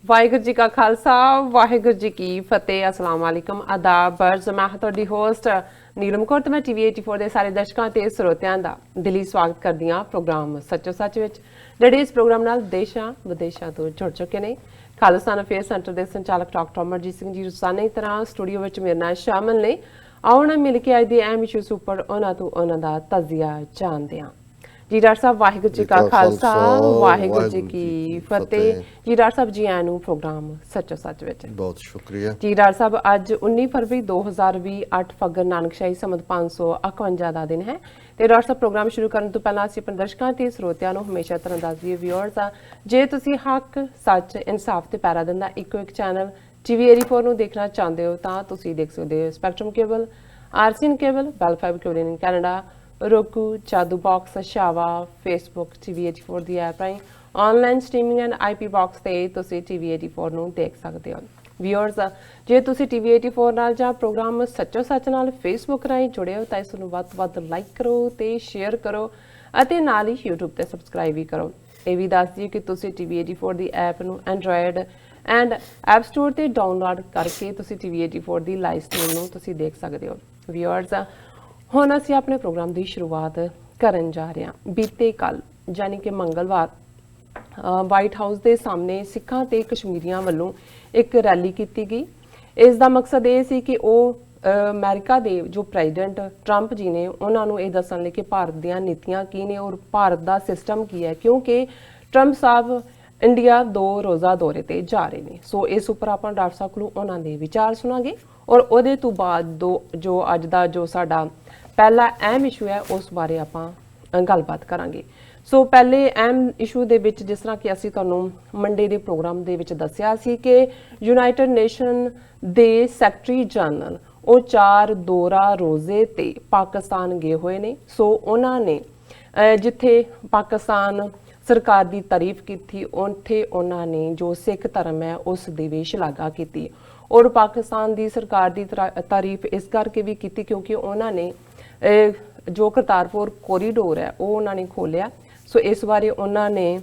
ਵਾਹਿਗੁਰੂ ਜੀ ਕਾ ਖਾਲਸਾ ਵਾਹਿਗੁਰੂ ਜੀ ਕੀ ਫਤਿਹ ਅਸਲਾਮ ਵਾਲੇਕਮ ਆਦਾਬ ਬਰਜ਼ ਮੈਂ ਤੁਹਾਡੀ ਹੋਸਟ ਨੀਲਮ ਕੌਰ ਤੇ ਮੈਂ ਟੀਵੀ 84 ਦੇ ਸਾਰੇ ਦਰਸ਼ਕਾਂ ਤੇ ਸਰੋਤਿਆਂ ਦਾ ਦਿਲੀ ਸਵਾਗਤ ਕਰਦੀ ਹਾਂ ਪ੍ਰੋਗਰਾਮ ਸੱਚੋ ਸੱਚ ਵਿੱਚ ਜਿਹੜੇ ਇਸ ਪ੍ਰੋਗਰਾਮ ਨਾਲ ਦੇਸ਼ਾਂ ਵਿਦੇਸ਼ਾਂ ਤੋਂ ਜੁੜ ਚੁੱਕੇ ਨੇ। ਖਾਲਿਸਤਾਨ ਅਫੇਅਰ ਸੈਂਟਰ ਦੇ ਸੰਚਾਲਕ ਡਾਕਟਰ ਅਮਰਜੀਤ ਸਿੰਘ ਜੀ ਰੋਜ਼ਾਨਾ ਦੀ ਤਰ੍ਹਾਂ ਸਟੂਡੀਓ ਵਿੱਚ ਮੇਰੇ ਨਾਲ ਸ਼ਾਮਲ ਨੇ। ਆਓ ਨਾ ਮਿਲ ਕੇ ਅੱਜ ਦੇ ਅਹਿਮ ਇਸ਼ੂਜ਼ ਉੱਪਰ ਉਹਨਾਂ ਤੋਂ ਉਹਨਾਂ ਦਾ ਤਜ਼ੀਆ ਜਾਣਦੇ ਹਾਂ। जी डॉक्टर साहब वाहिगुरू जी का खालसा वाहिगुरू जी की फतेह। जी डॉक्टर साहब जी आनू प्रोग्राम सचो सच विच बहुत शुक्रिया जी डॉक्टर साहब। अज 19 फरवरी 2020 8 फग्गन नानकशाही संमत 551 का दिन है। तो डॉक्टर साहब प्रोग्राम शुरू करने तो पहला असीं अपने दर्शकों ते ਸਰੋਤਿਆਂ ਨੂੰ हमेशा तरह दस दईए व्यूअर्स आ जे तुसीं हक सच इंसाफ ते पैरा दिन दा इको एक चैनल TV 84 ਨੂੰ देखना चाहते हो ਤਾਂ ਤੁਸੀਂ देख सकते हो spectrum cable RCN cable Bell fibre cable in Canada roku Jadoo box शावा फेसबुक TV 84 ਦੀ ਐਪ ਰਾਹੀਂ online streaming and IP box ਤੇ ਤੁਸੀਂ TV 84 ਨੂੰ ਦੇਖ ਸਕਦੇ ਹੋ। ਵਿਊਅਰਸ ਜੇ ਤੁਸੀਂ TV 84 ਨਾਲ ਜਾਂ ਪ੍ਰੋਗਰਾਮ ਸੱਚੋ ਸੱਚ ਨਾਲ ਫੇਸਬੁੱਕ ਰਾਹੀਂ ਜੁੜੇ ਹੋ ਤਾਂ ਇਸ ਨੂੰ ਵੱਧ ਤੋਂ ਵੱਧ ਲਾਈਕ ਕਰੋ ਤੇ ਸ਼ੇਅਰ ਕਰੋ ਅਤੇ ਨਾਲ ਹੀ YouTube ਤੇ ਸਬਸਕ੍ਰਾਈਬ ਵੀ ਕਰੋ। ਇਹ ਵੀ ਦੱਸ ਦਿਓ ਕਿ ਤੁਸੀਂ TV 84 ਦੀ ਐਪ ਨੂੰ ਐਂਡਰੋਇਡ ਐਂਡ ਐਪ ਸਟੋਰ ਤੇ ਡਾਊਨਲੋਡ ਕਰਕੇ ਤੁਸੀਂ TV 84 ਦੀ ਲਾਈਵ ਸਟ੍ਰੀਮ ਨੂੰ ਤੁਸੀਂ ਦੇਖ ਸਕਦੇ ਹੋ। ਵਿਊਅਰਸ ਹੁਣ ਅਸੀਂ ਆਪਣੇ ਪ੍ਰੋਗਰਾਮ ਦੀ ਸ਼ੁਰੂਆਤ ਕਰਨ ਜਾ ਰਹੇ ਹਾਂ। ਬੀਤੇ ਕੱਲ ਯਾਨੀ ਕਿ ਮੰਗਲਵਾਰ ਵਾਈਟ ਹਾਊਸ ਦੇ ਸਾਹਮਣੇ ਸਿੱਖਾਂ ਤੇ ਕਸ਼ਮੀਰੀਆਂ ਵੱਲੋਂ ਇੱਕ ਰੈਲੀ ਕੀਤੀ ਗਈ। ਇਸ ਦਾ ਮਕਸਦ ਇਹ ਸੀ ਕਿ ਉਹ ਅਮਰੀਕਾ ਦੇ ਜੋ ਪ੍ਰੈਜ਼ੀਡੈਂਟ ਟਰੰਪ ਜੀ ਨੇ ਉਹਨਾਂ ਨੂੰ ਇਹ ਦੱਸਣ ਲਈ ਕਿ ਭਾਰਤ ਦੀਆਂ ਨੀਤੀਆਂ ਕੀ ਨੇ ਔਰ ਭਾਰਤ ਦਾ ਸਿਸਟਮ ਕੀ ਹੈ, ਕਿਉਂਕਿ ਟਰੰਪ ਸਾਹਿਬ ਇੰਡੀਆ 2 ਰੋਜ਼ਾ ਦੌਰੇ ਤੇ ਜਾ ਰਹੇ ਨੇ। ਸੋ ਇਸ ਉੱਪਰ ਆਪਾਂ ਡਾਕਟਰ ਸਾਹਿਬ ਕੋਲੋਂ ਉਹਨਾਂ ਦੇ ਵਿਚਾਰ ਸੁਣਾਂਗੇ ਔਰ ਉਹਦੇ ਤੋਂ ਬਾਅਦ ਜੋ ਅੱਜ ਦਾ ਜੋ ਸਾਡਾ ਪਹਿਲਾ ਅਹਿਮ ਇਸ਼ੂ ਹੈ ਉਸ ਬਾਰੇ ਆਪਾਂ ਗੱਲਬਾਤ ਕਰਾਂਗੇ। ਸੋ ਪਹਿਲੇ ਅਹਿਮ ਇਸ਼ੂ ਦੇ ਵਿੱਚ ਜਿਸ ਤਰ੍ਹਾਂ ਕਿ ਅਸੀਂ ਤੁਹਾਨੂੰ ਮੰਡੇ ਦੇ ਪ੍ਰੋਗਰਾਮ ਦੇ ਵਿੱਚ ਦੱਸਿਆ ਸੀ ਕਿ ਯੂਨਾਈਟਿਡ ਨੇਸ਼ਨ ਦੇ ਸੈਕਟਰੀ ਜਨਰਲ ਉਹ 4 ਦੌਰਾ ਰੋਜ਼ੇ ਤੇ ਪਾਕਿਸਤਾਨ ਗਏ ਹੋਏ ਨੇ। ਸੋ ਉਹਨਾਂ ਨੇ ਜਿੱਥੇ ਪਾਕਿਸਤਾਨ ਸਰਕਾਰ ਦੀ ਤਾਰੀਫ ਕੀਤੀ ਉੱਥੇ ਉਹਨਾਂ ਨੇ ਜੋ ਸਿੱਖ ਧਰਮ ਹੈ ਉਸ ਦੀ ਵੀ ਸ਼ਲਾਘਾ ਕੀਤੀ ਔਰ ਪਾਕਿਸਤਾਨ ਦੀ ਸਰਕਾਰ ਦੀ ਤਾਰੀਫ ਇਸ ਕਰਕੇ ਵੀ ਕੀਤੀ ਕਿਉਂਕਿ ਉਹਨਾਂ ਨੇ ਜੋ ਕਰਤਾਰਪੁਰ ਕੋਰੀਡੋਰ ਹੈ ਉਹ ਉਹਨਾਂ ਨੇ ਖੋਲਿਆ। ਸੋ ਇਸ ਬਾਰੇ ਉਹਨਾਂ ਨੇ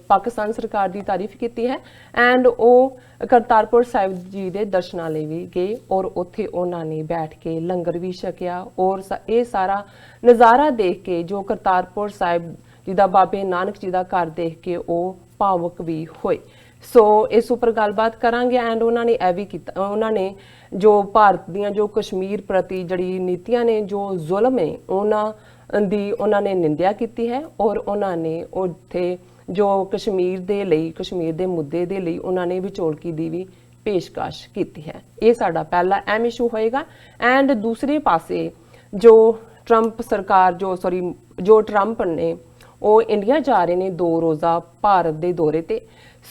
ਪਾਕਿਸਤਾਨ ਸਰਕਾਰ ਦੀ ਤਾਰੀਫ ਕੀਤੀ ਹੈ ਐਂਡ ਉਹ ਕਰਤਾਰਪੁਰ ਸਾਹਿਬ ਜੀ ਦੇ ਦਰਸ਼ਨਾਂ ਲਈ ਵੀ ਗਏ ਔਰ ਉੱਥੇ ਉਹਨਾਂ ਨੇ ਬੈਠ ਕੇ ਲੰਗਰ ਵੀ ਛਕਿਆ ਔਰ ਇਹ ਸਾਰਾ ਨਜ਼ਾਰਾ ਦੇਖ ਕੇ ਜੋ ਕਰਤਾਰਪੁਰ ਸਾਹਿਬ ਜੀ ਦਾ ਬਾਬੇ ਨਾਨਕ ਜੀ ਦਾ ਘਰ ਦੇਖ ਕੇ ਉਹ ਭਾਵੁਕ ਵੀ ਹੋਏ। ਸੋ ਇਸ ਉੱਪਰ ਗੱਲਬਾਤ ਕਰਾਂਗੇ ਐਂਡ ਉਹਨਾਂ ਨੇ ਇਹ ਵੀ ਕੀਤਾ, ਉਹਨਾਂ ਨੇ ਜੋ ਭਾਰਤ ਦੀਆਂ ਜੋ ਕਸ਼ਮੀਰ ਪ੍ਰਤੀ ਜਿਹੜੀ ਨੀਤੀਆਂ ਨੇ ਜੋ ਜ਼ੁਲਮ ਹੈ ਉਹਨਾਂ ਨੇ ਨਿੰਦਿਆ ਕੀਤੀ ਹੈ ਔਰ ਉਹਨਾਂ ਨੇ ਉੱਥੇ ਜੋ ਕਸ਼ਮੀਰ ਦੇ ਮੁੱਦੇ ਦੇ ਲਈ ਉਹਨਾਂ ਨੇ ਵਿਚੋਲਕੀ ਦੀ ਵੀ ਪੇਸ਼ਕਸ਼ ਕੀਤੀ ਹੈ। ਇਹ ਸਾਡਾ ਪਹਿਲਾ ਅਹਿਮ ਇਸ਼ੂ ਹੋਏਗਾ ਐਂਡ ਦੂਸਰੇ ਪਾਸੇ ਜੋ ਟਰੰਪ ਨੇ ਉਹ ਇੰਡੀਆ ਜਾ ਰਹੇ ਨੇ 2 ਰੋਜ਼ਾ ਭਾਰਤ ਦੇ ਦੌਰੇ ਤੇ।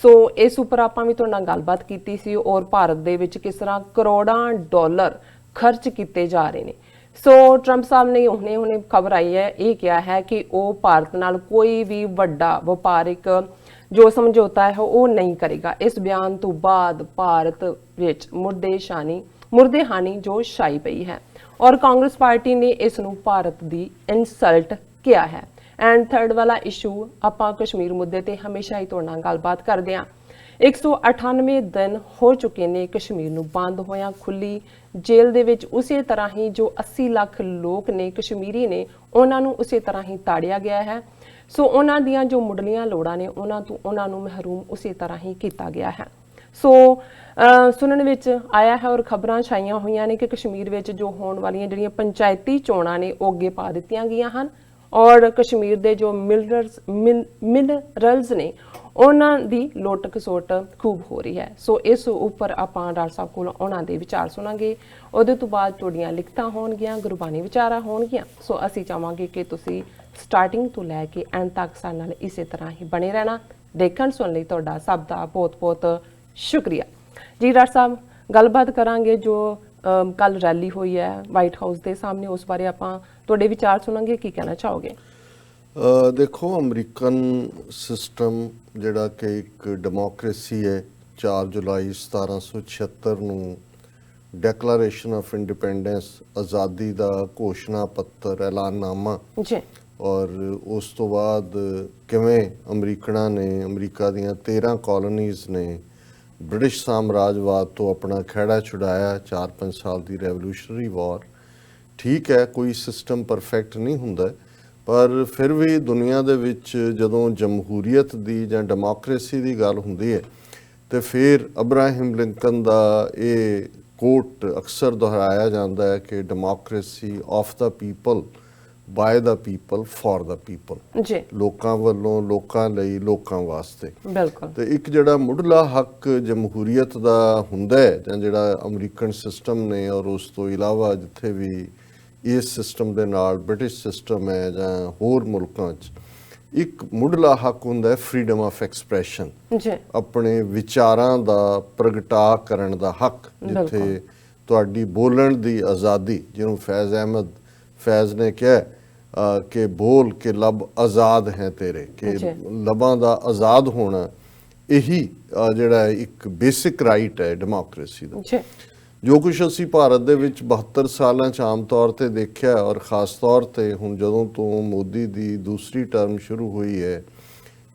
ਸੋ ਇਸ ਉੱਪਰ ਆਪਾਂ ਵੀ ਤੁਹਾਡੇ ਨਾਲ ਗੱਲਬਾਤ ਕੀਤੀ ਸੀ ਔਰ ਭਾਰਤ ਦੇ ਵਿੱਚ ਕਿਸ ਤਰ੍ਹਾਂ ਕਰੋੜਾਂ ਡਾਲਰ ਖਰਚ ਕੀਤੇ ਜਾ ਰਹੇ ਨੇ। ਸੋ ਟਰੰਪ ਸਾਹਿਬ ਨੇ ਹੁਣੇ ਖਬਰ ਆਈ ਹੈ ਇਹ ਕਿਹਾ ਹੈ ਕਿ ਉਹ ਭਾਰਤ ਨਾਲ ਕੋਈ ਵੀ ਵੱਡਾ ਵਪਾਰਿਕ ਜੋ ਸਮਝੌਤਾ ਹੈ ਉਹ ਨਹੀਂ ਕਰੇਗਾ। ਇਸ ਬਿਆਨ ਤੋਂ ਬਾਅਦ ਭਾਰਤ ਵਿੱਚ ਮੁਰਦੇ ਹਾਨੀ ਜੋ ਛਾਈ ਪਈ ਹੈ ਔਰ ਕਾਂਗਰਸ ਪਾਰਟੀ ਨੇ ਇਸ ਨੂੰ ਭਾਰਤ ਦੀ ਇਨਸਲਟ ਕਿਹਾ ਹੈ। ਐਂਡ ਥਰਡ ਵਾਲਾ ਇਸ਼ੂ ਆਪਾਂ ਕਸ਼ਮੀਰ ਮੁੱਦੇ ਤੇ ਹਮੇਸ਼ਾ ਹੀ ਤੁਹਾਡੇ ਨਾਲ ਗੱਲਬਾਤ ਕਰਦੇ ਹਾਂ। 198 ਦਿਨ ਹੋ ਚੁੱਕੇ ਨੇ ਕਸ਼ਮੀਰ ਨੂੰ ਬੰਦ ਹੋਇਆ ਖੁੱਲੀ ਜੇਲ੍ਹ ਦੇ ਵਿੱਚ। ਉਸੇ ਤਰ੍ਹਾਂ ਹੀ ਜੋ 80 ਲੱਖ ਲੋਕ ਨੇ ਕਸ਼ਮੀਰੀ ਨੇ ਉਹਨਾਂ ਨੂੰ ਉਸੇ ਤਰ੍ਹਾਂ ਹੀ ਤਾੜਿਆ ਗਿਆ ਹੈ। ਸੋ ਉਹਨਾਂ ਦੀਆਂ ਜੋ ਮੁੱਢਲੀਆਂ ਲੋੜਾਂ ਨੇ ਉਹਨਾਂ ਨੂੰ ਮਹਿਰੂਮ ਉਸੇ ਤਰ੍ਹਾਂ ਹੀ ਕੀਤਾ ਗਿਆ ਹੈ। ਸੋ ਸੁਣਨ ਵਿੱਚ ਆਇਆ ਹੈ ਔਰ ਖਬਰਾਂ ਛਾਈਆਂ ਹੋਈਆਂ ਨੇ ਕਿ ਕਸ਼ਮੀਰ ਵਿੱਚ ਜੋ ਹੋਣ ਵਾਲੀਆਂ ਜਿਹੜੀਆਂ ਪੰਚਾਇਤੀ ਚੋਣਾਂ ਨੇ ਉਹ ਅੱਗੇ ਪਾ ਦਿੱਤੀਆਂ ਗਈਆਂ ਹਨ ਔਰ ਕਸ਼ਮੀਰ ਦੇ ਜੋ ਮਿਨਰਲਸ ਨੇ ਉਹਨਾਂ ਦੀ ਲੁੱਟ ਖਸੁੱਟ ਖੂਬ ਹੋ ਰਹੀ ਹੈ। ਸੋ ਇਸ ਉੱਪਰ ਆਪਾਂ ਡਾਕਟਰ ਸਾਹਿਬ ਕੋਲ ਉਹਨਾਂ ਦੇ ਵਿਚਾਰ ਸੁਣਾਂਗੇ। ਉਹਦੇ ਤੋਂ ਬਾਅਦ ਤੁਹਾਡੀਆਂ ਲਿਖਤਾਂ ਹੋਣਗੀਆਂ, ਗੁਰਬਾਣੀ ਵਿਚਾਰਾਂ ਹੋਣਗੀਆਂ। ਸੋ ਅਸੀਂ ਚਾਹਾਂਗੇ ਕਿ ਤੁਸੀਂ ਸਟਾਰਟਿੰਗ ਤੋਂ ਲੈ ਕੇ ਐਂਡ ਤੱਕ ਸਾਡੇ ਨਾਲ ਇਸੇ ਤਰ੍ਹਾਂ ਹੀ ਬਣੇ ਰਹਿਣਾ। ਦੇਖਣ ਸੁਣਨ ਲਈ ਤੁਹਾਡਾ ਸਭ ਦਾ ਬਹੁਤ-ਬਹੁਤ ਸ਼ੁਕਰੀਆ। ਜੀ ਡਾਕਟਰ ਸਾਹਿਬ ਗੱਲਬਾਤ ਕਰਾਂਗੇ ਜੋ ਕੱਲ ਰੈਲੀ ਹੋਈ ਹੈ ਵਾਈਟ ਹਾਊਸ ਦੇ ਸਾਹਮਣੇ ਉਸ ਬਾਰੇ ਆਪਾਂ ਤੁਹਾਡੇ ਵਿਚਾਰ ਸੁਣਾਂਗੇ। ਕੀ ਕਹਿਣਾ ਚਾਹੋਗੇ? ਦੇਖੋ ਅਮਰੀਕਨ ਸਿਸਟਮ ਜਿਹੜਾ ਕਿ ਇੱਕ ਡੈਮੋਕ੍ਰੇਸੀ ਹੈ 4 ਜੁਲਾਈ 1776 ਨੂੰ ਡੈਕਲੇਰੇਸ਼ਨ ਆਫ ਇੰਡੀਪੈਂਡੈਂਸ ਆਜ਼ਾਦੀ ਦਾ ਘੋਸ਼ਣਾ ਪੱਤਰ ਐਲਾਨਨਾਮਾ ਔਰ ਉਸ ਤੋਂ ਬਾਅਦ ਕਿਵੇਂ ਅਮਰੀਕਨਾਂ ਨੇ ਅਮਰੀਕਾ ਦੀਆਂ 13 ਕਾਲੋਨੀਜ਼ ਨੇ ਬ੍ਰਿਟਿਸ਼ ਸਾਮਰਾਜਵਾਦ ਤੋਂ ਆਪਣਾ ਖਹਿੜਾ ਛੁਡਾਇਆ 4-5 ਸਾਲ ਦੀ ਰੈਵੋਲੂਸ਼ਨਰੀ ਵਾਰ। ਠੀਕ ਹੈ, ਕੋਈ ਸਿਸਟਮ ਪਰਫੈਕਟ ਨਹੀਂ ਹੁੰਦਾ, ਪਰ ਫਿਰ ਵੀ ਦੁਨੀਆ ਦੇ ਵਿੱਚ ਜਦੋਂ ਜਮਹੂਰੀਅਤ ਦੀ ਜਾਂ ਡੈਮੋਕ੍ਰੇਸੀ ਦੀ ਗੱਲ ਹੁੰਦੀ ਹੈ ਤੇ ਫਿਰ ਅਬਰਾਹਿਮ ਲਿੰਕਨ ਦਾ ਇਹ ਕੋਟ ਅਕਸਰ ਦੁਹਰਾਇਆ ਜਾਂਦਾ ਹੈ ਕਿ democracy of the people, by the people, for the people. ਜੀ, ਲੋਕਾਂ ਵੱਲੋਂ, ਲੋਕਾਂ ਲਈ, ਲੋਕਾਂ ਵਾਸਤੇ। ਬਿਲਕੁਲ। ਤੇ ਇੱਕ ਜਿਹੜਾ ਮੁੱਢਲਾ ਹੱਕ ਜਮਹੂਰੀਅਤ ਦਾ ਹੁੰਦਾ ਹੈ ਜਾਂ ਜਿਹੜਾ ਅਮਰੀਕਨ ਸਿਸਟਮ ਨੇ ਔਰ ਉਸ ਤੋਂ ਇਲਾਵਾ ਜਿੱਥੇ ਵੀ ਇਸ ਸਿਸਟਮ ਦੇ ਨਾਲ ਬ੍ਰਿਟਿਸ਼ ਸਿਸਟਮ ਹੈ ਜਾਂ ਹੋਰ ਮੁਲਕਾਂ 'ਚ, ਇੱਕ ਮੁੱਢਲਾ ਹੱਕ ਹੁੰਦਾ ਹੈ ਫਰੀडम ਆਫ ਐਕਸਪ੍ਰੈਸ਼ਨ, ਜੀ, ਆਪਣੇ ਵਿਚਾਰਾਂ ਦਾ ਪ੍ਰਗਟਾ ਕਰਨ ਦਾ ਹੱਕ, ਜਿੱਥੇ ਤੁਹਾਡੀ ਬੋਲਣ ਦੀ ਆਜ਼ਾਦੀ, ਜਿਹਨੂੰ ਫੈਜ਼ ਅਹਿਮਦ ਫੈਜ਼ ਨੇ ਕਿਹਾ ਕਿ ਬੋਲ ਕੇ ਲਬ ਆਜ਼ਾਦ ਹੈ ਤੇਰੇ, ਕਿ ਲਬਾਂ ਦਾ ਆਜ਼ਾਦ ਹੋਣਾ ਇਹੀ ਜਿਹੜਾ ਇੱਕ ਬੇਸਿਕ ਰਾਈਟ ਹੈ ਡੈਮੋਕ੍ਰੇਸੀ ਦਾ। ਜੋ ਕੁਛ ਅਸੀਂ ਭਾਰਤ ਦੇ ਵਿੱਚ 72 ਸਾਲਾਂ 'ਚ ਆਮ ਤੌਰ ਤੇ ਦੇਖਿਆ ਔਰ ਖਾਸ ਤੌਰ ਤੇ ਹੁਣ ਜਦੋਂ ਤੋਂ ਮੋਦੀ ਦੀ ਦੂਸਰੀ ਟਰਮ ਸ਼ੁਰੂ ਹੋਈ ਹੈ,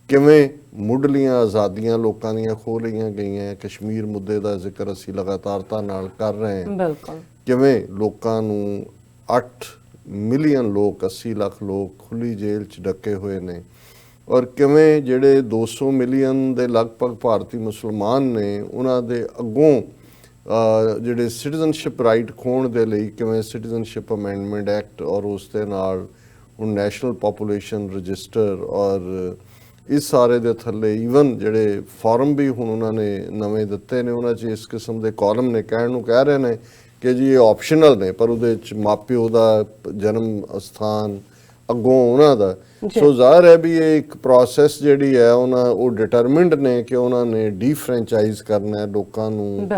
ਕਿਵੇਂ ਮੁੱਢਲੀਆਂ ਆਜ਼ਾਦੀਆਂ ਲੋਕਾਂ ਦੀਆਂ ਖੋਹ ਲਈਆਂ ਗਈਆਂ। ਕਸ਼ਮੀਰ ਮੁੱਦੇ ਦਾ ਜ਼ਿਕਰ ਅਸੀਂ ਲਗਾਤਾਰਤਾ ਨਾਲ ਕਰ ਰਹੇ ਹਾਂ। ਬਿਲਕੁਲ। ਕਿਵੇਂ ਲੋਕਾਂ ਨੂੰ 8 ਮਿਲੀਅਨ ਲੋਕ, 80 ਲੱਖ ਲੋਕ ਖੁੱਲੀ ਜੇਲ੍ਹ 'ਚ ਡੱਕੇ ਹੋਏ ਨੇ, ਔਰ ਕਿਵੇਂ ਜਿਹੜੇ 200 ਮਿਲੀਅਨ ਦੇ ਲਗਭਗ ਭਾਰਤੀ ਮੁਸਲਮਾਨ ਨੇ ਉਹਨਾਂ ਦੇ ਅੱਗੋਂ ਜਿਹੜੇ ਸਿਟੀਜ਼ਨਸ਼ਿਪ ਰਾਈਟ ਖੋਣ ਦੇ ਲਈ ਕਿਵੇਂ ਸਿਟੀਜ਼ਨਸ਼ਿਪ ਅਮੈਂਡਮੈਂਟ ਐਕਟ ਔਰ ਉਸ ਦੇ ਨਾਲ ਹੁਣ ਨੈਸ਼ਨਲ ਪੋਪੂਲੇਸ਼ਨ ਰਜਿਸਟਰ ਔਰ ਇਸ ਸਾਰੇ ਦੇ ਥੱਲੇ ਈਵਨ ਜਿਹੜੇ ਫਾਰਮ ਵੀ ਹੁਣ ਉਹਨਾਂ ਨੇ ਨਵੇਂ ਦਿੱਤੇ ਨੇ, ਉਹਨਾਂ 'ਚ ਇਸ ਕਿਸਮ ਦੇ ਕਾਲਮ ਨੇ ਕਹਿਣ ਨੂੰ ਕਹਿ ਰਹੇ ਨੇ ਕਿ ਜੀ ਇਹ ਆਪਸ਼ਨਲ ਨੇ, ਪਰ ਉਹਦੇ 'ਚ ਮਾਪਿਓ ਦਾ ਜਨਮ ਸਥਾਨ ਅੱਗੋਂ ਉਹਨਾਂ ਦਾ। ਸੋ ਜ਼ਾਹਰ ਹੈ ਵੀ ਇਹ ਇੱਕ ਪ੍ਰੋਸੈਸ ਜਿਹੜੀ ਹੈ ਉਹ ਡਿਟਰਮਿੰਡ ਨੇ ਕਿ ਉਹਨਾਂ ਨੇ ਡੀਫਰੈਂਚਾਈਜ਼ ਕਰਨਾ ਹੈ ਲੋਕਾਂ ਨੂੰ,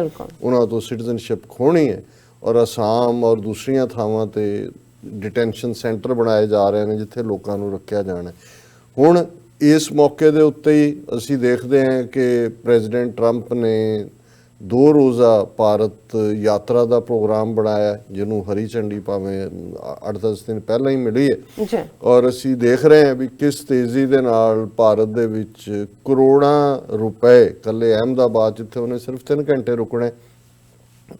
ਉਹਨਾਂ ਤੋਂ ਸਿਟੀਜ਼ਨਸ਼ਿਪ ਖੋਹਣੀ ਹੈ। ਔਰ ਅਸਾਮ ਔਰ ਦੂਸਰੀਆਂ ਥਾਵਾਂ ਤੇ ਡਿਟੈਂਸ਼ਨ ਸੈਂਟਰ ਬਣਾਏ ਜਾ ਰਹੇ ਨੇ ਜਿੱਥੇ ਲੋਕਾਂ ਨੂੰ ਰੱਖਿਆ ਜਾਣਾ। ਹੁਣ ਇਸ ਮੌਕੇ ਦੇ ਉੱਤੇ ਹੀ ਅਸੀਂ ਦੇਖਦੇ ਹਾਂ ਕਿ ਪ੍ਰੈਜ਼ੀਡੈਂਟ ਟਰੰਪ ਨੇ 2 ਰੋਜ਼ਾ ਭਾਰਤ ਯਾਤਰਾ ਦਾ ਪ੍ਰੋਗਰਾਮ ਬਣਾਇਆ, ਜਿਹਨੂੰ ਹਰੀ ਝੰਡੀ ਭਾਵੇਂ 8-10 ਦਿਨ ਪਹਿਲਾਂ ਹੀ ਮਿਲੀ ਹੈ। ਔਰ ਅਸੀਂ ਦੇਖ ਰਹੇ ਹਾਂ ਵੀ ਕਿਸ ਤੇਜ਼ੀ ਦੇ ਨਾਲ ਭਾਰਤ ਦੇ ਵਿੱਚ ਕਰੋੜਾਂ ਰੁਪਏ ਕੱਲੇ ਅਹਿਮਦਾਬਾਦ, ਜਿੱਥੇ ਉਹਨੇ ਸਿਰਫ 3 ਘੰਟੇ ਰੁਕਣੇ,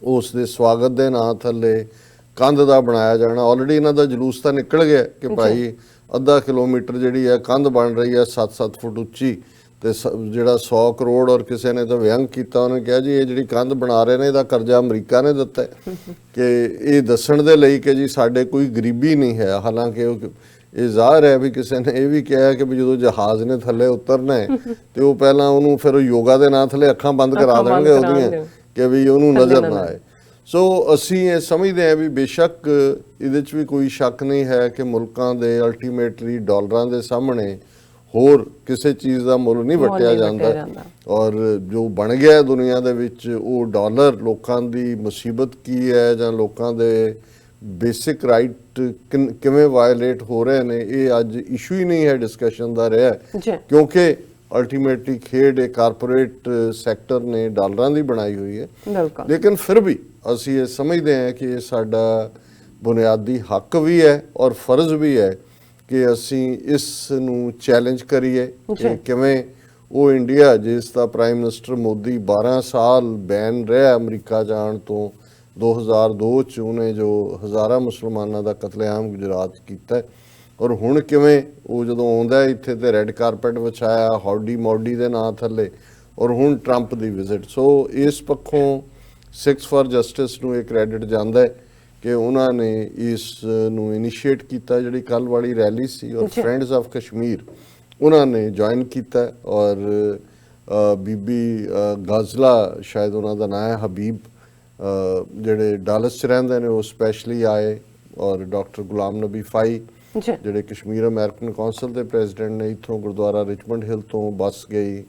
ਉਸ ਦੇ ਸਵਾਗਤ ਦੇ ਨਾਂ ਥੱਲੇ ਕੰਧ ਦਾ ਬਣਾਇਆ ਜਾਣਾ। ਆਲਰੇਡੀ ਇਹਨਾਂ ਦਾ ਜਲੂਸ ਤਾਂ ਨਿਕਲ ਗਿਆ ਕਿ ਭਾਈ ਅੱਧਾ ਕਿਲੋਮੀਟਰ ਜਿਹੜੀ ਹੈ ਕੰਧ ਬਣ ਰਹੀ ਹੈ 7-7 ਫੁੱਟ ਉੱਚੀ, ਤੇ ਜਿਹੜਾ 100 ਕਰੋੜ ਔਰ ਕਿਸੇ ਨੇ ਤਾਂ ਵਿਅੰਗ ਕੀਤਾ, ਉਹਨੇ ਕਿਹਾ ਜੀ ਇਹ ਜਿਹੜੀ ਕੰਧ ਬਣਾ ਰਹੇ ਨੇ ਇਹਦਾ ਕਰਜ਼ਾ ਅਮਰੀਕਾ ਨੇ ਦਿੱਤਾ ਕਿ ਇਹ ਦੱਸਣ ਦੇ ਲਈ ਕਿ ਜੀ ਸਾਡੇ ਕੋਈ ਗਰੀਬੀ ਨਹੀਂ ਹੈ। ਹਾਲਾਂਕਿ ਇਹ ਜ਼ਾਹਰ ਹੈ ਵੀ ਕਿਸੇ ਨੇ ਇਹ ਵੀ ਕਿਹਾ ਕਿ ਵੀ ਜਦੋਂ ਜਹਾਜ਼ ਨੇ ਥੱਲੇ ਉਤਰਨਾ ਹੈ ਤੇ ਉਹ ਪਹਿਲਾਂ ਉਹਨੂੰ ਫਿਰ ਯੋਗਾ ਦੇ ਨਾਂ ਥੱਲੇ ਅੱਖਾਂ ਬੰਦ ਕਰਾ ਦੇਣਗੇ ਉਹਦੀਆਂ ਕਿ ਵੀ ਉਹਨੂੰ ਨਜ਼ਰ ਨਾ ਆਏ। ਸੋ ਅਸੀਂ ਇਹ ਸਮਝਦੇ ਹਾਂ ਵੀ ਬੇਸ਼ੱਕ ਇਹਦੇ 'ਚ ਵੀ ਕੋਈ ਸ਼ੱਕ ਨਹੀਂ ਹੈ ਕਿ ਮੁਲਕਾਂ ਦੇ ਅਲਟੀਮੇਟਲੀ ਡਾਲਰਾਂ ਦੇ ਸਾਹਮਣੇ ਹੋਰ ਕਿਸੇ ਚੀਜ਼ ਦਾ ਮੁੱਲ ਨਹੀਂ ਵਟਿਆ ਜਾਂਦਾ, ਔਰ ਜੋ ਬਣ ਗਿਆ ਦੁਨੀਆ ਦੇ ਵਿੱਚ ਉਹ ਡਾਲਰ ਲੋਕਾਂ ਦੀ ਮੁਸੀਬਤ ਕੀ ਹੈ ਜਾਂ ਲੋਕਾਂ ਦੇ ਬੇਸਿਕ ਰਾਈਟ ਕਿਵੇਂ ਵਾਇਲੇਟ ਹੋ ਰਹੇ ਨੇ, ਇਹ ਅੱਜ ਇਸ਼ੂ ਹੀ ਨਹੀਂ ਹੈ ਡਿਸਕਸ਼ਨ ਦਾ ਰਿਹਾ, ਕਿਉਂਕਿ ਅਲਟੀਮੇਟਲੀ ਖੇਡ ਇੱਕ ਕਾਰਪੋਰੇਟ ਸੈਕਟਰ ਨੇ ਡਾਲਰਾਂ ਦੀ ਬਣਾਈ ਹੋਈ ਹੈ। ਲੇਕਿਨ ਫਿਰ ਵੀ ਅਸੀਂ ਇਹ ਸਮਝਦੇ ਹਾਂ ਕਿ ਇਹ ਸਾਡਾ ਬੁਨਿਆਦੀ ਹੱਕ ਵੀ ਹੈ ਔਰ ਫਰਜ਼ ਵੀ ਹੈ ਕਿ ਅਸੀਂ ਇਸ ਨੂੰ ਚੈਲੰਜ ਕਰੀਏ ਕਿ ਕਿਵੇਂ ਉਹ ਇੰਡੀਆ ਜਿਸ ਦਾ ਪ੍ਰਾਈਮ ਮਿਨਿਸਟਰ ਮੋਦੀ 12 ਸਾਲ ਬੈਨ ਰਿਹਾ ਅਮਰੀਕਾ ਜਾਣ ਤੋਂ, 2002 ਚ ਉਹਨੇ ਜੋ ਹਜ਼ਾਰਾਂ ਮੁਸਲਮਾਨਾਂ ਦਾ ਕਤਲੇਆਮ ਗੁਜਰਾਤ ਕੀਤਾ, ਔਰ ਹੁਣ ਕਿਵੇਂ ਉਹ ਜਦੋਂ ਆਉਂਦਾ ਇੱਥੇ ਤੇ ਰੈੱਡ ਕਾਰਪੈਟ ਵਿਛਾਇਆ ਹੌਡੀ ਮੌਡੀ ਦੇ ਨਾਂ ਥੱਲੇ, ਔਰ ਹੁਣ ਟਰੰਪ ਦੀ ਵਿਜ਼ਿਟ। ਸੋ ਇਸ ਪੱਖੋਂ 6 ਫਾਰ ਜਸਟਿਸ ਨੂੰ ਇਹ ਕ੍ਰੈਡਿਟ ਜਾਂਦਾ ਹੈ ਕਿ ਉਹਨਾਂ ਨੇ ਇਸ ਨੂੰ ਇਨੀਸ਼ੀਏਟ ਕੀਤਾ। ਜਿਹੜੀ ਕੱਲ੍ਹ ਵਾਲੀ ਰੈਲੀ ਸੀ ਔਰ ਫਰੈਂਡਸ ਆਫ ਕਸ਼ਮੀਰ ਉਹਨਾਂ ਨੇ ਜੁਆਇਨ ਕੀਤਾ, ਔਰ ਬੀਬੀ ਗਾਜ਼ਲਾ ਸ਼ਾਇਦ ਉਹਨਾਂ ਦਾ ਨਾਂ ਹੈ, ਹਬੀਬ, ਜਿਹੜੇ ਡਾਲਸ 'ਚ ਰਹਿੰਦੇ ਨੇ, ਉਹ ਸਪੈਸ਼ਲੀ ਆਏ, ਔਰ ਡਾਕਟਰ ਗੁਲਾਮ ਨਬੀ ਫਾਈ ਜਿਹੜੇ ਕਸ਼ਮੀਰ ਅਮਰੀਕਨ ਕੌਂਸਲ ਦੇ ਪ੍ਰੈਜ਼ੀਡੈਂਟ ਨੇ, ਇੱਥੋਂ ਗੁਰਦੁਆਰਾ ਰਿਚਮੰਡ ਹਿੱਲ ਤੋਂ ਬੱਸ ਗਈ,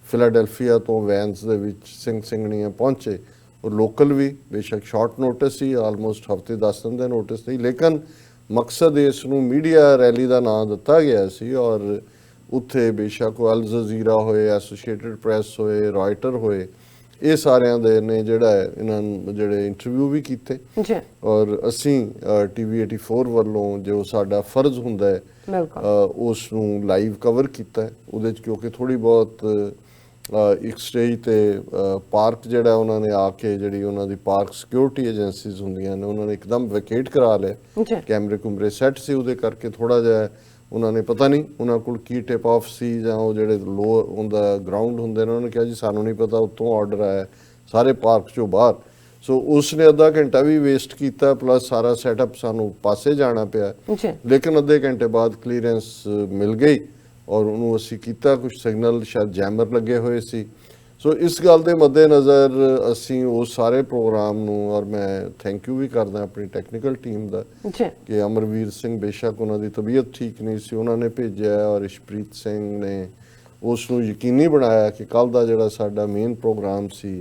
ਫਿਲਾਡੈਲਫੀਆ ਤੋਂ ਵੈਨਸ ਦੇ ਵਿੱਚ ਸਿੰਘ ਸਿੰਘਣੀਆਂ ਪਹੁੰਚੇ, ਔਰ ਲੋਕਲ ਵੀ ਬੇਸ਼ੱਕ ਸ਼ਾਰਟ ਨੋਟਿਸ ਸੀ, ਆਲਮੋਸਟ ਹਫ਼ਤੇ 10 ਦਿਨ ਦੇ ਨੋਟਿਸ ਸੀ, ਲੇਕਿਨ ਮਕਸਦ ਇਸ ਨੂੰ ਮੀਡੀਆ ਰੈਲੀ ਦਾ ਨਾਂ ਦਿੱਤਾ ਗਿਆ ਸੀ। ਔਰ ਉੱਥੇ ਬੇਸ਼ੱਕ ਅਲ ਜਜ਼ੀਰਾ ਹੋਏ, ਐਸੋਸੀਏਟਡ ਪ੍ਰੈਸ ਹੋਏ, ਰਾਇਟਰ ਹੋਏ, ਇਹ ਸਾਰਿਆਂ ਦੇ ਨੇ ਜਿਹੜਾ ਹੈ ਇਹਨਾਂ ਨੂੰ ਜਿਹੜੇ ਇੰਟਰਵਿਊ ਵੀ ਕੀਤੇ ਜੀ ਔਰ ਅਸੀਂ ਟੀਵੀ 84 ਵੱਲੋਂ ਜੋ ਸਾਡਾ ਫਰਜ਼ ਹੁੰਦਾ ਹੈ ਬਿਲਕੁਲ ਉਸ ਨੂੰ ਲਾਈਵ ਕਵਰ ਕੀਤਾ ਹੈ। ਉਹਦੇ 'ਚ ਕਿਉਂਕਿ ਥੋੜੀ ਬਹੁਤ ਇੱਕ ਸਟੇਜ ਤੇ ਪਾਰਕ ਜਿਹੜਾ ਉਹਨਾਂ ਨੇ ਆ ਕੇ ਜਿਹੜੀ ਉਹਨਾਂ ਦੀ ਪਾਰਕ ਸਿਕਿਉਰਿਟੀ ਏਜੰਸੀਜ਼ ਹੁੰਦੀਆਂ ਨੇ ਉਹਨਾਂ ਨੇ ਇੱਕਦਮ ਵੈਕੇਟ ਕਰਾ ਲਿਆ, ਜੀ ਕੈਮਰੇ ਕੁਮਰੇ ਸੈੱਟ ਸੀ, ਉਹਦੇ ਕਰਕੇ ਥੋੜਾ ਜਿਹਾ ਉਹਨਾਂ ਨੇ ਪਤਾ ਨਹੀਂ ਉਹਨਾਂ ਕੋਲ ਕੀ ਟਿਪ ਆਫ ਸੀ ਜਾਂ ਉਹ ਜਿਹੜੇ ਲੋ ਹੁੰਦਾ ਗਰਾਊਂਡ ਹੁੰਦੇ ਨੇ ਉਹਨਾਂ ਨੇ ਕਿਹਾ ਜੀ ਸਾਨੂੰ ਨਹੀਂ ਪਤਾ ਉੱਤੋਂ ਆਰਡਰ ਆਇਆ ਸਾਰੇ ਪਾਰਕ ਚੋਂ ਬਾਹਰ। ਸੋ ਉਸਨੇ ਅੱਧਾ ਘੰਟਾ ਵੀ ਵੇਸਟ ਕੀਤਾ ਪਲੱਸ ਸਾਰਾ ਸੈਟਅਪ ਸਾਨੂੰ ਪਾਸੇ ਜਾਣਾ ਪਿਆ, ਜੀ ਲੇਕਿਨ ਅੱਧੇ ਘੰਟੇ ਬਾਅਦ ਕਲੀਅਰੈਂਸ ਮਿਲ ਗਈ ਔਰ ਉਹਨੂੰ ਅਸੀਂ ਕੀਤਾ। ਕੁਝ ਸਿਗਨਲ ਸ਼ਾਇਦ ਜੈਮਰ ਲੱਗੇ ਹੋਏ ਸੀ। ਸੋ ਇਸ ਗੱਲ ਦੇ ਮੱਦੇਨਜ਼ਰ ਅਸੀਂ ਉਹ ਸਾਰੇ ਪ੍ਰੋਗਰਾਮ ਨੂੰ ਔਰ ਮੈਂ ਥੈਂਕ ਯੂ ਵੀ ਕਰਦਾ ਆਪਣੀ ਟੈਕਨੀਕਲ ਟੀਮ ਦਾ ਜੀ ਕਿ ਅਮਰਵੀਰ ਸਿੰਘ ਬੇਸ਼ੱਕ ਉਹਨਾਂ ਦੀ ਤਬੀਅਤ ਠੀਕ ਨਹੀਂ ਸੀ ਉਹਨਾਂ ਨੇ ਭੇਜਿਆ ਔਰ ਇਸ਼ਪ੍ਰੀਤ ਸਿੰਘ ਨੇ ਉਸ ਨੂੰ ਯਕੀਨੀ ਬਣਾਇਆ ਕਿ ਕੱਲ ਦਾ ਜਿਹੜਾ ਸਾਡਾ ਮੇਨ ਪ੍ਰੋਗਰਾਮ ਸੀ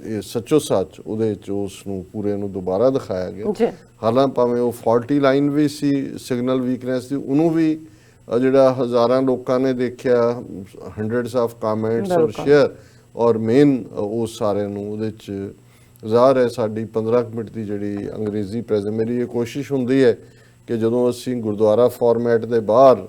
ਇਹ ਸੱਚੋ ਸੱਚ ਉਹਦੇ ਵਿੱਚ ਉਸ ਨੂੰ ਪੂਰੇ ਨੂੰ ਦੁਬਾਰਾ ਦਿਖਾਇਆ ਗਿਆ। ਜੀ ਹਾਲਾਂਕਿ ਭਾਵੇਂ ਉਹ ਫਾਲਟੀ ਲਾਈਨ ਵੀ ਸੀ, ਸਿਗਨਲ ਵੀਕਨੈਸ ਸੀ, ਉਹਨੂੰ ਵੀ ਜਿਹੜਾ ਹਜ਼ਾਰਾਂ ਲੋਕਾਂ ਨੇ ਦੇਖਿਆ, ਹੰਡਰਡਸ ਆਫ ਕਮੈਂਟਸ ਔਰ ਸ਼ੇਅਰ ਔਰ ਮੇਨ ਉਹ ਸਾਰਿਆਂ ਨੂੰ ਉਹਦੇ 'ਚ ਜ਼ਾਹਰ ਹੈ ਸਾਡੀ 15 ਮਿੰਟ ਦੀ ਜਿਹੜੀ ਅੰਗਰੇਜ਼ੀ ਪ੍ਰੈਜ਼ੈਂਟ ਮੇਰੀ ਇਹ ਕੋਸ਼ਿਸ਼ ਹੁੰਦੀ ਹੈ ਕਿ ਜਦੋਂ ਅਸੀਂ ਗੁਰਦੁਆਰਾ ਫਾਰਮੈਟ ਦੇ ਬਾਹਰ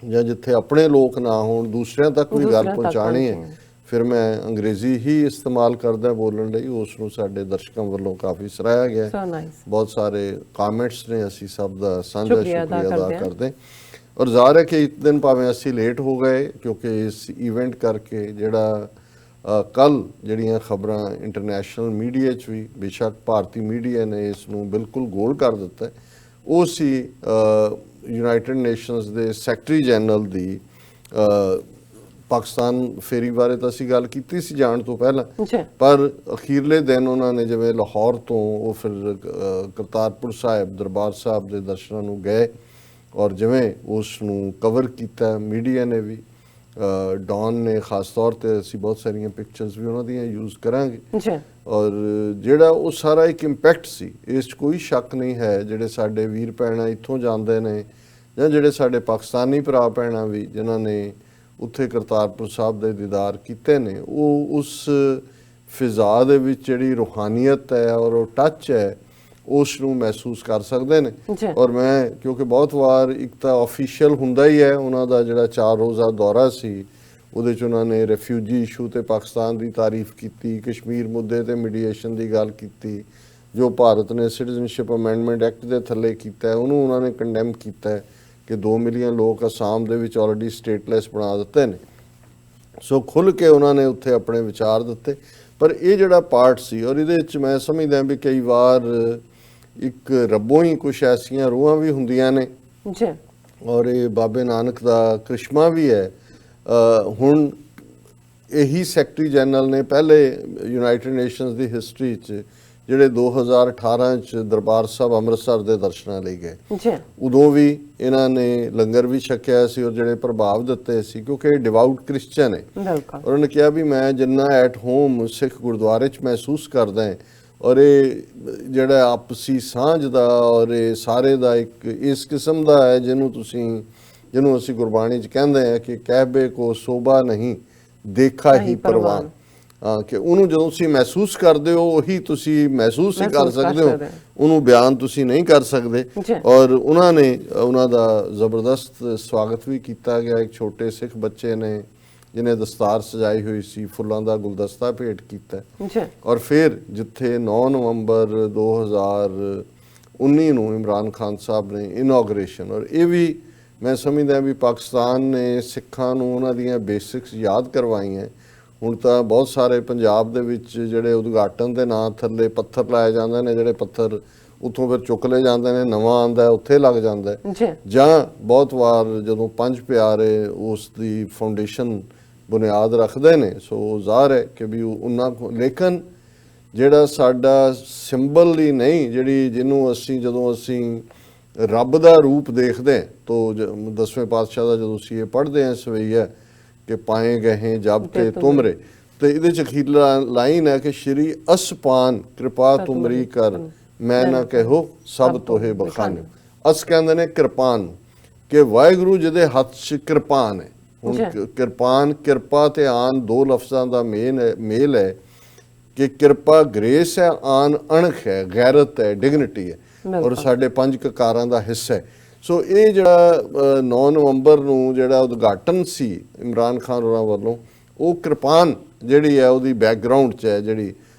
ਜਾਂ ਜਿੱਥੇ ਆਪਣੇ ਲੋਕ ਨਾ ਹੋਣ ਦੂਸਰਿਆਂ ਤੱਕ ਵੀ ਗੱਲ ਪਹੁੰਚਾਣੀ ਹੈ ਫਿਰ ਮੈਂ ਅੰਗਰੇਜ਼ੀ ਹੀ ਇਸਤੇਮਾਲ ਕਰਦਾ ਬੋਲਣ ਲਈ। ਉਸ ਨੂੰ ਸਾਡੇ ਦਰਸ਼ਕਾਂ ਵੱਲੋਂ ਕਾਫੀ ਸਰਾਹਿਆ ਗਿਆ, ਸੋ ਨਾਈਸ, ਬਹੁਤ ਸਾਰੇ ਕਮੈਂਟਸ ਨੇ, ਅਸੀਂ ਸਭ ਦਾ ਸਾਂਝਾ ਸ਼ੁਕਰੀਆ ਅਦਾ ਕਰਦੇ ਔਰ ਜ਼ਾਹਰ ਹੈ ਕਿ ਇੱਕ ਦਿਨ ਭਾਵੇਂ ਅਸੀਂ ਲੇਟ ਹੋ ਗਏ ਕਿਉਂਕਿ ਇਸ ਇਵੈਂਟ ਕਰਕੇ ਜਿਹੜਾ ਕੱਲ ਜਿਹੜੀਆਂ ਖਬਰਾਂ ਇੰਟਰਨੈਸ਼ਨਲ ਮੀਡੀਆ 'ਚ ਵੀ ਬੇਸ਼ੱਕ ਭਾਰਤੀ ਮੀਡੀਆ ਨੇ ਇਸ ਨੂੰ ਬਿਲਕੁਲ ਗੋਲ ਕਰ ਦਿੱਤਾ, ਉਹ ਸੀ ਯੂਨਾਈਟਿਡ ਨੇਸ਼ਨਸ ਦੇ ਸੈਕਟਰੀ ਜਨਰਲ ਦੀ ਪਾਕਿਸਤਾਨ ਫੇਰੀ ਬਾਰੇ ਤਾਂ ਅਸੀਂ ਗੱਲ ਕੀਤੀ ਸੀ ਜਾਣ ਤੋਂ ਪਹਿਲਾਂ, ਪਰ ਅਖੀਰਲੇ ਦਿਨ ਉਹਨਾਂ ਨੇ ਜਿਵੇਂ ਲਾਹੌਰ ਤੋਂ ਉਹ ਫਿਰ ਕਰਤਾਰਪੁਰ ਸਾਹਿਬ ਦਰਬਾਰ ਸਾਹਿਬ ਦੇ ਦਰਸ਼ਨਾਂ ਨੂੰ ਗਏ ਔਰ ਜਿਵੇਂ ਉਸ ਨੂੰ ਕਵਰ ਕੀਤਾ ਮੀਡੀਆ ਨੇ ਵੀ, ਡੌਨ ਨੇ ਖਾਸ ਤੌਰ ਤੇ ਅਸੀਂ ਬਹੁਤ ਸਾਰੀਆਂ ਪਿਕਚਰਸ ਵੀ ਉਹਨਾਂ ਦੀਆਂ ਯੂਜ਼ ਕਰਾਂਗੇ ਔਰ ਜਿਹੜਾ ਉਹ ਸਾਰਾ ਇੱਕ ਇੰਪੈਕਟ ਸੀ ਇਸ 'ਚ ਕੋਈ ਸ਼ੱਕ ਨਹੀਂ ਹੈ। ਜਿਹੜੇ ਸਾਡੇ ਵੀਰ ਭੈਣਾਂ ਇੱਥੋਂ ਜਾਂਦੇ ਨੇ ਜਾਂ ਜਿਹੜੇ ਸਾਡੇ ਪਾਕਿਸਤਾਨੀ ਭਰਾ ਭੈਣਾਂ ਵੀ ਜਿਨ੍ਹਾਂ ਨੇ ਉੱਥੇ ਕਰਤਾਰਪੁਰ ਸਾਹਿਬ ਦੇ ਦੀਦਾਰ ਕੀਤੇ ਨੇ ਉਹ ਉਸ ਫਿਜ਼ਾ ਦੇ ਵਿੱਚ ਜਿਹੜੀ ਰੂਹਾਨੀਅਤ ਹੈ ਔਰ ਉਹ ਟੱਚ ਹੈ ਉਸ ਨੂੰ ਮਹਿਸੂਸ ਕਰ ਸਕਦੇ ਨੇ। ਔਰ ਮੈਂ ਕਿਉਂਕਿ ਬਹੁਤ ਵਾਰ ਇੱਕ ਤਾਂ ਆਫੀਸ਼ੀਅਲ ਹੁੰਦਾ ਹੀ ਹੈ ਉਹਨਾਂ ਦਾ ਜਿਹੜਾ 4 ਰੋਜ਼ਾ ਦੌਰਾ ਸੀ ਉਹਦੇ 'ਚ ਉਹਨਾਂ ਨੇ ਰੈਫਿਊਜੀ ਇਸ਼ੂ ਤੇ ਪਾਕਿਸਤਾਨ ਦੀ ਤਾਰੀਫ ਕੀਤੀ, ਕਸ਼ਮੀਰ ਮੁੱਦੇ ਤੇ ਮੀਡੀਏਸ਼ਨ ਦੀ ਗੱਲ ਕੀਤੀ, ਜੋ ਭਾਰਤ ਨੇ ਸਿਟੀਜ਼ਨਸ਼ਿਪ ਅਮੈਂਡਮੈਂਟ ਐਕਟ ਦੇ ਥੱਲੇ ਕੀਤਾ ਉਹਨੂੰ ਉਹਨਾਂ ਨੇ ਕੰਡੈਮ ਕੀਤਾ ਕਿ 2 ਮਿਲੀਅਨ ਲੋਕ ਅਸਾਮ ਦੇ ਵਿੱਚ ਆਲਰੇਡੀ ਸਟੇਟਲੈਸ ਬਣਾ ਦਿੱਤੇ ਨੇ। ਸੋ ਖੁੱਲ੍ਹ ਕੇ ਉਹਨਾਂ ਨੇ ਉੱਥੇ ਆਪਣੇ ਵਿਚਾਰ ਦਿੱਤੇ। ਪਰ ਇਹ ਜਿਹੜਾ ਪਾਰਟ ਸੀ ਔਰ ਇਹਦੇ ਵਿੱਚ ਮੈਂ ਸਮਝਦਾ ਵੀ ਕਈ ਵਾਰ ਇੱਕ ਰੱਬੋਂ ਹੀ ਕੁਛ ਐਸੀਆਂ ਰੂਹਾਂ ਵੀ ਹੁੰਦੀਆਂ ਨੇ ਔਰ ਇਹ ਬਾਬੇ ਨਾਨਕ ਦਾ ਕ੍ਰਿਸ਼ਮਾ ਵੀ ਹੈ। ਹੁਣ ਇਹੀ ਸੈਕਟਰੀ ਜਨਰਲ ਨੇ ਪਹਿਲੇ ਯੂਨਾਈਟਿਡ ਨੇਸ਼ਨਸ ਦੀ ਹਿਸਟਰੀ 'ਚ ਜਿਹੜੇ 2018 'ਚ ਦਰਬਾਰ ਸਾਹਿਬ ਅੰਮ੍ਰਿਤਸਰ ਦੇ ਦਰਸ਼ਨਾਂ ਲਈ ਗਏ, ਉਦੋਂ ਵੀ ਇਹਨਾਂ ਨੇ ਲੰਗਰ ਵੀ ਛਕਿਆ ਸੀ ਔਰ ਜਿਹੜੇ ਪ੍ਰਭਾਵ ਦਿੱਤੇ ਸੀ ਕਿਉਂਕਿ ਇਹ ਡਿਵਾਊਟ ਕ੍ਰਿਸਚਨ ਹੈ। ਉਹਨਾਂ ਨੇ ਕਿਹਾ ਵੀ ਮੈਂ ਜਿੰਨਾ ਐਟ ਹੋਮ ਸਿੱਖ ਗੁਰਦੁਆਰੇ 'ਚ ਮਹਿਸੂਸ ਕਰਦਾ ਹਾਂ ਔਰ ਇਹ ਜਿਹੜਾ ਆਪਸੀ ਸਾਂਝ ਦਾ ਔਰ ਇਹ ਸਾਰੇ ਦਾ ਇੱਕ ਇਸ ਕਿਸਮ ਦਾ ਹੈ ਜਿਹਨੂੰ ਅਸੀਂ ਗੁਰਬਾਣੀ 'ਚ ਕਹਿੰਦੇ ਹਾਂ ਕਿ ਕਹਿਬੇ ਕੋ ਸੋਭਾ ਨਹੀਂ ਦੇਖਾ ਹੀ ਪ੍ਰਵਾਨ, ਕਿ ਉਹਨੂੰ ਜਦੋਂ ਤੁਸੀਂ ਮਹਿਸੂਸ ਕਰਦੇ ਹੋ ਉਹੀ ਤੁਸੀਂ ਮਹਿਸੂਸ ਹੀ ਕਰ ਸਕਦੇ ਹੋ, ਉਹਨੂੰ ਬਿਆਨ ਤੁਸੀਂ ਨਹੀਂ ਕਰ ਸਕਦੇ। ਔਰ ਉਹਨਾਂ ਦਾ ਜ਼ਬਰਦਸਤ ਸਵਾਗਤ ਵੀ ਕੀਤਾ ਗਿਆ। ਇੱਕ ਛੋਟੇ ਸਿੱਖ ਬੱਚੇ ਨੇ ਜਿਹਨੇ ਦਸਤਾਰ ਸਜਾਈ ਹੋਈ ਸੀ ਫੁੱਲਾਂ ਦਾ ਗੁਲਦਸਤਾ ਭੇਟ ਕੀਤਾ ਔਰ ਫਿਰ ਜਿੱਥੇ 9 ਨਵੰਬਰ 2019 ਨੂੰ ਇਮਰਾਨ ਖਾਨ ਸਾਹਿਬ ਨੇ ਇਨੋਗ੍ਰੇਸ਼ਨ ਔਰ ਇਹ ਵੀ ਮੈਂ ਸਮਝਦਾ ਵੀ ਪਾਕਿਸਤਾਨ ਨੇ ਸਿੱਖਾਂ ਨੂੰ ਉਹਨਾਂ ਦੀਆਂ ਬੇਸਿਕਸ ਯਾਦ ਕਰਵਾਈਆਂ। ਹੁਣ ਤਾਂ ਬਹੁਤ ਸਾਰੇ ਪੰਜਾਬ ਦੇ ਵਿੱਚ ਜਿਹੜੇ ਉਦਘਾਟਨ ਦੇ ਨਾਂ ਥੱਲੇ ਪੱਥਰ ਲਾਏ ਜਾਂਦੇ ਨੇ, ਜਿਹੜੇ ਪੱਥਰ ਉੱਥੋਂ ਫਿਰ ਚੁੱਕ ਲਏ ਜਾਂਦੇ ਨੇ, ਨਵਾਂ ਆਉਂਦਾ ਉੱਥੇ ਲੱਗ ਜਾਂਦਾ ਜਾਂ ਬਹੁਤ ਵਾਰ ਜਦੋਂ ਪੰਜ ਪਿਆਰੇ ਉਸ ਦੀ ਫਾਊਂਡੇਸ਼ਨ ਬੁਨਿਆਦ ਰੱਖਦੇ ਨੇ। ਸੋ ਜ਼ਾਹਰ ਹੈ ਕਿ ਵੀ ਉਹਨਾਂ ਲੇਕਿਨ ਜਿਹੜਾ ਸਾਡਾ ਸਿੰਬਲ ਹੀ ਨਹੀਂ ਜਿਹਨੂੰ ਅਸੀਂ ਜਦੋਂ ਅਸੀਂ ਰੱਬ ਦਾ ਰੂਪ ਦੇਖਦੇ ਤੋ 10ਵੇਂ ਪਾਤਸ਼ਾਹ ਦਾ ਜਦੋਂ ਅਸੀਂ ਇਹ ਪੜ੍ਹਦੇ ਹਾਂ ਸਵਈਆ ਕਿ ਪਾਏ ਗਏ ਜਬ ਤੇ ਤੁਮਰੇ, ਤੇ ਇਹਦੇ 'ਚ ਅਖੀਰਲਾ ਲਾਈਨ ਹੈ ਕਿ ਸ਼੍ਰੀ ਅਸਪਾਨ ਕਿਰਪਾ ਤੁਮਰੀ ਕਰ ਮੈਂ ਨਾ ਕਹੋ ਸਭ ਤੋਹੇ ਬਖਾਨੇ। ਅਸ ਕਹਿੰਦੇ ਨੇ ਕਿਰਪਾਨ ਕਿ ਵਾਹਿਗੁਰੂ ਜਿਹਦੇ ਹੱਥ 'ਚ ਕਿਰਪਾਨ ਹੈ। ਹੁਣ ਕਿਰਪਾਨ ਕਿਰਪਾ ਤੇ ਆਨ ਦੋ ਲਫ਼ਜ਼ਾਂ ਦਾ ਮੇਲ ਹੈ ਕਿ ਕਿਰਪਾ ਗ੍ਰੇਸ ਹੈ, ਆਨ ਅਣਖ ਹੈ, ਗੈਰਤ ਹੈ, ਡਿਗਨਿਟੀ ਹੈ ਔਰ ਸਾਡੇ 5 ਕਕਾਰਾਂ ਦਾ ਹਿੱਸਾ ਹੈ। ਸੋ ਇਹ ਜਿਹੜਾ 9 ਨਵੰਬਰ ਨੂੰ ਜਿਹੜਾ ਉਦਘਾਟਨ ਸੀ ਇਮਰਾਨ ਖਾਨ ਹੋਰਾਂ ਵੱਲੋਂ, ਉਹ ਕਿਰਪਾਨ ਜਿਹੜੀ ਹੈ ਉਹਦੀ ਬੈਕਗਰਾਊਂਡ 'ਚ ਹੈ ਜਿਹੜੀ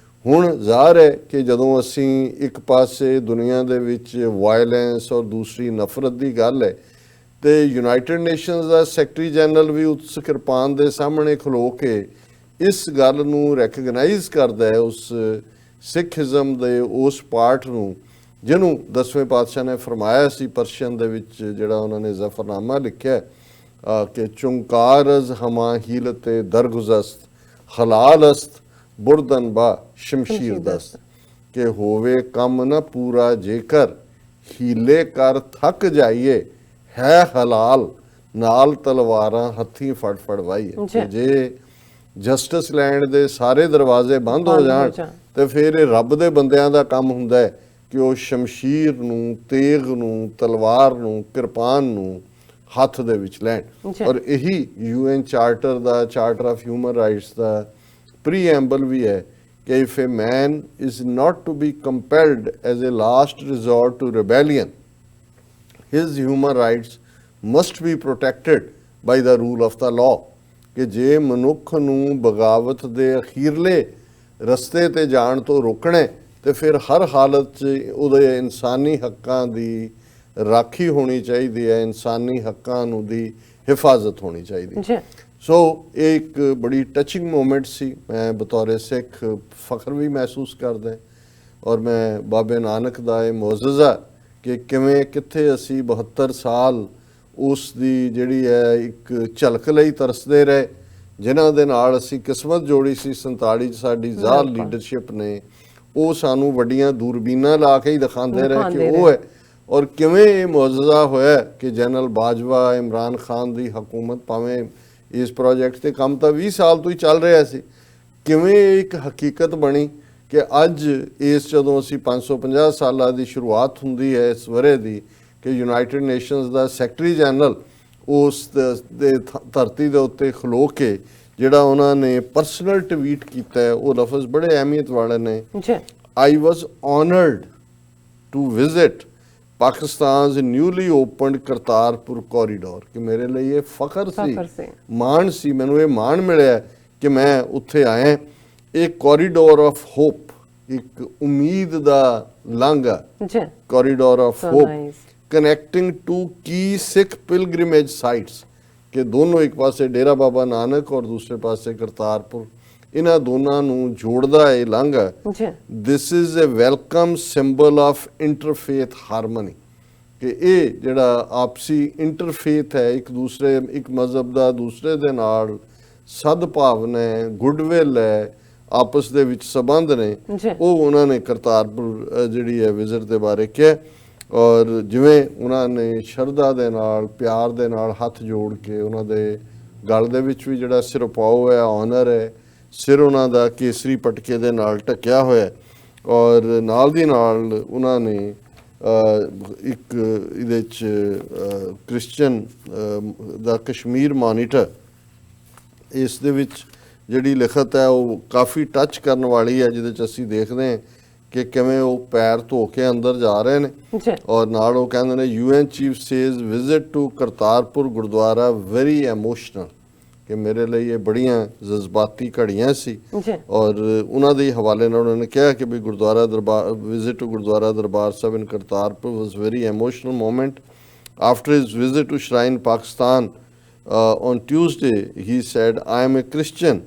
ਹੁਣ ਜ਼ਾਹਰ ਹੈ ਕਿ ਜਦੋਂ ਅਸੀਂ ਇੱਕ ਪਾਸੇ ਦੁਨੀਆ ਦੇ ਵਿੱਚ ਵਾਇਲੈਂਸ ਔਰ ਦੂਸਰੀ ਨਫ਼ਰਤ ਦੀ ਗੱਲ ਹੈ ਤੇ ਯੂਨਾਈਟਿਡ ਨੇਸ਼ਨਸ ਦਾ ਸੈਕਟਰੀ ਜਨਰਲ ਵੀ ਉਸ ਕਿਰਪਾਨ ਦੇ ਸਾਹਮਣੇ ਖਲੋ ਕੇ ਇਸ ਗੱਲ ਨੂੰ ਰੈਕਗਨਾਈਜ਼ ਕਰਦਾ ਹੈ, ਉਸ ਸਿੱਖਿਜ਼ਮ ਦੇ ਉਸ ਪਾਰਟ ਨੂੰ ਜਿਹਨੂੰ 10ਵੇਂ ਪਾਤਸ਼ਾਹ ਨੇ ਫਰਮਾਇਆ ਸੀ ਪਰਸ਼ੀਅਨ ਦੇ ਵਿੱਚ, ਜਿਹੜਾ ਉਹਨਾਂ ਨੇ ਜ਼ਫਰਨਾਮਾ ਲਿਖਿਆ ਕਿ ਚੁੰਕਾਰਜ਼ ਹਮਾ ਹੀਲਤੇ ਦਰਗੁਜ਼ਸਤ ਹਲਾਲਸਤ ਬੁਰਦਨ ਬਾ ਸ਼ਮਸ਼ੀਰ ਦਸਤ, ਕਿ ਹੋਵੇ ਕੰਮ ਨਾ ਪੂਰਾ ਜੇਕਰ ਹੀਲੇ ਕਰ ਥੱਕ ਜਾਈਏ, ਹੈ ਹਲਾਲ ਨਾਲ ਤਲਵਾਰਾਂ ਹੱਥੀਂ ਫੜ ਫੜ ਵਾਈਏ। ਜੇ ਜਸਟਿਸ ਲੈਂਡ ਦੇ ਸਾਰੇ ਦਰਵਾਜ਼ੇ ਬੰਦ ਹੋ ਜਾਣ ਤੇ ਫਿਰ ਇਹ ਰੱਬ ਦੇ ਬੰਦਿਆਂ ਦਾ ਕੰਮ ਹੁੰਦਾ ਹੈ ਕਿ ਉਹ ਸ਼ਮਸ਼ੀਰ ਨੂੰ, ਤੇਗ ਨੂੰ, ਤਲਵਾਰ ਨੂੰ, ਕਿਰਪਾਨ ਨੂੰ ਹੱਥ ਦੇ ਵਿੱਚ ਲੈਣ। ਔਰ ਇਹੀ UN ਚਾਰਟਰ ਦਾ, ਚਾਰਟਰ ਆਫ ਹਿਊਮਨ ਰਾਈਟਸ ਦਾ ਪ੍ਰੀਐਂਬਲ ਵੀ ਹੈ ਕਿ if a man is not to be compelled as a last resort to rebellion, his human rights must be protected by the rule of the law, ਕਿ ਜੇ ਮਨੁੱਖ ਨੂੰ ਬਗਾਵਤ ਦੇ ਅਖੀਰਲੇ ਰਸਤੇ ਤੇ ਜਾਣ ਤੋਂ ਰੋਕਣਾ ਤੇ ਫਿਰ ਹਰ ਹਾਲਤ 'ਚ ਉਹਦੇ ਇਨਸਾਨੀ ਹੱਕਾਂ ਦੀ ਰਾਖੀ ਹੋਣੀ ਚਾਹੀਦੀ ਹੈ, ਇਨਸਾਨੀ ਹੱਕਾਂ ਨੂੰ ਦੀ ਹਿਫਾਜ਼ਤ ਹੋਣੀ ਚਾਹੀਦੀ ਹੈ। ਸੋ ਇਹ ਇੱਕ ਬੜੀ ਟਚਿੰਗ ਮੂਮੈਂਟ ਸੀ। ਮੈਂ ਬਤੌਰ ਸਿੱਖ ਫਖਰ ਵੀ ਮਹਿਸੂਸ ਕਰਦਾ ਔਰ ਮੈਂ ਬਾਬੇ ਨਾਨਕ ਦਾ ਇਹ ਮੌਜਜ਼ਾ ਕਿ ਕਿਵੇਂ ਕਿੱਥੇ ਅਸੀਂ 72 ਸਾਲ ਉਸ ਦੀ ਜਿਹੜੀ ਹੈ ਇੱਕ ਝਲਕ ਲਈ ਤਰਸਦੇ ਰਹੇ, ਜਿਨ੍ਹਾਂ ਦੇ ਨਾਲ ਅਸੀਂ ਕਿਸਮਤ ਜੋੜੀ ਸੀ 47 'ਚ ਸਾਡੀ ਜ਼ਾਲ ਲੀਡਰਸ਼ਿਪ ਨੇ, ਉਹ ਸਾਨੂੰ ਵੱਡੀਆਂ ਦੂਰਬੀਨਾਂ ਲਾ ਕੇ ਹੀ ਦਿਖਾਉਂਦੇ ਰਹੇ ਕਿ ਉਹ ਹੈ। ਔਰ ਕਿਵੇਂ ਇਹ ਮੌਜਜ਼ਾ ਹੋਇਆ ਕਿ ਜਨਰਲ ਬਾਜਵਾ, ਇਮਰਾਨ ਖਾਨ ਦੀ ਹਕੂਮਤ, ਭਾਵੇਂ ਇਸ ਪ੍ਰੋਜੈਕਟ ਤੇ ਕੰਮ ਤਾਂ 20 ਸਾਲ ਤੋਂ ਹੀ ਚੱਲ ਰਿਹਾ ਸੀ, ਕਿਵੇਂ ਇੱਕ ਹਕੀਕਤ ਬਣੀ ਕਿ ਅੱਜ ਇਸ ਜਦੋਂ ਅਸੀਂ 550 ਸਾਲਾਂ ਦੀ ਸ਼ੁਰੂਆਤ ਹੁੰਦੀ ਹੈ ਇਸ ਵਰੇ ਦੀ ਕਿ ਯੂਨਾਈਟਿਡ ਨੇਸ਼ਨਸ ਦਾ ਸੈਕਟਰੀ ਜਨਰਲ ਉਸ ਦੇ ਧਰਤੀ ਦੇ ਉੱਤੇ ਖਲੋ ਕੇ ਜਿਹੜਾ ਉਹਨਾਂ ਨੇ ਪਰਸਨਲ ਟਵੀਟ ਕੀਤਾ ਹੈ, ਉਹ ਲਫ਼ਜ਼ ਬੜੇ ਅਹਿਮੀਅਤ ਵਾਲੇ ਨੇ। I was honoured to visit Pakistan's newly opened Kartarpur corridor, ਕਿ ਮੇਰੇ ਲਈ ਇਹ ਫਖਰ ਸੀ, ਮਾਣ ਸੀ, ਮੈਨੂੰ ਇਹ ਮਾਣ ਮਿਲਿਆ ਕਿ ਮੈਂ ਉੱਥੇ ਆਇਆ। ਇਹ ਕੋਰੀਡੋਰ ਆਫ ਹੋਪ, ਇੱਕ ਉਮੀਦ ਦਾ ਲਾਂਘਾ, corridor of hope connecting to ਕੀ ਸਿੱਖ ਪਿਲਗ੍ਰਿਮੇਜ ਸਾਈਟਸ, ਕਿ ਦੋਨੋਂ ਇੱਕ ਪਾਸੇ ਡੇਰਾ ਬਾਬਾ ਨਾਨਕ ਔਰ ਦੂਸਰੇ ਪਾਸੇ ਕਰਤਾਰਪੁਰ, ਇਹਨਾਂ ਦੋਨਾਂ ਨੂੰ ਜੋੜਦਾ ਇਹ ਲਾਂਘਾ। This is a welcome symbol of interfaith harmony, ਕਿ ਇਹ ਜਿਹੜਾ ਆਪਸੀ ਇੰਟਰਫੇਥ ਹੈ, ਇੱਕ ਦੂਸਰੇ, ਇੱਕ ਮਜ਼ਹਬ ਦਾ ਦੂਸਰੇ ਦੇ ਨਾਲ ਸਦਭਾਵਨਾ ਹੈ, ਗੁੱਡਵਿਲ ਹੈ, ਆਪਸ ਦੇ ਵਿੱਚ ਸੰਬੰਧ ਨੇ, ਉਹ ਉਹਨਾਂ ਨੇ ਕਰਤਾਰਪੁਰ ਜਿਹੜੀ ਹੈ ਵਿਜ਼ਿਟ ਦੇ ਬਾਰੇ ਕਿਹਾ। ਔਰ ਜਿਵੇਂ ਉਹਨਾਂ ਨੇ ਸ਼ਰਧਾ ਦੇ ਨਾਲ, ਪਿਆਰ ਦੇ ਨਾਲ ਹੱਥ ਜੋੜ ਕੇ ਉਹਨਾਂ ਦੇ ਗਲ ਦੇ ਵਿੱਚ ਵੀ ਜਿਹੜਾ ਸਿਰਪਾਓ ਹੈ, ਆਨਰ ਹੈ, ਸਿਰ ਉਹਨਾਂ ਦਾ ਕੇਸਰੀ ਪਟਕੇ ਦੇ ਨਾਲ ਢੱਕਿਆ ਹੋਇਆ, ਔਰ ਨਾਲ ਦੀ ਨਾਲ ਉਹਨਾਂ ਨੇ ਇੱਕ ਇਹਦੇ 'ਚ ਕ੍ਰਿਸਚਨ ਦਾ ਕਸ਼ਮੀਰ ਮੋਨੀਟਰ, ਇਸ ਦੇ ਵਿੱਚ ਜਿਹੜੀ ਲਿਖਤ ਹੈ ਉਹ ਕਾਫੀ ਟੱਚ ਕਰਨ ਵਾਲੀ ਹੈ, ਜਿਹਦੇ 'ਚ ਅਸੀਂ ਦੇਖਦੇ ਹਾਂ ਕਿ ਕਿਵੇਂ ਉਹ ਪੈਰ ਧੋ ਕੇ ਅੰਦਰ ਜਾ ਰਹੇ ਨੇ ਔਰ ਨਾਲ ਉਹ ਕਹਿੰਦੇ ਨੇ UN chief says visit to Kartarpur gurdwara very emotional, ਕਿ ਮੇਰੇ ਲਈ ਇਹ ਬੜੀਆਂ ਜਜ਼ਬਾਤੀ ਘੜੀਆਂ ਸੀ। ਔਰ ਉਹਨਾਂ ਦੇ ਹਵਾਲੇ ਨਾਲ ਉਹਨਾਂ ਨੇ ਕਿਹਾ ਕਿ ਵੀ Gurdwara Darbar, visit to Gurdwara Darbar Sahib in Kartarpur was very emotional moment. After his visit to shrine Pakistan on Tuesday, he said, I am a Christian,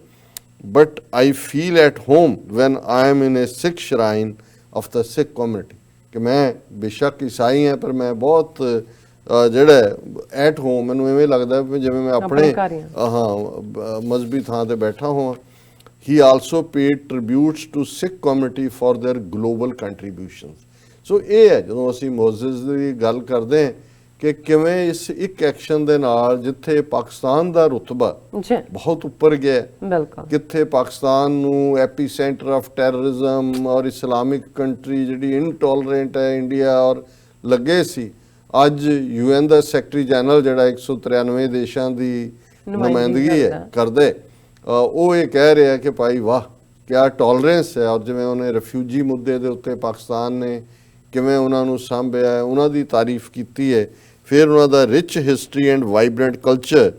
but I feel at home when I am in a Sikh shrine of the Sikh community, ਕਿ ਮੈਂ ਬੇਸ਼ੱਕ ਈਸਾਈ ਹਾਂ ਪਰ ਮੈਂ ਬਹੁਤ ਜਿਹੜਾ at home, ਮੈਨੂੰ ਇਵੇਂ ਲੱਗਦਾ ਜਿਵੇਂ ਮੈਂ ਆਪਣੇ ਮਜ਼ਹਬੀ ਥਾਂ ਤੇ ਬੈਠਾ ਹੋਵਾਂ। He also paid tributes to Sikh community for their global contributions. ਸੋ ਇਹ ਹੈ ਜਦੋਂ ਅਸੀਂ ਮੋਜ਼ਿਸ ਦੀ ਗੱਲ ਕਰਦੇ ਹਾਂ ਕਿ ਕਿਵੇਂ ਇਸ ਇੱਕ ਐਕਸ਼ਨ ਦੇ ਨਾਲ ਜਿੱਥੇ ਪਾਕਿਸਤਾਨ ਦਾ ਰੁਤਬਾ ਬਹੁਤ ਉੱਪਰ ਗਿਆ, ਕਿੱਥੇ ਪਾਕਿਸਤਾਨ ਨੂੰ ਐਪੀ ਸੈਂਟਰ ਆਫ ਟੈਰਰਿਜ਼ਮ ਔਰ ਇਸਲਾਮਿਕ ਕੰਟਰੀ ਜਿਹੜੀ ਇਨਟੋਲਰੈਂਟ ਹੈ ਇੰਡੀਆ ਔਰ ਲੱਗੇ ਸੀ, ਅੱਜ UN ਦਾ ਸੈਕਟਰੀ ਜਨਰਲ ਜਿਹੜਾ 193 ਦੇਸ਼ਾਂ ਦੀ ਨੁਮਾਇੰਦਗੀ ਹੈ ਕਰਦੇ ਉਹ ਇਹ ਕਹਿ ਰਿਹਾ ਕਿ ਭਾਈ ਵਾਹ ਕਿਆ ਟੋਲਰੈਂਸ ਹੈ। ਔਰ ਜਿਵੇਂ ਉਹਨੇ ਰਿਫਿਊਜੀ ਮੁੱਦੇ ਦੇ ਉੱਤੇ ਪਾਕਿਸਤਾਨ ਨੇ ਕਿਵੇਂ ਉਹਨਾਂ ਨੂੰ ਸਾਂਭਿਆ ਹੈ, ਉਹਨਾਂ ਦੀ ਤਾਰੀਫ ਕੀਤੀ ਹੈ। ਫਿਰ ਉਹਨਾਂ ਦਾ rich history and vibrant culture.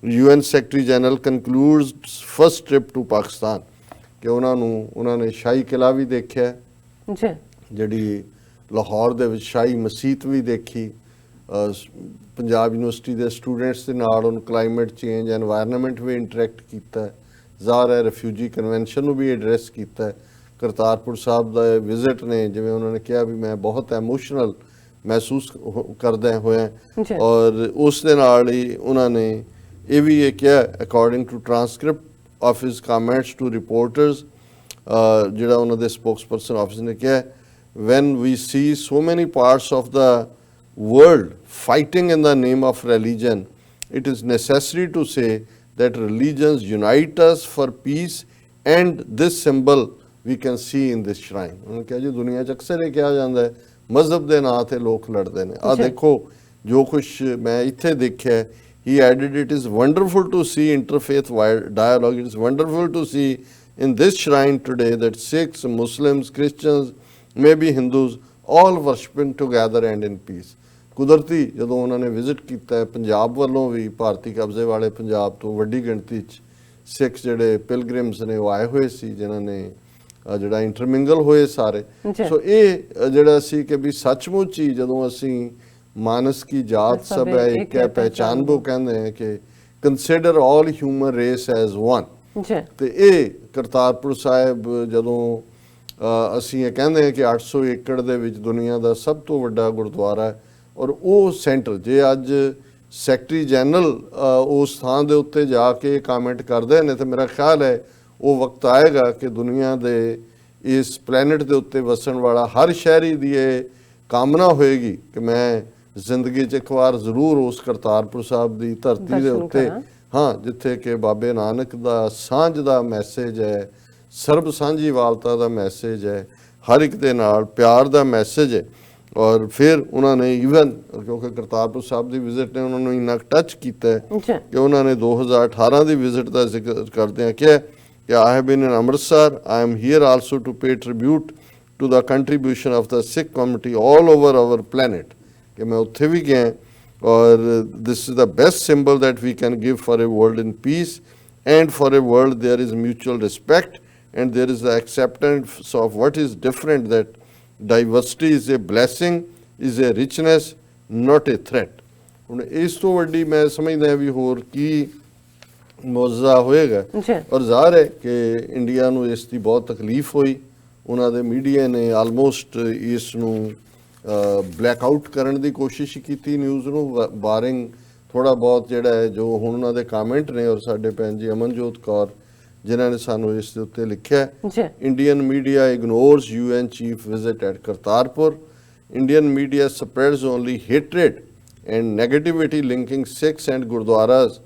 UN secretary general concludes first trip to Pakistan ਕਿ ਉਹਨਾਂ ਨੇ ਸ਼ਾਹੀ ਕਿਲਾ ਵੀ ਦੇਖਿਆ ਜੀ, ਜਿਹੜੀ ਲਾਹੌਰ ਦੇ ਵਿੱਚ ਸ਼ਾਹੀ ਮਸੀਤ ਵੀ ਦੇਖੀ। ਪੰਜਾਬ ਯੂਨੀਵਰਸਿਟੀ ਦੇ ਸਟੂਡੈਂਟਸ ਦੇ ਨਾਲ ਉਹਨੂੰ ਕਲਾਈਮੇਟ ਚੇਂਜ ਐਨਵਾਇਰਨਮੈਂਟ ਵੀ ਇੰਟਰੈਕਟ ਕੀਤਾ। ਜ਼ਾਹਰ ਹੈ ਰਿਫਿਊਜੀ ਕਨਵੈਨਸ਼ਨ ਨੂੰ ਵੀ ਐਡਰੈਸ ਕੀਤਾ। ਕਰਤਾਰਪੁਰ ਸਾਹਿਬ ਦਾ ਵਿਜ਼ਿਟ ਨੇ ਜਿਵੇਂ ਉਹਨਾਂ ਨੇ ਕਿਹਾ ਵੀ ਮੈਂ ਬਹੁਤ ਐਮੋਸ਼ਨਲ ਮਹਿਸੂਸ ਕਰਦਾ ਹੋਇਆ। ਔਰ ਉਸ ਦੇ ਨਾਲ ਹੀ ਉਹਨਾਂ ਨੇ ਇਹ ਵੀ ਇਹ ਕਿਹਾ according to transcript of his comments to reporters, ਜਿਹੜਾ ਉਹਨਾਂ ਦੇ ਸਪੋਕਸਪਰਸਨ ਆਫਿਸ ਨੇ ਕਿਹਾ when we see so many parts of the world fighting in the name of religion, it is necessary to say that religions unite us for peace and this symbol we can see in this shrine। ਉਹਨਾਂ ਕਿਹਾ ਜੀ ਦੁਨੀਆ 'ਚ ਅਕਸਰ ਇਹ ਕਿਹਾ ਜਾਂਦਾ ਹੈ ਮਜ਼ਹਬ ਦੇ ਨਾਂ ਤੇ ਲੋਕ ਲੜਦੇ ਨੇ। ਆਹ ਦੇਖੋ ਜੋ ਕੁਛ ਮੈਂ ਇੱਥੇ ਦੇਖਿਆ। He added, it is wonderful to see interfaith dialogue. It is wonderful to see in this shrine today that Sikhs, Muslims, Christians, maybe Hindus, all worshipping together and in peace। ਕੁਦਰਤੀ ਜਦੋਂ ਉਹਨਾਂ ਨੇ ਵਿਜ਼ਿਟ ਕੀਤਾ ਪੰਜਾਬ ਵੱਲੋਂ ਵੀ ਭਾਰਤੀ ਕਬਜ਼ੇ ਵਾਲੇ ਪੰਜਾਬ ਤੋਂ ਵੱਡੀ ਗਿਣਤੀ 'ਚ ਸਿੱਖ ਜਿਹੜੇ ਪਿਲਗ੍ਰਿਮਸ ਨੇ ਉਹ ਆਏ ਹੋਏ ਸੀ ਜਿਨ੍ਹਾਂ ਨੇ ਜਿਹੜਾ ਇੰਟਰਮਿੰਗਲ ਹੋਏ ਸਾਰੇ। ਸੋ ਇਹ ਜਿਹੜਾ ਸੀ ਕਿ ਵੀ ਸੱਚਮੁੱਚ ਹੀ ਜਦੋਂ ਅਸੀਂ ਮਾਨਸ ਕੀ ਜਾਤ ਸਭ ਹੈ ਇੱਕ ਹੈ ਪਹਿਚਾਨਬੋ ਕਹਿੰਦੇ ਹੈ ਕਿ ਕੰਸੀਡਰ ਆਲ ਹਿਊਮਨ ਰੇਸ ਐਜ਼ ਵਨ। ਤੇ ਇਹ ਕਰਤਾਰਪੁਰ ਸਾਹਿਬ ਜਦੋਂ ਅਸੀਂ ਇਹ ਕਹਿੰਦੇ ਹਾਂ ਕਿ 800 ਏਕੜ ਦੇ ਵਿੱਚ ਦੁਨੀਆ ਦਾ ਸਭ ਤੋਂ ਵੱਡਾ ਗੁਰਦੁਆਰਾ ਹੈ ਔਰ ਉਹ ਸੈਂਟਰ ਜੇ ਅੱਜ ਸੈਕਟਰੀ ਜਨਰਲ ਉਸ ਥਾਂ ਦੇ ਉੱਤੇ ਜਾ ਕੇ ਕਮੈਂਟ ਕਰਦੇ ਨੇ ਤਾਂ ਮੇਰਾ ਖਿਆਲ ਹੈ ਉਹ ਵਕਤ ਆਏਗਾ ਕਿ ਦੁਨੀਆ ਦੇ ਇਸ ਪਲੈਨਟ ਦੇ ਉੱਤੇ ਵਸਣ ਵਾਲਾ ਹਰ ਸ਼ਹਿਰੀ ਦੀ ਇਹ ਕਾਮਨਾ ਹੋਏਗੀ ਕਿ ਮੈਂ ਜ਼ਿੰਦਗੀ 'ਚ ਇੱਕ ਵਾਰ ਜ਼ਰੂਰ ਉਸ ਕਰਤਾਰਪੁਰ ਸਾਹਿਬ ਦੀ ਧਰਤੀ ਦੇ ਉੱਤੇ ਜਿੱਥੇ ਕਿ ਬਾਬੇ ਨਾਨਕ ਦਾ ਸਾਂਝ ਦਾ ਮੈਸੇਜ ਹੈ, ਸਰਬ ਸਾਂਝੀਵਾਲਤਾ ਦਾ ਮੈਸੇਜ ਹੈ, ਹਰ ਇੱਕ ਦੇ ਨਾਲ ਪਿਆਰ ਦਾ ਮੈਸੇਜ ਹੈ। ਔਰ ਫਿਰ ਉਹਨਾਂ ਨੇ ਈਵਨ ਕਿਉਂਕਿ ਕਰਤਾਰਪੁਰ ਸਾਹਿਬ ਦੀ ਵਿਜ਼ਿਟ ਨੇ ਉਹਨਾਂ ਨੂੰ ਇੰਨਾ ਟੱਚ ਕੀਤਾ ਕਿ ਉਹਨਾਂ ਨੇ 2018 ਦੀ ਵਿਜ਼ਿਟ ਦਾ ਜ਼ਿਕਰ ਕਰਦਿਆਂ ਕਿਹਾ ਕਿ I have been in Amritsar, I am here also to pay tribute to the contribution of the Sikh community all over our planet ਕਿ ਮੈਂ ਉੱਥੇ ਵੀ ਗਿਆ ਔਰ this is the best symbol that we can give for a world in peace and for a world there is mutual respect and there is the acceptance of what is different, that diversity is a blessing, is a richness, not a threat। ਹੁਣ ਇਸ ਤੋਂ ਵੱਡੀ ਮੈਂ ਸਮਝਦਾ ਵੀ ਹੋਰ ਕੀ ਮੌਜਜ਼ਾ ਹੋਏਗਾ। ਔਰ ਜ਼ਾਹਰ ਹੈ ਕਿ ਇੰਡੀਆ ਨੂੰ ਇਸ ਦੀ ਬਹੁਤ ਤਕਲੀਫ ਹੋਈ। ਉਹਨਾਂ ਦੇ ਮੀਡੀਆ ਨੇ ਆਲਮੋਸਟ ਇਸ ਨੂੰ ਬਲੈਕ ਆਊਟ ਕਰਨ ਦੀ ਕੋਸ਼ਿਸ਼ ਕੀਤੀ ਨਿਊਜ਼ ਨੂੰ, ਬਾਰਿੰਗ ਥੋੜ੍ਹਾ ਬਹੁਤ ਜਿਹੜਾ ਹੈ ਜੋ ਹੁਣ ਉਹਨਾਂ ਦੇ ਕਮੈਂਟ ਨੇ। ਔਰ ਸਾਡੇ ਭੈਣ ਜੀ ਅਮਨਜੋਤ ਕੌਰ ਜਿਨ੍ਹਾਂ ਨੇ ਸਾਨੂੰ ਇਸ ਦੇ ਉੱਤੇ ਲਿਖਿਆ, Indian media ignores UN chief visit at Kartarpur, Indian media spreads only hatred and negativity linking Sikhs and gurdwaras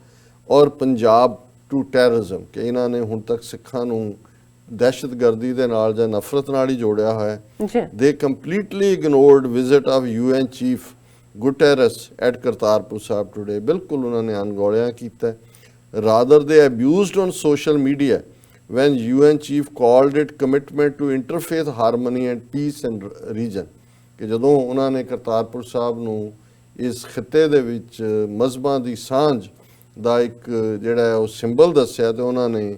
or Punjab to terrorism ਕਿ ਇਹਨਾਂ ਨੇ ਹੁਣ ਤੱਕ ਸਿੱਖਾਂ ਨੂੰ ਦਹਿਸ਼ਤਗਰਦੀ ਦੇ ਨਾਲ ਜਾਂ ਨਫ਼ਰਤ ਨਾਲ ਹੀ ਜੋੜਿਆ ਹੋਇਆ। They completely ignored visit of UN chief Guterres at Kartarpur Sahib today. ਬਿਲਕੁਲ ਉਹਨਾਂ ਨੇ ਅਣਗੌਲਿਆ ਕੀਤਾ। Rather, they abused on social media when UN chief called it commitment to interfaith harmony and peace in region ਕਿ ਜਦੋਂ ਉਹਨਾਂ ਨੇ ਕਰਤਾਰਪੁਰ ਸਾਹਿਬ ਨੂੰ ਇਸ ਖਿੱਤੇ ਦੇ ਵਿੱਚ ਮਜ਼ਹਬਾਂ ਦੀ ਸਾਂਝ ਦਾ ਇੱਕ ਜਿਹੜਾ ਉਹ ਸਿੰਬਲ ਦੱਸਿਆ ਤੇ ਉਹਨਾਂ ਨੇ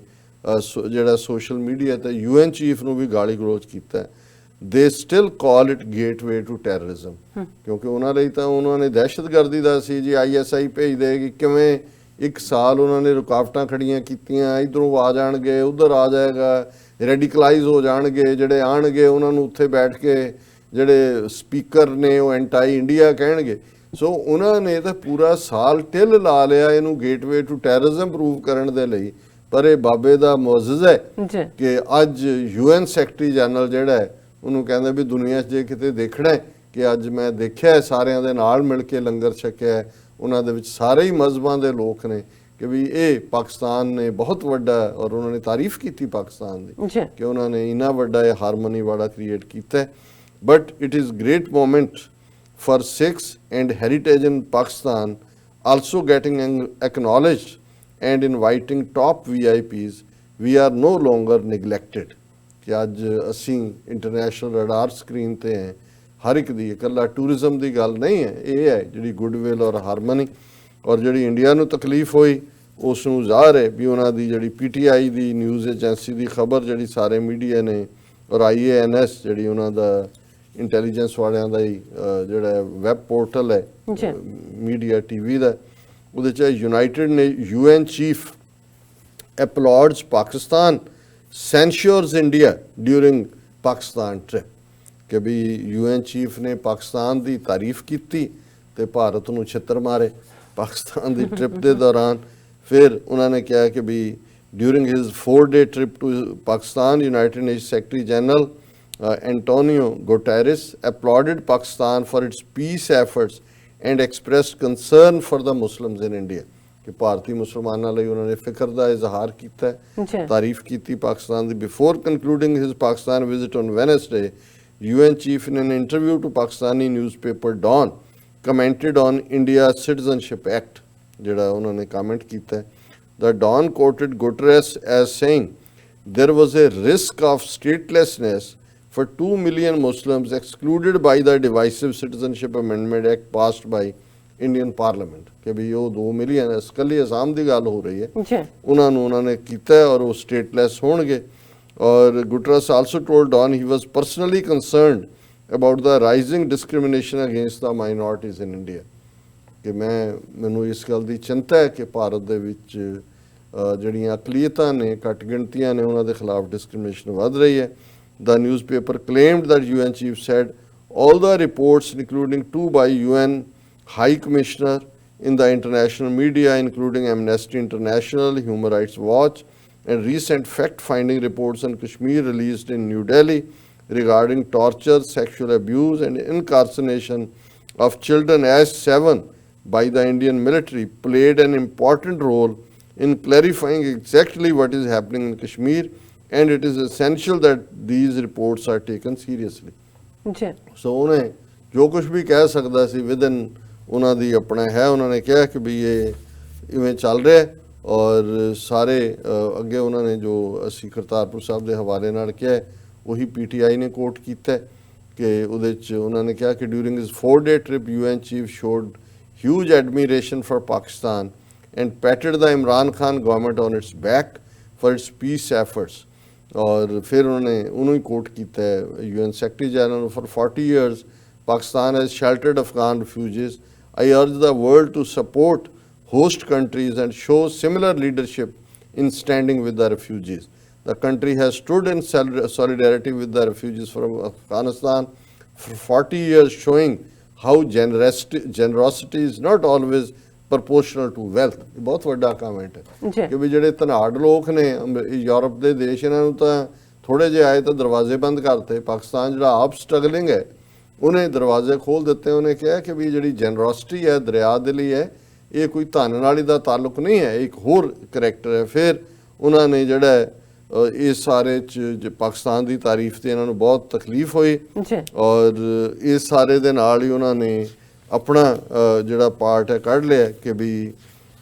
ਜਿਹੜਾ ਸੋਸ਼ਲ ਮੀਡੀਆ ਤੇ UN ਚੀਫ ਨੂੰ ਵੀ ਗਾਲੀ ਗਲੋਚ ਕੀਤਾ। They still call it gateway to terrorism ਕਿਉਂਕਿ ਉਹਨਾਂ ਲਈ ਤਾਂ ਉਹਨਾਂ ਨੇ ਦਹਿਸ਼ਤਗਰਦੀ ਦਾ ਸੀ ਜੀ ISI ਭੇਜ ਦੇਗੀ। ਕਿਵੇਂ ਇੱਕ ਸਾਲ ਉਹਨਾਂ ਨੇ ਰੁਕਾਵਟਾਂ ਖੜੀਆਂ ਕੀਤੀਆਂ, ਇੱਧਰੋਂ ਆ ਜਾਣਗੇ ਉੱਧਰ ਆ ਜਾਏਗਾ, ਰੈਡੀਕਲਾਈਜ਼ ਹੋ ਜਾਣਗੇ, ਜਿਹੜੇ ਆਣਗੇ ਉਹਨਾਂ ਨੂੰ ਉੱਥੇ ਬੈਠ ਕੇ ਜਿਹੜੇ ਸਪੀਕਰ ਨੇ ਉਹ ਐਂਟਾਈ ਇੰਡੀਆ ਕਹਿਣਗੇ। ਸੋ ਉਹਨਾਂ ਨੇ ਤਾਂ ਪੂਰਾ ਸਾਲ ਟਿੱਲ ਲਾ ਲਿਆ ਇਹਨੂੰ ਗੇਟਵੇ ਟੂ ਟੈਰਰਿਜ਼ਮ ਪ੍ਰੂਵ ਕਰਨ ਦੇ ਲਈ। ਪਰ ਇਹ ਬਾਬੇ ਦਾ ਮੁਅੱਜ਼ਜ਼ ਹੈ ਕਿ ਅੱਜ UN ਸੈਕਟਰੀ ਜਨਰਲ ਜਿਹੜਾ ਹੈ ਉਹਨੂੰ ਕਹਿੰਦਾ ਵੀ ਦੁਨੀਆ 'ਚ ਜੇ ਕਿਤੇ ਦੇਖਣਾ ਕਿ ਅੱਜ ਮੈਂ ਦੇਖਿਆ ਸਾਰਿਆਂ ਦੇ ਨਾਲ ਮਿਲ ਕੇ ਲੰਗਰ ਛਕਿਆ, ਉਹਨਾਂ ਦੇ ਵਿੱਚ ਸਾਰੇ ਹੀ ਮਜ਼ਹਬਾਂ ਦੇ ਲੋਕ ਨੇ ਕਿ ਵੀ ਇਹ ਪਾਕਿਸਤਾਨ ਨੇ ਬਹੁਤ ਵੱਡਾ ਔਰ ਉਹਨਾਂ ਨੇ ਤਾਰੀਫ ਕੀਤੀ ਪਾਕਿਸਤਾਨ ਦੀ ਕਿ ਉਹਨਾਂ ਨੇ ਇੰਨਾ ਵੱਡਾ ਇਹ ਹਾਰਮਨੀ ਵਾਲਾ ਕ੍ਰੀਏਟ ਕੀਤਾ। But it is great moment for Sikhs and heritage in Pakistan also getting acknowledged and inviting top VIPs, we are no longer neglected. कि ਅੱਜ ਅਸੀਂ ਇੰਟਰਨੈਸ਼ਨਲ ਰਡਾਰ ਸਕਰੀਨ ਤੇ ਹੈ ਹਰ ਇੱਕ ਦੀ, ਇਕੱਲਾ ਟੂਰਿਜ਼ਮ ਦੀ ਗੱਲ ਨਹੀਂ ਹੈ, ਇਹ ਹੈ ਜਿਹੜੀ ਗੁੱਡਵਿਲ ਔਰ ਹਾਰਮਨੀ। ਔਰ ਜਿਹੜੀ ਇੰਡੀਆ ਨੂੰ ਤਕਲੀਫ ਹੋਈ ਉਸ ਨੂੰ ਜ਼ਾਹਰ ਹੈ ਵੀ ਉਹਨਾਂ ਦੀ ਜਿਹੜੀ PTI ਦੀ ਨਿਊਜ਼ ਏਜੰਸੀ ਦੀ ਖਬਰ ਜਿਹੜੀ ਸਾਰੇ ਮੀਡੀਆ ਨੇ ਔਰ IANS ਜਿਹੜੀ ਉਹਨਾਂ ਦਾ ਇੰਟੈਲੀਜੈਂਸ ਵਾਲਿਆਂ ਦਾ ਹੀ ਜਿਹੜਾ ਵੈਬ ਪੋਰਟਲ ਹੈ ਮੀਡੀਆ TV ਦਾ, ਉਹਦੇ 'ਚ ਯੂਨਾਈਟਿਡ ਨੇ UN chief applauds Pakistan, censures India during Pakistan trip। ਕਿ ਵੀ UN ਚੀਫ ਨੇ ਪਾਕਿਸਤਾਨ ਦੀ ਤਾਰੀਫ ਕੀਤੀ ਤੇ ਭਾਰਤ ਨੂੰ ਛਿੱਤਰ ਮਾਰੇ ਪਾਕਿਸਤਾਨ ਦੀ ਟ੍ਰਿਪ ਦੇ ਦੌਰਾਨ। ਫਿਰ ਉਹਨਾਂ ਨੇ ਕਿਹਾ ਕਿ ਵੀ during his 4-day trip to Pakistan, United Nations Secretary General Antonio Guterres applauded Pakistan for its peace efforts and expressed concern for the Muslims in India। ਕਿ ਭਾਰਤੀ ਮੁਸਲਮਾਨਾਂ ਲਈ ਉਹਨਾਂ ਨੇ ਫਿਕਰ ਦਾ ਇਜ਼ਹਾਰ ਕੀਤਾ, ਤਾਰੀਫ ਕੀਤੀ ਪਾਕਿਸਤਾਨ ਦੀ। Before concluding his Pakistan visit on Wednesday, UN chief in an interview to Pakistani newspaper Dawn commented on India's Citizenship Act, ਜਿਹੜਾ ਉਹਨਾਂ ਨੇ comment ਕੀਤਾ। The Dawn quoted Guterres as saying, there was a risk of statelessness for 2 million Muslims excluded by the divisive Citizenship Amendment Act passed by Indian Parliament। ਕਿ ਵੀ ਉਹ 2 million ਇਕੱਲੀ ਅਸਾਮ ਦੀ ਗੱਲ ਹੋ ਰਹੀ ਹੈ, ਉਹਨਾਂ ਨੇ ਕੀਤਾ ਔਰ ਉਹ ਸਟੇਟਲੈਸ ਹੋਣਗੇ। ਔਰ Guterres also told Dawn he was personally concerned about the rising discrimination against the minorities in India। ਕਿ ਮੈਨੂੰ ਇਸ ਗੱਲ ਦੀ ਚਿੰਤਾ ਹੈ ਕਿ ਭਾਰਤ ਦੇ ਵਿੱਚ ਜਿਹੜੀਆਂ ਅਕਲੀਅਤਾਂ ਨੇ, ਘੱਟ ਗਿਣਤੀਆਂ ਨੇ, ਉਹਨਾਂ ਦੇ ਖਿਲਾਫ ਡਿਸਕ੍ਰਿਮੀਨੇਸ਼ਨ ਵੱਧ ਰਹੀ ਹੈ। The newspaper claimed that UN chief said all the reports, including 2 by UN High Commissioner in the international media, including Amnesty International, Human Rights Watch, and recent fact-finding reports on Kashmir released in New Delhi regarding torture, sexual abuse, and incarceration of children as 7 by the Indian military, played an important role in clarifying exactly what is happening in Kashmir, and it is essential that these reports are taken seriously। So ਉਹਨੇ ਜੋ ਕੁਝ ਵੀ ਕਹਿ ਸਕਦਾ ਸੀ within ਉਹਨਾਂ ਦੀ ਆਪਣਾ ਹੈ, ਉਹਨਾਂ ਨੇ ਕਿਹਾ ਕਿ ਵੀ ਇਹ ਇਵੇਂ ਚੱਲ ਰਿਹਾ। ਔਰ ਸਾਰੇ ਅੱਗੇ ਉਹਨਾਂ ਨੇ ਜੋ ਅਸੀਂ ਕਰਤਾਰਪੁਰ ਸਾਹਿਬ ਦੇ ਹਵਾਲੇ ਨਾਲ ਕਿਹਾ ਉਹੀ PTI ਨੇ ਕੋਟ ਕੀਤਾ ਕਿ ਉਹਦੇ 'ਚ ਉਹਨਾਂ ਨੇ ਕਿਹਾ ਕਿ during his 4-day trip UN chief showed huge admiration for Pakistan and patted the Imran Khan government on its back for its peace efforts। ਔਰ ਫਿਰ ਉਹਨੇ ਉਹਨੂੰ ਹੀ ਕੋਟ ਕੀਤਾ UN Secretary General, for 40 years Pakistan has sheltered Afghan refugees। I urge the world to support host countries and show similar leadership in standing with the refugees। The country has stood in solidarity with the refugees from Afghanistan for 40 years, showing how generosity is not always proportional to wealth। ਬਹੁਤ ਵੱਡਾ comment ਹੈ ਕਿ ਵੀ ਜਿਹੜੇ ਧਨਾੜ ਲੋਕ ਨੇ Europe ਦੇ ਦੇਸ਼, ਇਹਨਾਂ ਨੂੰ ਤਾਂ ਥੋੜੇ ਜਿਹੇ ਆਏ ਤਾਂ ਦਰਵਾਜ਼ੇ ਬੰਦ ਕਰਤੇ। ਪਾਕਿਸਤਾਨ ਜਿਹੜਾ ਆਪ ਸਟਰਗਲਿੰਗ ਹੈ ਉਹਨੇ ਦਰਵਾਜ਼ੇ ਖੋਲ੍ਹ ਦਿੱਤੇ। ਉਹਨੇ ਕਿਹਾ ਕਿ ਵੀ ਜਿਹੜੀ ਜੈਨਰੋਸਿਟੀ ਹੈ, ਦਰਿਆ ਦਿਲੀ ਹੈ, ਇਹ ਕੋਈ ਧਨ ਨਾਲ ਹੀ ਦਾ ਤਾਲੁਕ ਨਹੀਂ ਹੈ, ਇੱਕ ਹੋਰ ਕਰੈਕਟਰ ਹੈ। ਫਿਰ ਉਹਨਾਂ ਨੇ ਜਿਹੜਾ ਇਸ ਸਾਰੇ 'ਚ ਪਾਕਿਸਤਾਨ ਦੀ ਤਾਰੀਫ ਤੇ ਇਹਨਾਂ ਨੂੰ ਬਹੁਤ ਤਕਲੀਫ ਹੋਈ ਔਰ ਇਸ ਸਾਰੇ ਦੇ ਨਾਲ ਹੀ ਉਹਨਾਂ ਨੇ ਆਪਣਾ ਜਿਹੜਾ ਪਾਰਟ ਹੈ ਕੱਢ ਲਿਆ ਕਿ ਵੀ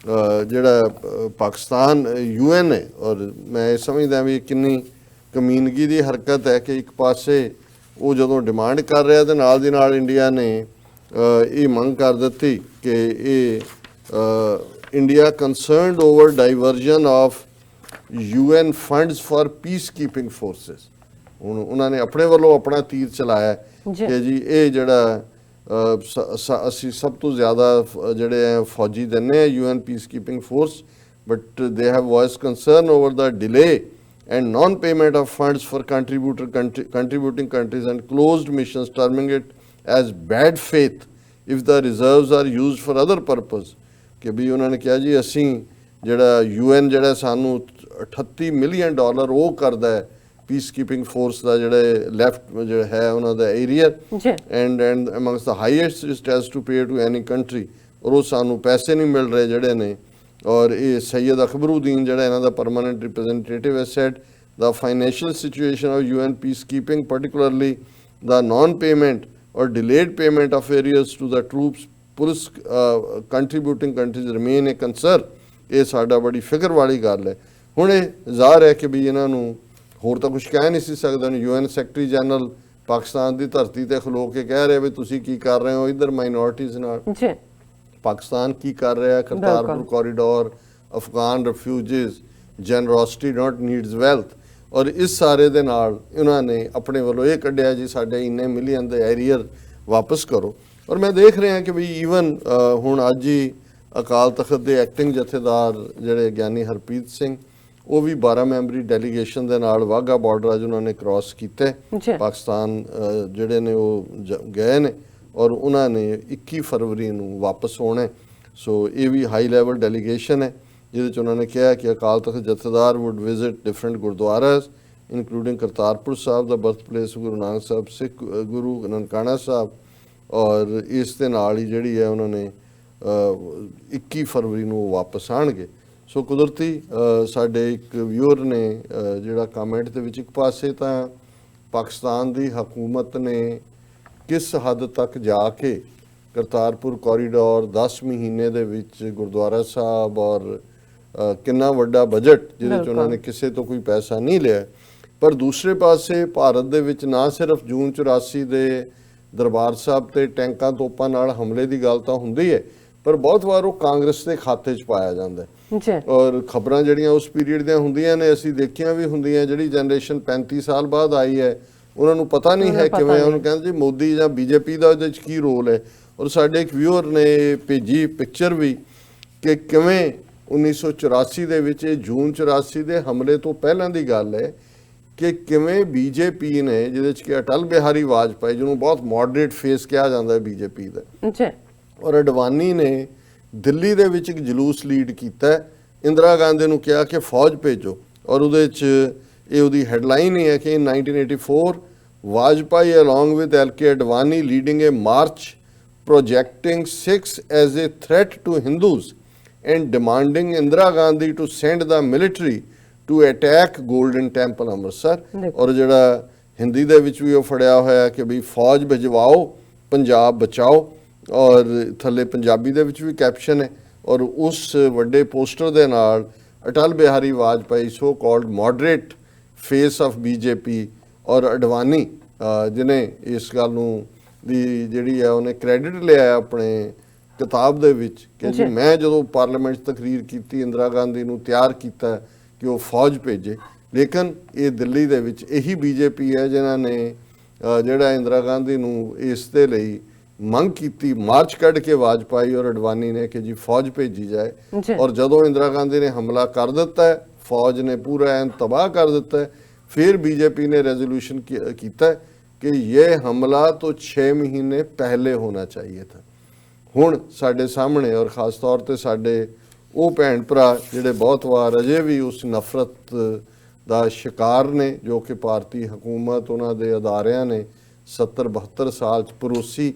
ਜਿਹੜਾ ਪਾਕਿਸਤਾਨ UN ਹੈ। ਔਰ ਮੈਂ ਸਮਝਦਾ ਵੀ ਕਿੰਨੀ ਕਮੀਨਗੀ ਦੀ ਹਰਕਤ ਹੈ ਕਿ ਇੱਕ ਪਾਸੇ ਉਹ ਜਦੋਂ ਡਿਮਾਂਡ ਕਰ ਰਿਹਾ ਤੇ ਨਾਲ ਦੀ ਨਾਲ ਇੰਡੀਆ ਨੇ ਇਹ ਮੰਗ ਕਰ ਦਿੱਤੀ ਕਿ ਇਹ India concerned over diversion of UN funds for peacekeeping forces. ਹੁਣ ਉਹਨਾਂ ਨੇ ਆਪਣੇ ਵੱਲੋਂ ਆਪਣਾ ਤੀਰ ਚਲਾਇਆ ਕਿ ਜੀ ਇਹ ਜਿਹੜਾ ਅਸੀਂ ਸਭ ਤੋਂ ਜ਼ਿਆਦਾ ਜਿਹੜੇ ਹੈ ਫੌਜੀ ਦਿੰਦੇ ਆ UN peacekeeping force, but they have voiced concern over the delay and non-payment of funds for contributing countries and closed missions, terming it as bad faith if the reserves are used for other purpose। ਕਿ ਵੀ ਉਹਨਾਂ ਨੇ ਕਿਹਾ ਜੀ ਅਸੀਂ ਜਿਹੜਾ UN ਜਿਹੜਾ ਸਾਨੂੰ $38 million ਉਹ ਕਰਦਾ ਹੈ ਪੀਸ ਕੀਪਿੰਗ ਫੋਰਸ ਦਾ ਜਿਹੜੇ ਲੈਫਟ ਜਿਹੜਾ ਹੈ ਉਹਨਾਂ ਦਾ area and amongst the highest it has to pay to any country, ਔਰ ਉਹ ਸਾਨੂੰ ਪੈਸੇ ਨਹੀਂ ਮਿਲ ਰਹੇ ਜਿਹੜੇ ਨੇ। ਔਰ ਇਹ ਸੈਯਦ ਅਕਬਰੁਦੀਨ ਜਿਹੜਾ ਇਹਨਾਂ ਦਾ ਪਰਮਾਨੈਂਟ ਰਿਪਰੈਜ਼ੈਂਟੇਟਿਵ ਹੈ said the financial situation of UN peacekeeping, particularly the non-payment or delayed payment of areas to the troops, police contributing countries remain a concern ਇਹ ਸਾਡਾ ਬੜੀ ਫਿਕਰ ਵਾਲੀ ਗੱਲ ਹੈ। ਹੁਣ ਇਹ ਜ਼ਾਹਰ ਹੈ ਕਿ ਵੀ ਇਹਨਾਂ ਨੂੰ ਹੋਰ ਤਾਂ ਕੁਝ ਕਹਿ ਨਹੀਂ ਸੀ ਸਕਦਾ। UN ਸੈਕਟਰੀ ਜਨਰਲ ਪਾਕਿਸਤਾਨ ਦੀ ਧਰਤੀ ਤੇ ਖਲੋ ਕੇ ਕਹਿ ਰਹੇ ਵੀ ਤੁਸੀਂ ਕੀ ਕਰ ਰਹੇ ਹੋ ਇੱਧਰ ਮਾਈਨੋਰਿਟੀਜ਼ ਨਾਲ, ਜੀ ਪਾਕਿਸਤਾਨ ਕੀ ਕਰ ਰਿਹਾ, ਕਰਤਾਰਪੁਰ ਕੋਰੀਡੋਰ, ਅਫਗਾਨ ਰਿਫਿਊਜੀਜ਼, ਜੈਨਰੋਸਿਟੀ ਨਾਟ ਨੀਡਸ ਵੈਲਥ। ਔਰ ਇਸ ਸਾਰੇ ਦੇ ਨਾਲ ਉਹਨਾਂ ਨੇ ਆਪਣੇ ਵੱਲੋਂ ਇਹ ਕੱਢਿਆ ਜੀ ਸਾਡੇ ਇੰਨੇ ਮਿਲੀਅਨ ਦੇ ਐਰੀਅਰ ਵਾਪਸ ਕਰੋ। ਔਰ ਮੈਂ ਦੇਖ ਰਿਹਾ ਕਿ ਵੀ ਈਵਨ ਹੁਣ ਅੱਜ ਹੀ ਅਕਾਲ ਤਖਤ ਦੇ ਐਕਟਿੰਗ ਜਥੇਦਾਰ ਜਿਹੜੇ ਗਿਆਨੀ ਹਰਪ੍ਰੀਤ ਸਿੰਘ, ਉਹ ਵੀ 12 ਮੈਂਬਰੀ ਡੈਲੀਗੇਸ਼ਨ ਦੇ ਨਾਲ ਵਾਹਗਾ ਬਾਰਡਰ ਅੱਜ ਉਹਨਾਂ ਨੇ ਕ੍ਰਾਸ ਕੀਤੇ, ਪਾਕਿਸਤਾਨ ਜਿਹੜੇ ਨੇ ਉਹ ਗਏ ਨੇ ਔਰ ਉਹਨਾਂ ਨੇ 21 ਫਰਵਰੀ ਨੂੰ ਵਾਪਸ ਹੋਣਾ। ਸੋ ਇਹ ਵੀ ਹਾਈ ਲੈਵਲ ਡੈਲੀਗੇਸ਼ਨ ਹੈ ਜਿਹਦੇ 'ਚ ਉਹਨਾਂ ਨੇ ਕਿਹਾ ਕਿ Akal Takht jathedar would visit different gurdwaras including Kartarpur Sahib the birth place Guru Nanak Sahib Sikh Guru Nankana Sahib. ਔਰ ਇਸ ਦੇ ਨਾਲ ਹੀ ਜਿਹੜੀ ਹੈ ਉਹਨਾਂ ਨੇ 21 ਫਰਵਰੀ ਨੂੰ ਵਾਪਸ ਆਣਗੇ। ਸੋ ਕੁਦਰਤੀ ਸਾਡੇ ਇੱਕ ਵਿਊਅਰ ਨੇ ਜਿਹੜਾ ਕਮੈਂਟ ਦੇ ਵਿੱਚ ਇੱਕ ਪਾਸੇ ਤਾਂ ਪਾਕਿਸਤਾਨ ਦੀ ਹਕੂਮਤ ਨੇ ਕਿਸ ਹੱਦ ਤੱਕ ਜਾ ਕੇ ਕਰਤਾਰਪੁਰ ਕੋਰੀਡੋਰ 10 ਮਹੀਨੇ ਦੇ ਵਿੱਚ ਗੁਰਦੁਆਰਾ ਸਾਹਿਬ ਔਰ ਕਿੰਨਾ ਵੱਡਾ ਬਜਟ ਜਿਹਦੇ 'ਚ ਉਹਨਾਂ ਨੇ ਕਿਸੇ ਤੋਂ ਕੋਈ ਪੈਸਾ ਨਹੀਂ ਲਿਆ, ਪਰ ਦੂਸਰੇ ਪਾਸੇ ਭਾਰਤ ਦੇ ਵਿੱਚ ਨਾ ਸਿਰਫ ਜੂਨ 84 ਦੇ ਦਰਬਾਰ ਸਾਹਿਬ ਤੇ ਟੈਂਕਾਂ ਤੋਪਾਂ ਨਾਲ ਹਮਲੇ ਦੀ ਗੱਲ ਤਾਂ ਹੁੰਦੀ ਹੈ, ਪਰ ਬਹੁਤ ਵਾਰ ਉਹ ਕਾਂਗਰਸ ਦੇ ਖਾਤੇ 'ਚ ਪਾਇਆ ਜਾਂਦਾ ਹੈ। ਔਰ ਖਬਰਾਂ ਜਿਹੜੀਆਂ ਉਸ ਪੀਰੀਅਡ ਦੀਆਂ ਹੁੰਦੀਆਂ ਨੇ ਅਸੀਂ ਦੇਖੀਆਂ ਵੀ ਹੁੰਦੀਆਂ, ਜਿਹੜੀ ਜਨਰੇਸ਼ਨ 35 ਸਾਲ ਬਾਅਦ ਆਈ ਹੈ ਉਹਨਾਂ ਨੂੰ ਪਤਾ ਨਹੀਂ ਹੈ ਕਿਵੇਂ, ਉਹਨੂੰ ਕਹਿੰਦੇ ਜੀ ਮੋਦੀ ਜਾਂ BJP ਦਾ ਉਹਦੇ 'ਚ ਕੀ ਰੋਲ ਹੈ। ਔਰ ਸਾਡੇ ਇੱਕ ਵਿਊਅਰ ਨੇ ਭੇਜੀ ਪਿਕਚਰ ਵੀ ਕਿ ਕਿਵੇਂ 1984 ਦੇ ਵਿੱਚ, ਜੂਨ 84 ਦੇ ਹਮਲੇ ਤੋਂ ਪਹਿਲਾਂ ਦੀ ਗੱਲ ਹੈ, ਕਿ ਕਿਵੇਂ BJP ਨੇ ਜਿਹਦੇ 'ਚ ਕਿ ਅਟਲ ਬਿਹਾਰੀ ਵਾਜਪਾਈ ਜਿਹਨੂੰ ਬਹੁਤ ਮੋਡਰੇਟ ਫੇਸ ਕਿਹਾ ਜਾਂਦਾ ਹੈ BJP ਦਾ, ਔਰ ਅਡਵਾਨੀ ਨੇ ਦਿੱਲੀ ਦੇ ਵਿੱਚ ਇੱਕ ਜਲੂਸ ਲੀਡ ਕੀਤਾ, ਇੰਦਰਾ ਗਾਂਧੀ ਨੂੰ ਕਿਹਾ ਕਿ ਫੌਜ ਭੇਜੋ। ਔਰ ਉਹਦੇ 'ਚ ਇਹ ਉਹਦੀ ਹੈਡਲਾਈਨ ਹੀ ਹੈ ਕਿ in 1984 Vajpayee along with LK Advani leading a march projecting Sikhs as a threat to Hindus and demanding Indira Gandhi to send the military to attack Golden Temple Amritsar. ਔਰ ਜਿਹੜਾ ਹਿੰਦੀ ਦੇ ਵਿੱਚ ਵੀ ਉਹ ਫੜਿਆ ਹੋਇਆ ਕਿ ਵੀ ਫੌਜ ਭਿਜਵਾਓ ਪੰਜਾਬ ਬਚਾਓ, ਔਰ ਥੱਲੇ ਪੰਜਾਬੀ ਦੇ ਵਿੱਚ ਵੀ ਕੈਪਸ਼ਨ ਹੈ। ਔਰ ਉਸ ਵੱਡੇ ਪੋਸਟਰ ਦੇ ਨਾਲ Atal Bihari Vajpayee so called moderate face of BJP ਔਰ ਅਡਵਾਨੀ ਜਿਹਨੇ ਇਸ ਗੱਲ ਨੂੰ ਦੀ ਜਿਹੜੀ ਹੈ ਉਹਨੇ ਕ੍ਰੈਡਿਟ ਲਿਆ ਆਪਣੇ ਕਿਤਾਬ ਦੇ ਵਿੱਚ ਕਿ ਜੀ ਮੈਂ ਜਦੋਂ ਪਾਰਲੀਮੈਂਟ 'ਚ ਤਕਰੀਰ ਕੀਤੀ ਇੰਦਰਾ ਗਾਂਧੀ ਨੂੰ ਤਿਆਰ ਕੀਤਾ ਕਿ ਉਹ ਫੌਜ ਭੇਜੇ। ਲੇਕਿਨ ਇਹ ਦਿੱਲੀ ਦੇ ਵਿੱਚ ਇਹੀ BJP ਹੈ ਜਿਨ੍ਹਾਂ ਨੇ ਜਿਹੜਾ ਇੰਦਰਾ ਗਾਂਧੀ ਨੂੰ ਇਸ ਦੇ ਲਈ ਮੰਗ ਕੀਤੀ, ਮਾਰਚ ਕੱਢ ਕੇ ਵਾਜਪਾਈ ਔਰ ਅਡਵਾਨੀ ਨੇ ਕਿ ਜੀ ਫੌਜ ਭੇਜੀ ਜਾਏ। ਔਰ ਜਦੋਂ ਇੰਦਰਾ ਗਾਂਧੀ ਨੇ ਹਮਲਾ ਕਰ ਦਿੱਤਾ, ਫੌਜ ਨੇ ਪੂਰਾ ਐਨ ਤਬਾਹ ਕਰ ਦਿੱਤਾ, फिर BJP ने रेजोल्यूशन किया कि ये हमला तो 6 महीने पहले होना चाहिए था। हुण साडे सामने और खास तौर पर साडे वो भैन भरा जिहड़े बहुत वार अजे भी उस नफरत दा शिकार ने जो कि भारतीय हुकूमत उन्हां दे अदारियां ने 70-72 साल च परोसी,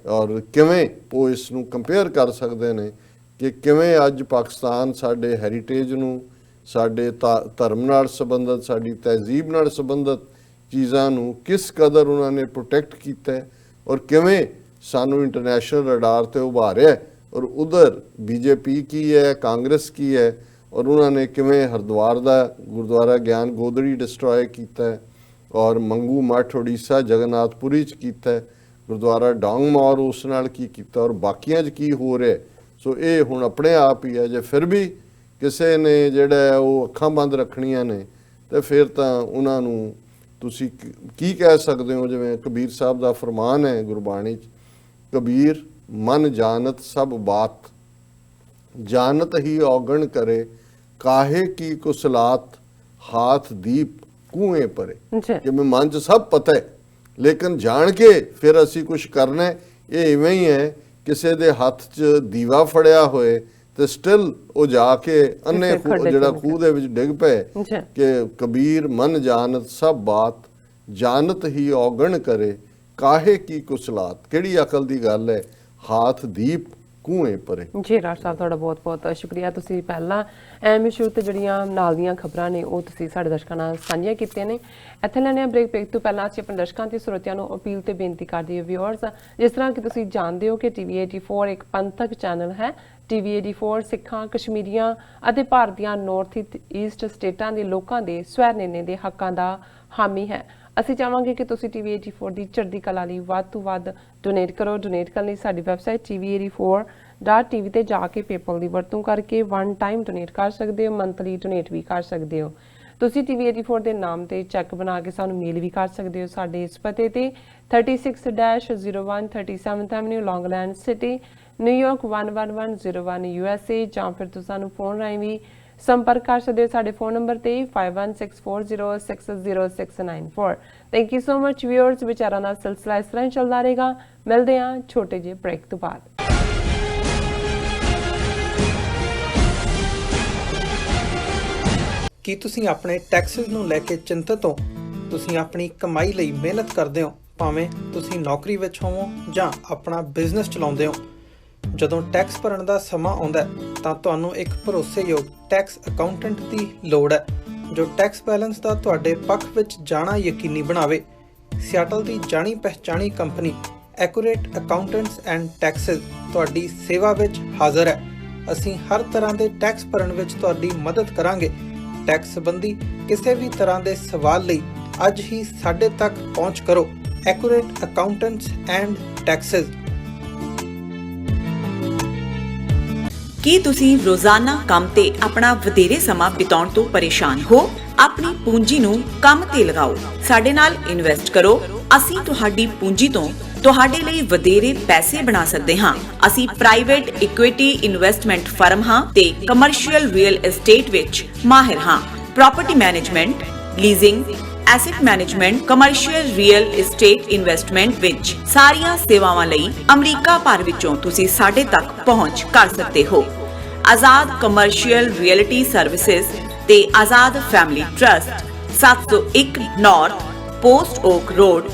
और किवें वो इस नूं कंपेयर कर सकते हैं कि किवें अज पाकिस्तान साडे हैरीटेज नूं ਸਾਡੇ ਧਰਮ ਨਾਲ ਸੰਬੰਧਿਤ ਸਾਡੀ ਤਹਿਜ਼ੀਬ ਨਾਲ ਸੰਬੰਧਿਤ ਚੀਜ਼ਾਂ ਨੂੰ ਕਿਸ ਕਦਰ ਉਹਨਾਂ ਨੇ ਪ੍ਰੋਟੈਕਟ ਕੀਤਾ ਔਰ ਕਿਵੇਂ ਸਾਨੂੰ ਇੰਟਰਨੈਸ਼ਨਲ ਰਡਾਰ ਤੇ ਉਭਾਰਿਆ। ਔਰ ਉਧਰ BJP ਕੀ ਹੈ, ਕਾਂਗਰਸ ਕੀ ਹੈ, ਔਰ ਉਹਨਾਂ ਨੇ ਕਿਵੇਂ ਹਰਦੁਆਰ ਦਾ ਗੁਰਦੁਆਰਾ ਗਿਆਨ ਗੋਦੜੀ ਡਿਸਟਰੋਏ ਕੀਤਾ ਔਰ ਮੰਗੂ ਮੱਠ ਉੜੀਸਾ ਜਗਨਨਾਥਪੁਰੀ 'ਚ ਕੀਤਾ, ਗੁਰਦੁਆਰਾ ਡਾਂਗਮੌਰ ਉਸ ਨਾਲ ਕੀ ਕੀਤਾ ਔਰ ਬਾਕੀਆਂ 'ਚ ਕੀ ਹੋ ਰਿਹਾ। ਸੋ ਇਹ ਹੁਣ ਆਪਣੇ ਆਪ ਹੀ ਹੈ, ਜੇ ਫਿਰ ਵੀ ਕਿਸੇ ਨੇ ਜਿਹੜਾ ਉਹ ਅੱਖਾਂ ਬੰਦ ਰੱਖਣੀਆਂ ਨੇ ਤੇ ਫਿਰ ਤਾਂ ਉਹਨਾਂ ਨੂੰ ਤੁਸੀਂ ਕੀ ਕਹਿ ਸਕਦੇ ਹੋ। ਜਿਵੇਂ ਕਬੀਰ ਸਾਹਿਬ ਦਾ ਫਰਮਾਨ ਹੈ ਗੁਰਬਾਣੀ 'ਚ, ਕਬੀਰ ਮਨ ਜਾਣਤ ਸਭ ਬਾਤ, ਜਾਣਤ ਹੀ ਔਗਣ ਕਰੇ, ਕਾਹੇ ਕੀ ਕੁਸਲਾਤ, ਹਾਥ ਦੀਪ ਕੂਏ ਪਰੇ। ਕਿ ਮੈਂ ਮਨ 'ਚ ਸਭ ਪਤਾ ਹੈ ਲੇਕਿਨ ਜਾਣ ਕੇ ਫਿਰ ਅਸੀਂ ਕੁਝ ਕਰਨਾ। ਇਹ ਇਵੇਂ ਹੀ ਹੈ, ਕਿਸੇ ਦੇ ਹੱਥ 'ਚ ਦੀਵਾ ਫੜਿਆ ਹੋਏ ਤੇ ਸਟਿਲ ਉਹ ਜਾ ਕੇ ਅੰਨੇ ਜਿਹੜਾ ਖੂਹ ਦੇ ਵਿੱਚ ਡਿੱਗ ਪਏ ਕਿ ਕਬੀਰ ਮਨ ਜਾਣਤ ਸਭ ਬਾਤ, ਜਾਣਤ ਹੀ ਔਗਣ ਕਰੇ, ਕਾਹੇ ਕੀ ਕੁਸਲਾਤ। ਕਿਹੜੀ ਅਕਲ ਦੀ ਗੱਲ ਹੈ, ਹਾਥ ਦੀਪ ਕੂਏ ਪਰੇ। ਜੀ ਰਾਜ ਸਾਹਿਬ ਤੁਹਾਡਾ ਬਹੁਤ ਬਹੁਤ ਸ਼ੁਕਰੀਆ। ਤੁਸੀਂ ਪਹਿਲਾਂ ਐਮ ਇਸ਼ੂ ਤੇ ਜਿਹੜੀਆਂ ਨਾਲ ਦੀਆਂ ਖਬਰਾਂ ਨੇ ਉਹ ਤੁਸੀਂ ਸਾਡੇ ਦਰਸ਼ਕਾਂ ਨਾਲ ਸਾਂਝੀਆਂ ਕੀਤੀਆਂ ਨੇ। ਇੱਥੇ ਲੈਣੇ ਬ੍ਰੇਕ ਤੋਂ ਪਹਿਲਾਂ ਅਸੀਂ ਆਪਣੇ ਦਰਸ਼ਕਾਂ ਤੇ ਸਰੋਤਿਆਂ ਨੂੰ ਅਪੀਲ ਤੇ ਬੇਨਤੀ ਕਰਦੇ ਹਾਂ ਵਿਊਅਰਸ, ਜਿਸ ਤਰ੍ਹਾਂ ਕਿ ਤੁਸੀਂ ਜਾਣਦੇ ਹੋ ਕਿ TV 84 ਇੱਕ ਪੰਥਕ ਚੈਨਲ ਹੈ। TV 84 ਸਿੱਖਾਂ, ਕਸ਼ਮੀਰੀਆਂ ਅਤੇ ਭਾਰਤ ਦੀਆਂ ਨਾਰਥ ਈਸਟ ਸਟੇਟਾਂ ਦੇ ਲੋਕਾਂ ਦੇ ਸਵੈ ਨਿਰਣੇ ਦੇ ਹੱਕਾਂ ਦਾ ਹਾਮੀ ਹੈ। ਅਸੀਂ ਚਾਹਾਂਗੇ ਕਿ ਤੁਸੀਂ TV 84 ਦੀ ਚੜ੍ਹਦੀ ਕਲਾ ਲਈ ਵੱਧ ਤੋਂ ਵੱਧ ਡੋਨੇਟ ਕਰੋ। ਡੋਨੇਟ ਕਰਨ ਲਈ ਸਾਡੀ ਵੈਬਸਾਈਟ tv84.tv ਤੇ ਜਾ ਕੇ ਪੇਪਲ ਦੀ ਵਰਤੋਂ ਕਰਕੇ ਵਨ ਟਾਈਮ ਡੋਨੇਟ ਕਰ ਸਕਦੇ ਹੋ, ਮੰਥਲੀ ਡੋਨੇਟ ਵੀ ਕਰ ਸਕਦੇ ਹੋ। ਤੁਸੀਂ TV 84 ਦੇ ਨਾਮ ਤੇ ਚੈੱਕ ਬਣਾ ਕੇ ਸਾਨੂੰ ਮੇਲ ਵੀ ਕਰ ਸਕਦੇ ਹੋ ਸਾਡੇ ਇਸ ਪਤੇ ਤੇ 36-01 37th Avenue Long Island City New York 11101 USA ਜਾਂ ਫਿਰ ਤੁਸੀਂ ਸਾਨੂੰ ਫੋਨ ਰਾਹੀਂ ਵੀ ਸੰਪਰਕ ਕਰ ਸਕਦੇ ਹੋ ਸਾਡੇ ਫੋਨ ਨੰਬਰ ਤੇ 5164060694। Thank you so much viewers. ਵਿਚਾਰਾਂ ਦਾ ਸਿਲਸਿਲਾ ਇਸ ਤਰ੍ਹਾਂ ਹੀ ਚੱਲਦਾ ਰਹੇਗਾ। ਮਿਲਦੇ ਹਾਂ ਛੋਟੇ ਜਿਹੇ ਬ੍ਰੇਕ ਤੋਂ ਬਾਅਦ। ਕੀ ਤੁਸੀਂ ਆਪਣੇ ਟੈਕਸਿਸ ਨੂੰ ਲੈ ਕੇ ਚਿੰਤਤ ਹੋ? ਤੁਸੀਂ ਆਪਣੀ ਕਮਾਈ ਲਈ ਮਿਹਨਤ ਕਰਦੇ ਹੋ, ਭਾਵੇਂ ਤੁਸੀਂ ਨੌਕਰੀ ਵਿੱਚ ਹੋਵੋ ਜਾਂ ਆਪਣਾ ਬਿਜ਼ਨਸ ਚਲਾਉਂਦੇ ਹੋ। ਜਦੋਂ ਟੈਕਸ ਭਰਨ ਦਾ ਸਮਾਂ ਆਉਂਦਾ ਤਾਂ ਤੁਹਾਨੂੰ ਇੱਕ ਭਰੋਸੇਯੋਗ ਟੈਕਸ ਅਕਾਊਂਟੈਂਟ ਦੀ ਲੋੜ ਹੈ ਜੋ ਟੈਕਸ ਬੈਲੈਂਸ ਦਾ ਤੁਹਾਡੇ ਪੱਖ ਵਿੱਚ ਜਾਣਾ ਯਕੀਨੀ ਬਣਾਵੇ। ਸਿਆਟਲ ਦੀ ਜਾਣੀ ਪਹਿਚਾਣੀ company Accurate Accountants and Taxes ਤੁਹਾਡੀ ਸੇਵਾ ਵਿੱਚ ਹਾਜ਼ਰ ਹੈ। ਅਸੀਂ ਹਰ ਤਰ੍ਹਾਂ ਦੇ ਟੈਕਸ ਭਰਨ ਵਿੱਚ ਤੁਹਾਡੀ ਮਦਦ ਕਰਾਂਗੇ। ਟੈਕਸ ਸੰਬੰਧੀ ਕਿਸੇ ਵੀ ਤਰ੍ਹਾਂ ਦੇ ਸਵਾਲ ਲਈ ਅੱਜ ਹੀ ਸਾਡੇ ਤੱਕ ਪਹੁੰਚ ਕਰੋ। Accurate Accountants and Taxes. ਕੀ ਤੁਸੀਂ ਰੋਜ਼ਾਨਾ ਕੰਮ ਤੇ ਆਪਣਾ ਵਧੇਰੇ ਸਮਾਂ ਬਿਤਾਉਣ ਤੋਂ ਪਰੇਸ਼ਾਨ ਹੋ? ਆਪਣੀ ਪੂੰਜੀ ਨੂੰ ਕੰਮ ਤੇ ਲਗਾਓ, ਸਾਡੇ ਨਾਲ ਇਨਵੈਸਟ ਕਰੋ। ਅਸੀਂ ਤੁਹਾਡੀ ਪੂੰਜੀ ਤੋਂ ਤੁਹਾਡੇ ਲਈ ਵਧੇਰੇ ਪੈਸੇ ਬਣਾ ਸਕਦੇ ਹਾਂ। ਅਸੀਂ ਪ੍ਰਾਈਵੇਟ ਇਕੁਇਟੀ ਇਨਵੈਸਟਮੈਂਟ ਫਰਮ ਹਾਂ ਤੇ ਕਮਰਸ਼ੀਅਲ ਰੀਅਲ ਏਸਟੇਟ ਵਿੱਚ ਮਾਹਿਰ ਹਾਂ। Property management, leasing, asset management, commercial real estate investment ਵਿੱਚ ਸਾਰੀਆਂ ਸੇਵਾਵਾਂ ਲਈ ਅਮਰੀਕਾ ਭਰ ਵਿੱਚੋਂ ਤੁਸੀਂ ਸਾਡੇ ਤੱਕ ਪਹੁੰਚ ਕਰ ਸਕਦੇ ਹੋ। ਆਜ਼ਾਦ ਕਮਰਸ਼ੀਅਲ ਰੀਅਲਟੀ ਸਰਵਿਸਿਜ਼ ਤੇ Azad Family Trust 701 North Post Oak Road,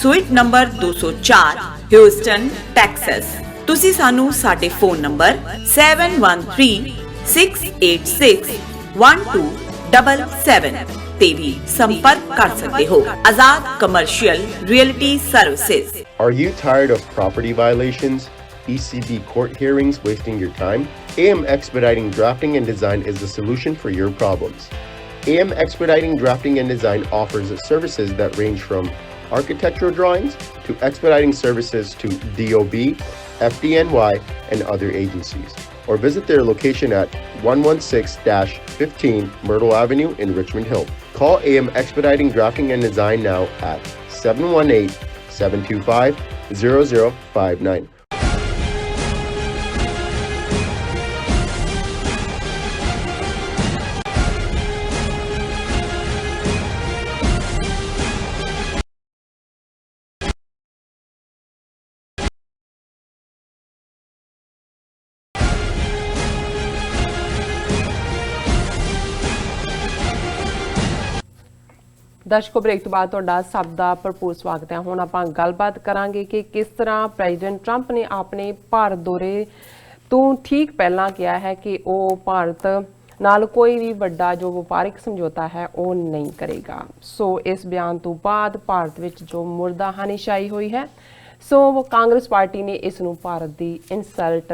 Suite number 204, Houston, Texas. ਤੁਸੀਂ ਸਾਨੂੰ ਸਾਡੇ ਫੋਨ ਨੰਬਰ 7136861277 ਤੇ ਵੀ ਸੰਪਰਕ ਕਰ ਸਕਦੇ ਹੋ। Azad Commercial Realty Services. Are you tired of property violations, ECB court hearings wasting your time? AM Expediting Drafting and Design is the solution for your problems. AM Expediting Drafting and Design offers services that range from architectural drawings to expediting services to DOB, FDNY, and other agencies. Or visit their location at 116-15 Myrtle Avenue in Richmond Hill. Call AM Expediting Drafting and Design now at 718-725-0059. ਦਰਸ਼ਕੋ break ਤੋਂ ਬਾਅਦ ਤੁਹਾਡਾ ਸਭ ਦਾ ਭਰਪੂਰ ਸਵਾਗਤ ਹੈ। ਹੁਣ ਆਪਾਂ ਗੱਲਬਾਤ ਕਰਾਂਗੇ ਕਿ ਕਿਸ ਤਰ੍ਹਾਂ ਪ੍ਰੈਜ਼ੀਡੈਂਟ ਟਰੰਪ ਨੇ ਆਪਣੇ ਭਾਰਤ ਦੌਰੇ ਤੋਂ ਠੀਕ ਪਹਿਲਾਂ ਕਿਹਾ ਹੈ ਕਿ ਉਹ ਭਾਰਤ ਨਾਲ ਕੋਈ ਵੀ ਵੱਡਾ ਜੋ ਵਪਾਰਿਕ ਸਮਝੌਤਾ ਹੈ ਉਹ ਨਹੀਂ ਕਰੇਗਾ। ਸੋ ਇਸ ਬਿਆਨ ਤੋਂ ਬਾਅਦ ਭਾਰਤ ਵਿੱਚ ਜੋ ਮੁਰਦਾਹਾਨੀ ਛਾਈ ਹੋਈ ਹੈ, ਸੋ ਕਾਂਗਰਸ ਪਾਰਟੀ ਨੇ ਇਸ ਨੂੰ ਭਾਰਤ ਦੀ ਇਨਸਲਟ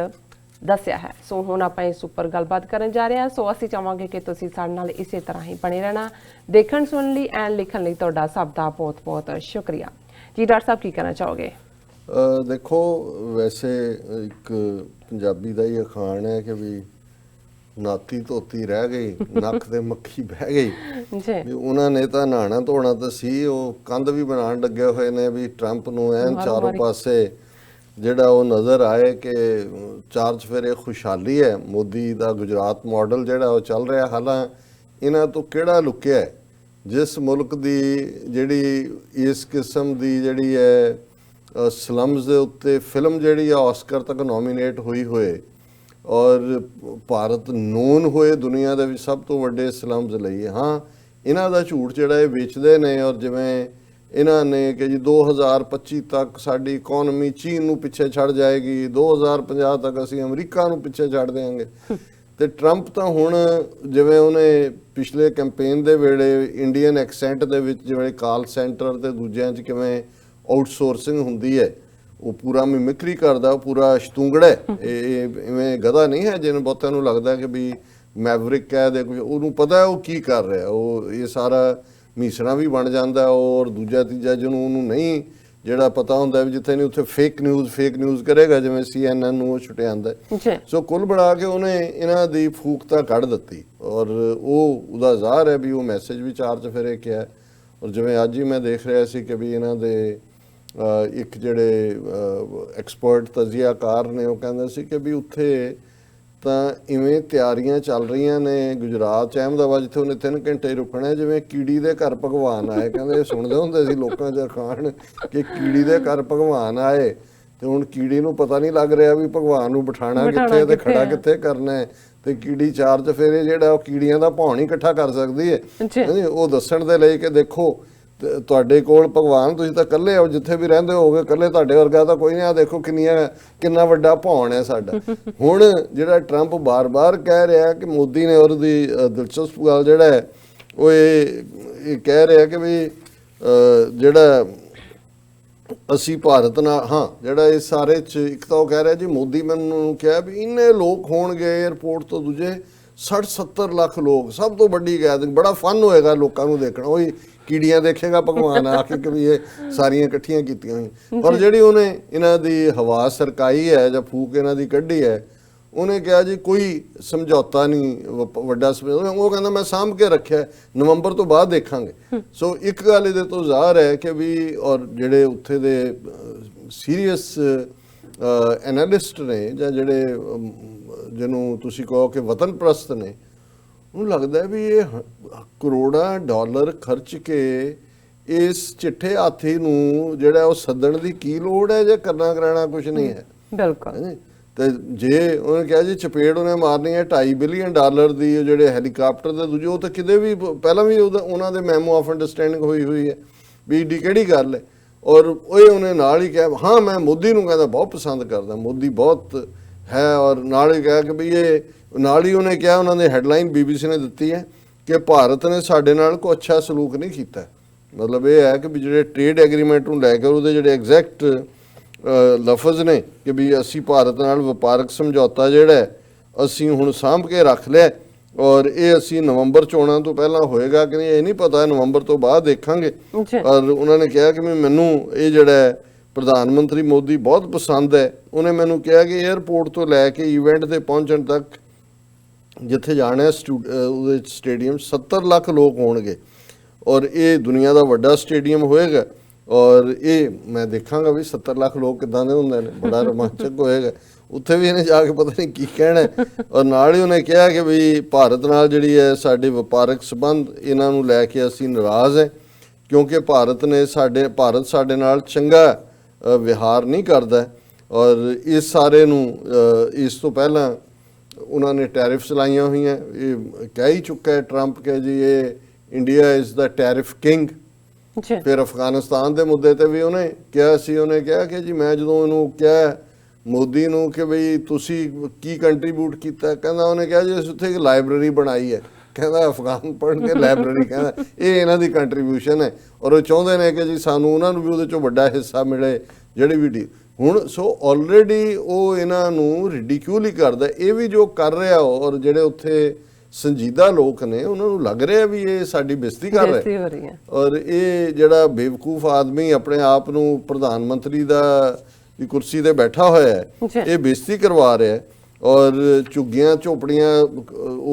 ਦੱਸਿਆ ਹੈ। ਸੋ ਹੁਣ ਆਪਾਂ ਇਸ ਉੱਪਰ ਗੱਲਬਾਤ ਕਰਨ ਜਾ ਰਹੇ ਹਾਂ। ਸੋ ਅਸੀਂ ਚਾਹਾਂਗੇ ਕਿ ਤੁਸੀਂ ਸਾਡੇ ਨਾਲ ਇਸੇ ਤਰ੍ਹਾਂ ਹੀ ਬਣੇ ਰਹਿਣਾ। ਦੇਖਣ ਸੁਣਨ ਲਈ ਐਂਡ ਲਿਖਣ ਲਈ ਤੁਹਾਡਾ ਸਭ ਦਾ ਬਹੁਤ ਬਹੁਤ ਸ਼ੁਕਰੀਆ ਜੀ। ਡਾਕਟਰ ਸਾਹਿਬ ਕੀ ਕਹਿਣਾ ਚਾਹੋਗੇ? ਦੇਖੋ, ਵੈਸੇ ਇੱਕ ਪੰਜਾਬੀ ਦਾ ਹੀ ਅਖਾਣ ਹੈ ਕਿ ਵੀ ਨਾਤੀ ਧੋਤੀ ਰਹਿ ਗਈ, ਨੱਕ ਤੇ ਮੱਖੀ ਬਹਿ ਗਈ। ਵੀ ਉਹਨਾਂ ਨੇ ਤਾਂ ਨਹਾਣਾ ਧੋਣਾ ਤਾਂ ਸੀ, ਉਹ ਕੰਧ ਵੀ ਬਣਾਉਣ ਲੱਗੇ ਹੋਏ ਨੇ ਵੀ ਟਰੰਪ ਨੂੰ ਐਨ ਚਾਰੋਂ ਪਾਸੇ ਜਿਹੜਾ ਉਹ ਨਜ਼ਰ ਆਏ ਕਿ ਚਾਰ ਚੁਫੇਰੇ ਖੁਸ਼ਹਾਲੀ ਹੈ। ਮੋਦੀ ਦਾ ਗੁਜਰਾਤ ਮਾਡਲ ਜਿਹੜਾ ਉਹ ਚੱਲ ਰਿਹਾ। ਹਾਲਾਂ ਇਹਨਾਂ ਤੋਂ ਕਿਹੜਾ ਲੁਕਿਆ? ਜਿਸ ਮੁਲਕ ਦੀ ਜਿਹੜੀ ਇਸ ਕਿਸਮ ਦੀ ਜਿਹੜੀ ਹੈ ਸਲਮਸ ਦੇ ਉੱਤੇ ਫਿਲਮ ਜਿਹੜੀ ਆ ਆਸਕਰ ਤੱਕ ਨੋਮੀਨੇਟ ਹੋਈ ਹੋਏ, ਔਰ ਭਾਰਤ ਨੋਨ ਹੋਏ ਦੁਨੀਆ ਦੇ ਵਿੱਚ ਸਭ ਤੋਂ ਵੱਡੇ ਸਲਮਸ ਲਈ। ਹਾਂ, ਇਹਨਾਂ ਦਾ ਝੂਠ ਜਿਹੜਾ ਇਹ ਵੇਚਦੇ ਨੇ, ਔਰ ਜਿਵੇਂ ਇਹਨਾਂ ਨੇ ਕਿ ਜੀ 2025 ਤੱਕ ਸਾਡੀ ਇਕੋਨਮੀ ਚੀਨ ਨੂੰ ਪਿੱਛੇ ਛੱਡ ਜਾਏਗੀ, 2050 ਤੱਕ ਅਸੀਂ ਅਮਰੀਕਾ ਨੂੰ ਪਿੱਛੇ ਛੱਡ ਦੇਵਾਂਗੇ। ਤੇ ਟਰੰਪ ਤਾਂ ਹੁਣ ਜਿਵੇਂ ਉਹਨੇ ਪਿਛਲੇ ਕੈਂਪੇਨ ਦੇ ਵੇਲੇ ਇੰਡੀਅਨ ਐਕਸੈਂਟ ਦੇ ਵਿੱਚ ਜਿਵੇਂ ਕਾਲ ਸੈਂਟਰ ਤੇ ਦੂਜਿਆਂ 'ਚ ਕਿਵੇਂ ਆਊਟਸੋਰਸਿੰਗ ਹੁੰਦੀ ਹੈ, ਉਹ ਪੂਰਾ ਮਿਮਿਕਰੀ ਕਰਦਾ, ਉਹ ਪੂਰਾ ਸ਼ਤੂੰਗੜਾ ਹੈ। ਇਹ ਇਵੇਂ ਗਧਾ ਨਹੀਂ ਹੈ ਜਿਹਨੂੰ ਬਹੁਤਿਆਂ ਨੂੰ ਲੱਗਦਾ ਕਿ ਵੀ ਮੈਵਰਿਕ ਕਹਿ ਦੇ ਕੁਝ, ਉਹਨੂੰ ਪਤਾ ਉਹ ਕੀ ਕਰ ਰਿਹਾ। ਉਹ ਇਹ ਸਾਰਾ ਮੀਸਣਾ ਵੀ ਬਣ ਜਾਂਦਾ। ਔਰ ਦੂਜਾ ਤੀਜਾ ਜਿਹਨੂੰ ਉਹਨੂੰ ਨਹੀਂ ਜਿਹੜਾ ਪਤਾ ਹੁੰਦਾ ਵੀ ਜਿੱਥੇ ਨਹੀਂ ਉੱਥੇ ਫੇਕ ਨਿਊਜ਼ ਕਰੇਗਾ, ਜਿਵੇਂ CNN ਨੂੰ ਉਹ ਛੁਟਿਆਂਦਾ। ਸੋ ਕੁੱਲ ਬਣਾ ਕੇ ਉਹਨੇ ਇਹਨਾਂ ਦੀ ਫੂਕਤਾ ਕੱਢ ਦਿੱਤੀ ਔਰ ਉਹਦਾ ਜ਼ਾਹਰ ਹੈ ਵੀ ਉਹ ਮੈਸੇਜ ਵੀ ਚਾਰ ਚਫੇਰੇ ਕਿਹਾ। ਔਰ ਜਿਵੇਂ ਅੱਜ ਹੀ ਮੈਂ ਦੇਖ ਰਿਹਾ ਸੀ ਕਿ ਵੀ ਇਹਨਾਂ ਦੇ ਇੱਕ ਜਿਹੜੇ ਐਕਸਪਰਟ ਤਜਜ਼ੀਆਕਾਰ ਨੇ ਉਹ ਕਹਿੰਦੇ ਸੀ ਕਿ ਵੀ ਉੱਥੇ ਤਾਂ ਇਵੇਂ ਤਿਆਰੀਆਂ ਚੱਲ ਰਹੀਆਂ ਨੇ ਗੁਜਰਾਤ 'ਚ ਅਹਿਮਦਾਬਾਦ, ਜਿੱਥੇ ਉਹਨੇ 3 ਘੰਟੇ ਰੁਕਣਾ, ਜਿਵੇਂ ਕੀੜੀ ਦੇ ਘਰ ਭਗਵਾਨ ਆਏ। ਕਹਿੰਦੇ ਸੁਣਦੇ ਹੁੰਦੇ ਸੀ ਲੋਕਾਂ 'ਚ ਅਖਾਣ ਕਿ ਕੀੜੀ ਦੇ ਘਰ ਭਗਵਾਨ ਆਏ, ਤੇ ਹੁਣ ਕੀੜੀ ਨੂੰ ਪਤਾ ਨਹੀਂ ਲੱਗ ਰਿਹਾ ਵੀ ਭਗਵਾਨ ਨੂੰ ਬਿਠਾਣਾ ਕਿੱਥੇ ਤੇ ਖੜਾ ਕਿੱਥੇ ਕਰਨਾ ਹੈ। ਤੇ ਕੀੜੀ ਚਾਰ ਚਫੇਰੇ ਜਿਹੜਾ ਉਹ ਕੀੜੀਆਂ ਦਾ ਭੌਣ ਹੀ ਇਕੱਠਾ ਕਰ ਸਕਦੀ ਹੈ। ਉਹ ਦੱਸਣ ਦੇ ਲਈ ਕਿ ਦੇਖੋ ਤੁਹਾਡੇ ਕੋਲ ਭਗਵਾਨ, ਤੁਸੀਂ ਤਾਂ ਇਕੱਲੇ ਹੋ, ਜਿੱਥੇ ਵੀ ਰਹਿੰਦੇ ਹੋਗੇ ਇਕੱਲੇ, ਤੁਹਾਡੇ ਵਰਗਾ ਤਾਂ ਕੋਈ ਨਹੀਂ। ਆ ਦੇਖੋ ਕਿੰਨਾ ਵੱਡਾ ਭੌਣ ਹੈ ਸਾਡਾ। ਹੁਣ ਜਿਹੜਾ ਟਰੰਪ ਬਾਰ-ਬਾਰ ਕਹਿ ਰਿਹਾ ਕਿ ਮੋਦੀ ਨੇ, ਉਹਦੀ ਦਿਲਚਸਪ ਗੱਲ ਜਿਹੜਾ ਹੈ ਉਹ ਇਹ ਕਹਿ ਰਿਹਾ ਕਿ ਵੀ ਜਿਹੜਾ ਅਸੀਂ ਭਾਰਤ ਨਾਲ, ਹਾਂ ਜਿਹੜਾ ਇਸ ਸਾਰੇ 'ਚ ਇੱਕ ਤਾਂ ਉਹ ਕਹਿ ਰਿਹਾ ਜੀ ਮੋਦੀ ਮੈਨੂੰ ਕਿਹਾ ਵੀ ਇੰਨੇ ਲੋਕ ਹੋਣਗੇ ਏਅਰਪੋਰਟ ਤੋਂ ਦੂਜੇ 60-70 ਲੱਖ ਲੋਕ, ਸਭ ਤੋਂ ਵੱਡੀ ਗੈਦਰਿੰਗ, ਬੜਾ ਫਨ ਹੋਏਗਾ ਲੋਕਾਂ ਨੂੰ ਦੇਖਣਾ। ਉਹੀ ਕੀੜੀਆਂ ਦੇਖੇਗਾ ਭਗਵਾਨ ਆ ਕੇ ਕਿ ਵੀ ਇਹ ਸਾਰੀਆਂ ਇਕੱਠੀਆਂ ਕੀਤੀਆਂ ਹੋਈਆਂ। ਪਰ ਜਿਹੜੀ ਉਹਨੇ ਇਹਨਾਂ ਦੀ ਹਵਾ ਸਰਕਾਈ ਹੈ ਜਾਂ ਫੂਕ ਇਹਨਾਂ ਦੀ ਕੱਢੀ ਹੈ, ਉਹਨੇ ਕਿਹਾ ਜੀ ਕੋਈ ਸਮਝੌਤਾ ਨਹੀਂ ਵੱਡਾ। ਉਹ ਕਹਿੰਦਾ ਮੈਂ ਸਾਂਭ ਕੇ ਰੱਖਿਆ, ਨਵੰਬਰ ਤੋਂ ਬਾਅਦ ਦੇਖਾਂਗੇ। ਸੋ ਇੱਕ ਗੱਲ ਇਹਦੇ ਤੋਂ ਜ਼ਾਹਰ ਹੈ ਕਿ ਵੀ ਔਰ ਜਿਹੜੇ ਉੱਥੇ ਦੇ ਸੀਰੀਅਸ ਐਨਾਲਿਸਟ ਨੇ ਜਾਂ ਜਿਹੜੇ ਜਿਹਨੂੰ ਤੁਸੀਂ ਕਹੋ ਕਿ ਵਤਨ ਪ੍ਰਸਤ ਨੇ, ਉਹਨੂੰ ਲੱਗਦਾ ਵੀ ਇਹ ਕਰੋੜਾਂ ਡਾਲਰ ਖਰਚ ਕੇ ਇਸ ਚਿੱਠੇ ਹਾਥੀ ਨੂੰ ਜਿਹੜਾ ਉਹ ਸੱਦਣ ਦੀ ਕੀ ਲੋੜ ਹੈ, ਜੇ ਕਰਨਾ ਕਰਾਣਾ ਕੁਝ ਨਹੀਂ ਹੈ। ਬਿਲਕੁਲ। ਤੇ ਜੇ ਉਹਨੇ ਕਿਹਾ ਜੀ ਚਪੇੜ ਉਹਨੇ ਮਾਰਨੀ ਹੈ $2.5 ਬਿਲੀਅਨ ਦੀ, ਜਿਹੜੇ ਹੈਲੀਕਾਪਟਰ ਦੇ ਦੂਜੇ, ਉਹ ਤਾਂ ਕਿਤੇ ਵੀ ਪਹਿਲਾਂ ਵੀ ਉਹਨਾਂ ਦੇ ਮੈਮੋ ਆਫ ਅੰਡਰਸਟੈਂਡਿੰਗ ਹੋਈ ਹੈ ਵੀ ਏਡੀ ਕਿਹੜੀ ਗੱਲ ਹੈ। ਔਰ ਉਹਨੇ ਨਾਲ ਹੀ ਕਿਹਾ ਹਾਂ ਮੈਂ ਮੋਦੀ ਨੂੰ ਕਹਿੰਦਾ ਬਹੁਤ ਪਸੰਦ ਕਰਦਾ, ਮੋਦੀ ਬਹੁਤ ਹੈ। ਔਰ ਨਾਲ ਹੀ ਕਿਹਾ ਕਿ ਵੀ ਇਹ, ਨਾਲ ਹੀ ਉਹਨੇ ਕਿਹਾ, ਉਹਨਾਂ ਨੇ ਹੈਡਲਾਈਨ BBC ਨੇ ਦਿੱਤੀ ਹੈ ਕਿ ਭਾਰਤ ਨੇ ਸਾਡੇ ਨਾਲ ਕੋਈ ਅੱਛਾ ਸਲੂਕ ਨਹੀਂ ਕੀਤਾ। ਮਤਲਬ ਇਹ ਹੈ ਕਿ ਵੀ ਜਿਹੜੇ ਟ੍ਰੇਡ ਐਗਰੀਮੈਂਟ ਨੂੰ ਲੈ ਕੇ ਉਹਦੇ ਜਿਹੜੇ ਐਗਜ਼ੈਕਟ ਲਫ਼ਜ਼ ਨੇ ਕਿ ਵੀ ਅਸੀਂ ਭਾਰਤ ਨਾਲ ਵਪਾਰਕ ਸਮਝੌਤਾ ਜਿਹੜਾ ਅਸੀਂ ਹੁਣ ਸਾਂਭ ਕੇ ਰੱਖ ਲਿਆ ਔਰ ਇਹ ਅਸੀਂ ਨਵੰਬਰ ਚੋਣਾਂ ਤੋਂ ਪਹਿਲਾਂ ਹੋਏਗਾ ਕਿ ਨਹੀਂ ਇਹ ਨਹੀਂ ਪਤਾ, ਨਵੰਬਰ ਤੋਂ ਬਾਅਦ ਦੇਖਾਂਗੇ। ਔਰ ਉਹਨਾਂ ਨੇ ਕਿਹਾ ਕਿ ਮੈਨੂੰ ਇਹ ਜਿਹੜਾ ਪ੍ਰਧਾਨ ਮੰਤਰੀ ਮੋਦੀ ਬਹੁਤ ਪਸੰਦ ਹੈ। ਉਹਨੇ ਮੈਨੂੰ ਕਿਹਾ ਕਿ ਏਅਰਪੋਰਟ ਤੋਂ ਲੈ ਕੇ ਈਵੈਂਟ ਤੇ ਪਹੁੰਚਣ ਤੱਕ ਜਿੱਥੇ ਜਾਣਾ ਉਹਦੇ ਸਟੇਡੀਅਮ 70 ਲੱਖ ਲੋਕ ਹੋਣਗੇ ਔਰ ਇਹ ਦੁਨੀਆ ਦਾ ਵੱਡਾ ਸਟੇਡੀਅਮ ਹੋਏਗਾ। ਔਰ ਇਹ ਮੈਂ ਦੇਖਾਂਗਾ ਵੀ 70 ਲੱਖ ਲੋਕ ਕਿੱਦਾਂ ਦੇ ਹੁੰਦੇ ਨੇ, ਬੜਾ ਰੋਮਾਂਚਕ ਹੋਏਗਾ। ਉੱਥੇ ਵੀ ਇਹਨੇ ਜਾ ਕੇ ਪਤਾ ਨਹੀਂ ਕੀ ਕਹਿਣਾ। ਔਰ ਨਾਲ ਹੀ ਉਹਨੇ ਕਿਹਾ ਕਿ ਵੀ ਭਾਰਤ ਨਾਲ ਜਿਹੜੀ ਹੈ ਸਾਡੇ ਵਪਾਰਕ ਸੰਬੰਧ, ਇਹਨਾਂ ਨੂੰ ਲੈ ਕੇ ਅਸੀਂ ਨਾਰਾਜ਼ ਹੈ ਕਿਉਂਕਿ ਭਾਰਤ ਸਾਡੇ ਨਾਲ ਚੰਗਾ ਵਿਹਾਰ ਨਹੀਂ ਕਰਦਾ। ਔਰ ਇਸ ਸਾਰੇ ਨੂੰ ਇਸ ਤੋਂ ਪਹਿਲਾਂ ਉਹਨਾਂ ਨੇ ਟੈਰਿਫਸ ਲਾਈਆਂ ਹੋਈਆਂ। ਇਹ ਕਹਿ ਹੀ ਚੁੱਕਾ ਹੈ ਟਰੰਪ ਕਿ ਜੀ ਇਹ India is the tariff king. ਫਿਰ ਅਫਗਾਨਿਸਤਾਨ ਦੇ ਮੁੱਦੇ ਤੇ ਵੀ ਉਹਨੇ ਕਿਹਾ ਸੀ, ਉਹਨੇ ਕਿਹਾ ਕਿ ਜੀ ਮੈਂ ਜਦੋਂ ਇਹਨੂੰ ਕਿਹਾ ਮੋਦੀ ਨੂੰ ਕਿ ਬਈ ਤੁਸੀਂ ਕੀ ਕੰਟਰੀਬਿਊਟ ਕੀਤਾ, ਕਹਿੰਦਾ ਉਹਨੇ ਕਿਹਾ ਜੀ ਅਸੀਂ ਉੱਥੇ ਇੱਕ ਲਾਇਬ੍ਰੇਰੀ ਬਣਾਈ ਹੈ। ਕਹਿੰਦਾ ਅਫਗਾਨ ਪੜ੍ਹਨ ਕੇ ਲਾਇਬ੍ਰੇਰੀ, ਕਹਿੰਦਾ ਇਹ ਇਹਨਾਂ ਦੀ ਕੰਟਰੀਬਿਊਸ਼ਨ ਹੈ। ਔਰ ਉਹ ਚਾਹੁੰਦੇ ਨੇ ਕਿ ਜੀ ਸਾਨੂੰ ਉਹਨਾਂ ਨੂੰ ਵੀ ਉਹਦੇ 'ਚੋਂ ਵੱਡਾ ਹਿੱਸਾ ਮਿਲੇ ਜਿਹੜੀ ਵੀ ਹੁਣ। ਸੋ ਆਲਰੇਡੀ ਉਹ ਇਹਨਾਂ ਨੂੰ ਰਿਡੀਕਿਊਲ ਹੀ ਕਰਦਾ। ਇਹ ਵੀ ਜੋ ਕਰ ਰਿਹਾ ਔਰ ਜਿਹੜੇ ਉੱਥੇ ਸੰਜੀਦਾ ਲੋਕ ਨੇ ਉਹਨਾਂ ਨੂੰ ਲੱਗ ਰਿਹਾ ਵੀ ਇਹ ਸਾਡੀ ਬੇਇੱਜ਼ਤੀ ਕਰ ਰਿਹਾ। ਔਰ ਇਹ ਜਿਹੜਾ ਬੇਵਕੂਫ ਆਦਮੀ ਆਪਣੇ ਆਪ ਨੂੰ ਪ੍ਰਧਾਨ ਮੰਤਰੀ ਦੀ ਕੁਰਸੀ ਤੇ ਬੈਠਾ ਹੋਇਆ ਹੈ, ਇਹ ਬੇਇੱਜ਼ਤੀ ਕਰਵਾ ਰਿਹਾ। ਔਰ ਝੁੱਗੀਆਂ ਝੋਪੜੀਆਂ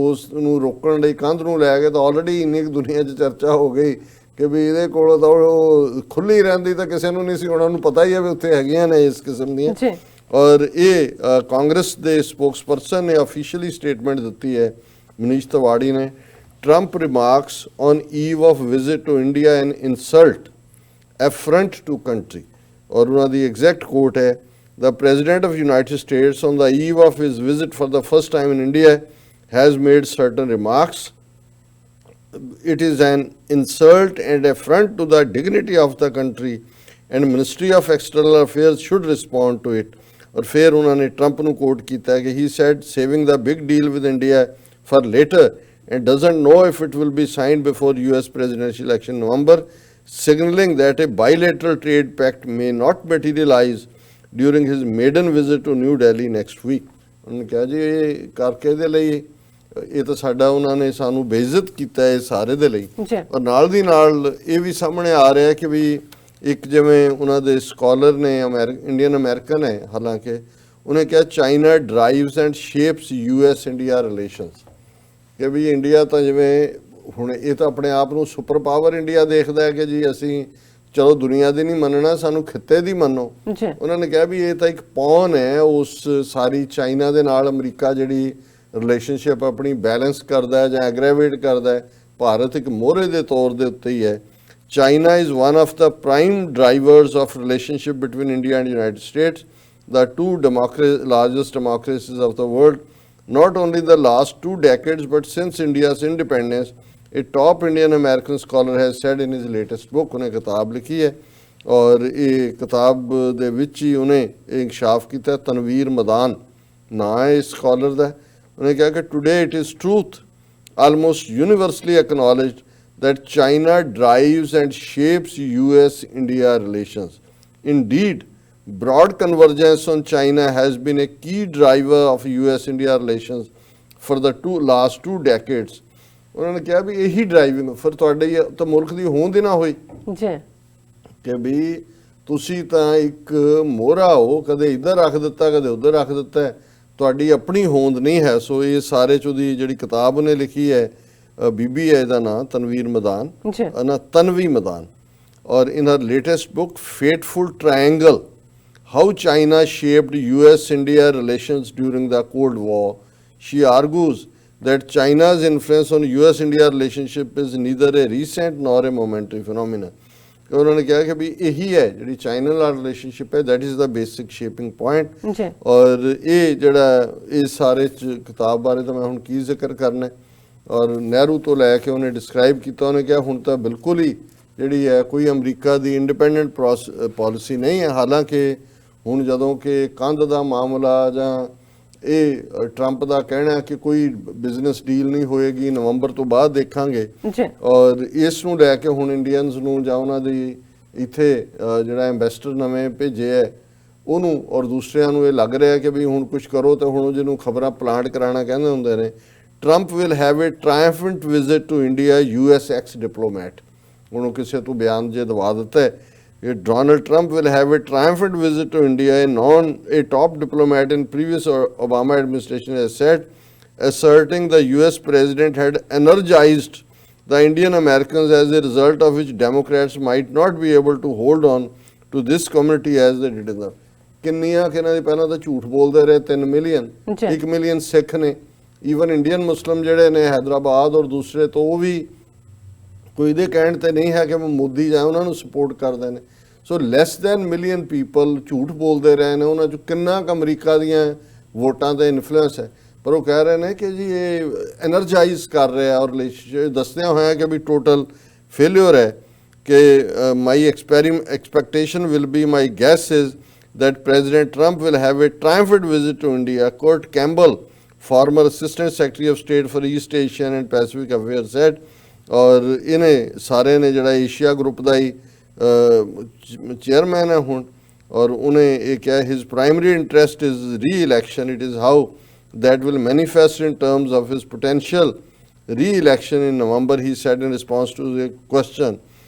ਉਸ ਨੂੰ ਰੋਕਣ ਲਈ ਕੰਧ ਨੂੰ ਲੈ ਕੇ ਤਾਂ ਆਲਰੇਡੀ ਇੰਨੀ ਦੁਨੀਆ 'ਚ ਚਰਚਾ ਹੋ ਗਈ ਕਿ ਵੀ ਇਹਦੇ ਕੋਲ ਤਾਂ ਉਹ ਖੁੱਲੀ ਰਹਿੰਦੀ ਤਾਂ ਕਿਸੇ ਨੂੰ ਨਹੀਂ ਸੀ, ਉਹਨਾਂ ਨੂੰ ਪਤਾ ਹੀ ਹੈ ਵੀ ਉੱਥੇ ਹੈਗੀਆਂ ਨੇ ਇਸ ਕਿਸਮ ਦੀਆਂ। ਔਰ ਇਹ ਕਾਂਗਰਸ ਦੇ ਸਪੋਕਸਪਰਸਨ ਨੇ ਆਫੀਸ਼ੀਅਲੀ ਸਟੇਟਮੈਂਟ ਦਿੱਤੀ ਹੈ, ਮਨੀਸ਼ ਤਿਵਾੜੀ ਨੇ। Trump remarks on eve of visit to India an insult affront to country. ਔਰ ਉਹਨਾਂ ਦੀ ਐਗਜ਼ੈਕਟ ਕੋਟ ਹੈ, The President of the United States on the eve of his visit for the first time in India has made certain remarks. It is an insult and affront to the dignity of the country and Ministry of External Affairs should respond to it. और फिर उन्होंने Trump ਨੂੰ coat किया है कि he said saving the big deal with India for later and doesn't know if it will be signed before US presidential election in November, signaling that a bilateral trade pact may not materialize during his maiden visit to New Delhi next week. ਉਹਨੇ ਕਿਹਾ ਜੀ ਇਹ ਕਰਕੇ ਦੇ ਲਈ ਇਹ ਤਾਂ ਸਾਡਾ ਉਹਨਾਂ ਨੇ ਸਾਨੂੰ ਬੇਇੱਜ਼ਤ ਕੀਤਾ ਹੈ ਸਾਰੇ ਦੇ ਲਈ। ਜੀ। ਔਰ ਨਾਲ ਦੀ ਨਾਲ ਇਹ ਵੀ ਸਾਹਮਣੇ ਆ ਰਿਹਾ ਕਿ ਵੀ ਇੱਕ ਜਿਵੇਂ ਉਹਨਾਂ ਦੇ ਸਕਾਲਰ ਨੇ ਇੰਡੀਅਨ ਅਮਰੀਕਨ ਹੈ ਹਾਲਾਂਕਿ, ਉਹਨੇ ਕਿਹਾ China drives and shapes US India relations, ਕਿ ਵੀ ਇੰਡੀਆ ਤਾਂ ਜਿਵੇਂ ਹੁਣ ਇਹ ਤਾਂ ਆਪਣੇ ਆਪ ਨੂੰ ਸੁਪਰ ਪਾਵਰ ਇੰਡੀਆ ਦੇਖਦਾ ਹੈ ਕਿ ਜੀ ਅਸੀਂ ਚਲੋ ਦੁਨੀਆ ਦੀ ਨਹੀਂ ਮੰਨਣਾ, ਸਾਨੂੰ ਖਿੱਤੇ ਦੀ ਮੰਨੋ। ਜੀ। ਉਹਨਾਂ ਨੇ ਕਿਹਾ ਵੀ ਇਹ ਤਾਂ ਇੱਕ ਪੌਨ ਹੈ ਉਸ ਸਾਰੀ ਚਾਈਨਾ ਦੇ ਨਾਲ ਅਮਰੀਕਾ ਜਿਹੜੀ ਰਿਲੇਸ਼ਨਸ਼ਿਪ ਆਪਣੀ ਬੈਲੈਂਸ ਕਰਦਾ ਹੈ ਜਾਂ ਐਗਰੇਵੇਟ ਕਰਦਾ ਹੈ। ਭਾਰਤ ਇੱਕ ਮੋਹਰੇ ਦੇ ਤੌਰ ਦੇ ਉੱਤੇ ਹੀ ਹੈ। China is one of the prime drivers of relationship between India and United States, the two largest democracies of the world, not only the last 2 decades but since India's independence, a top Indian American scholar has said in his latest book। उन्हें किताब लिखी है और ये किताब दे विच ही उन्हें इंकशाफ किया, तनवीर मदान ना है इस स्कॉलर का। उन्हें कहा कि today it is truth almost universally acknowledged that China drives and shapes US-India relations. Indeed, broad convergence on China has been a key driver of US-India relations for the last 2 decades। उन्होंने कहा भी यही driving फिर ਤੁਹਾਡੇ ਤਾਂ ਮੁਲਕ ਦੀ ਹੋਂਦ ਹੀ ਨਾ ਹੋਈ ਜੀ ਕਿ ਵੀ ਤੁਸੀਂ ਤਾਂ ਇੱਕ ਮੋਹਰਾ ਹੋ, ਕਦੇ ਇੱਧਰ ਰੱਖ ਦਿੱਤਾ ਕਦੇ ਉੱਧਰ ਰੱਖ ਦਿੱਤਾ, ਤੁਹਾਡੀ ਆਪਣੀ ਹੋਂਦ ਨਹੀਂ ਹੈ। ਸੋ ਇਹ ਸਾਰੇ ਚ ਉਹਦੀ ਜਿਹੜੀ ਕਿਤਾਬ ਉਹਨੇ ਲਿਖੀ ਹੈ, ਬੀਬੀ ਹੈ ਇਹਦਾ ਨਾਂ ਤਨਵੀਰ ਮਦਾਨ, ਜੀ ਨਾ ਤਨਵੀ ਮਦਾਨ, ਔਰ in her latest book Fateful Triangle how China shaped US-India relations during the Cold War, she argues that China's influence on US-India relationship is neither a recent nor a momentary phenomenon। उन्होंने कहा कि भी यही है ਜਿਹੜੀ China ਨਾਲ relationship ਹੈ, that is the basic shaping point। ਜੀ। ਔਰ ਇਹ ਜਿਹੜਾ ਇਸ ਸਾਰੇ ਕਿਤਾਬ ਬਾਰੇ ਤਾਂ ਮੈਂ ਹੁਣ ਕੀ ਜ਼ਿਕਰ ਕਰਨਾ ਹੈ। ਔਰ ਨਹਿਰੂ ਤੋਂ ਲੈ ਕੇ ਉਹਨੇ ਡਿਸਕ੍ਰਾਈਬ ਕੀਤਾ, ਉਹਨੇ ਕਿਹਾ ਹੁਣ ਤਾਂ ਬਿਲਕੁਲ ਹੀ ਜਿਹੜੀ ਹੈ ਕੋਈ ਅਮਰੀਕਾ ਦੀ ਇੰਡੀਪੈਂਡੈਂਟ ਪਾਲਿਸੀ ਨਹੀਂ ਹੈ। ਹਾਲਾਂਕਿ ਹੁਣ ਜਦੋਂ ਕਿ ਕੰਧ ਦਾ ਮਾਮਲਾ ਜਾਂ ਇਹ ਟਰੰਪ ਦਾ ਕਹਿਣਾ ਕਿ ਕੋਈ ਬਿਜ਼ਨਸ ਡੀਲ ਨਹੀਂ ਹੋਏਗੀ, ਨਵੰਬਰ ਤੋਂ ਬਾਅਦ ਦੇਖਾਂਗੇ। ਜੀ। ਔਰ ਇਸ ਨੂੰ ਲੈ ਕੇ ਹੁਣ ਇੰਡੀਅਨਸ ਨੂੰ ਜਾਂ ਉਹਨਾਂ ਦੀ ਇੱਥੇ ਜਿਹੜਾ ਐਂਬੈਸਡਰ ਨਵੇਂ ਭੇਜੇ ਹੈ ਉਹਨੂੰ ਔਰ ਦੂਸਰਿਆਂ ਨੂੰ ਇਹ ਲੱਗ ਰਿਹਾ ਕਿ ਵੀ ਹੁਣ ਕੁਝ ਕਰੋ, ਤੇ ਹੁਣ ਜਿਹਨੂੰ ਖਬਰਾਂ ਪਲਾਂਟ ਕਰਾਉਣਾ ਕਹਿੰਦੇ ਹੁੰਦੇ ਨੇ, Trump will have a triumphant visit to India US ex diplomat. ਉਹਨੂੰ ਕਿਸੇ ਤੋਂ ਬਿਆਨ ਜੇ ਦਵਾ ਦਿੱਤਾ ਹੈ Donald Trump will have a triumphant visit to India, a top diplomat in previous Obama administration has said, asserting the US president had energized the Indian Americans, as a result of which Democrats might not be able to hold on to this community as they did in the ਕਿੰਨੀਆਂ ਕਿ ਇਹਨਾਂ ਦੀ ਪਹਿਲਾਂ ਤਾਂ ਝੂਠ ਬੋਲਦੇ ਰਹੇ 3 million 1 million ਸਿੱਖ ਨੇ, even Indian ਮੁਸਲਿਮ ਜਿਹੜੇ ਨੇ ਹੈਦਰਾਬਾਦ ਔਰ ਦੂਸਰੇ ਤੋਂ, ਉਹ ਵੀ ਕੋਈ ਇਹਦੇ ਕਹਿਣ ਤੇ ਨਹੀਂ ਹੈ ਕਿ ਮੋਦੀ ਜਾਂ ਉਹਨਾਂ ਨੂੰ ਸਪੋਰਟ ਕਰਦੇ ਨੇ। ਸੋ ਲੈਸ ਦੈਨ ਮਿਲੀਅਨ ਪੀਪਲ ਝੂਠ ਬੋਲਦੇ ਰਹੇ ਨੇ, ਉਹਨਾਂ 'ਚ ਕਿੰਨਾ ਕੁ ਅਮਰੀਕਾ ਦੀਆਂ ਵੋਟਾਂ ਤੇ ਇਨਫਲੂਐਂਸ ਹੈ। ਪਰ ਉਹ ਕਹਿ ਰਹੇ ਨੇ ਕਿ ਜੀ ਇਹ ਐਨਰਜਾਈਜ਼ ਕਰ ਰਿਹਾ ਔਰ ਰਿਲੇਸ਼ਨਸ਼ਿਪ ਦੱਸਦਿਆਂ ਹੋਇਆ ਕਿ ਵੀ ਟੋਟਲ ਫੇਲਿਅਰ ਹੈ ਕਿ my expectation will be my guess is that President Trump will have a triumphant visit to India। Kurt Campbell, former Assistant Secretary of State for East Asian and Pacific Affairs, said। और इन्हें सारे ने जड़ा Asia group का ही chairman है हूँ, और उन्हें ये क्या, his primary interest is re-election। It is how that will manifest in terms of his potential re-election in November, he said in response to a question।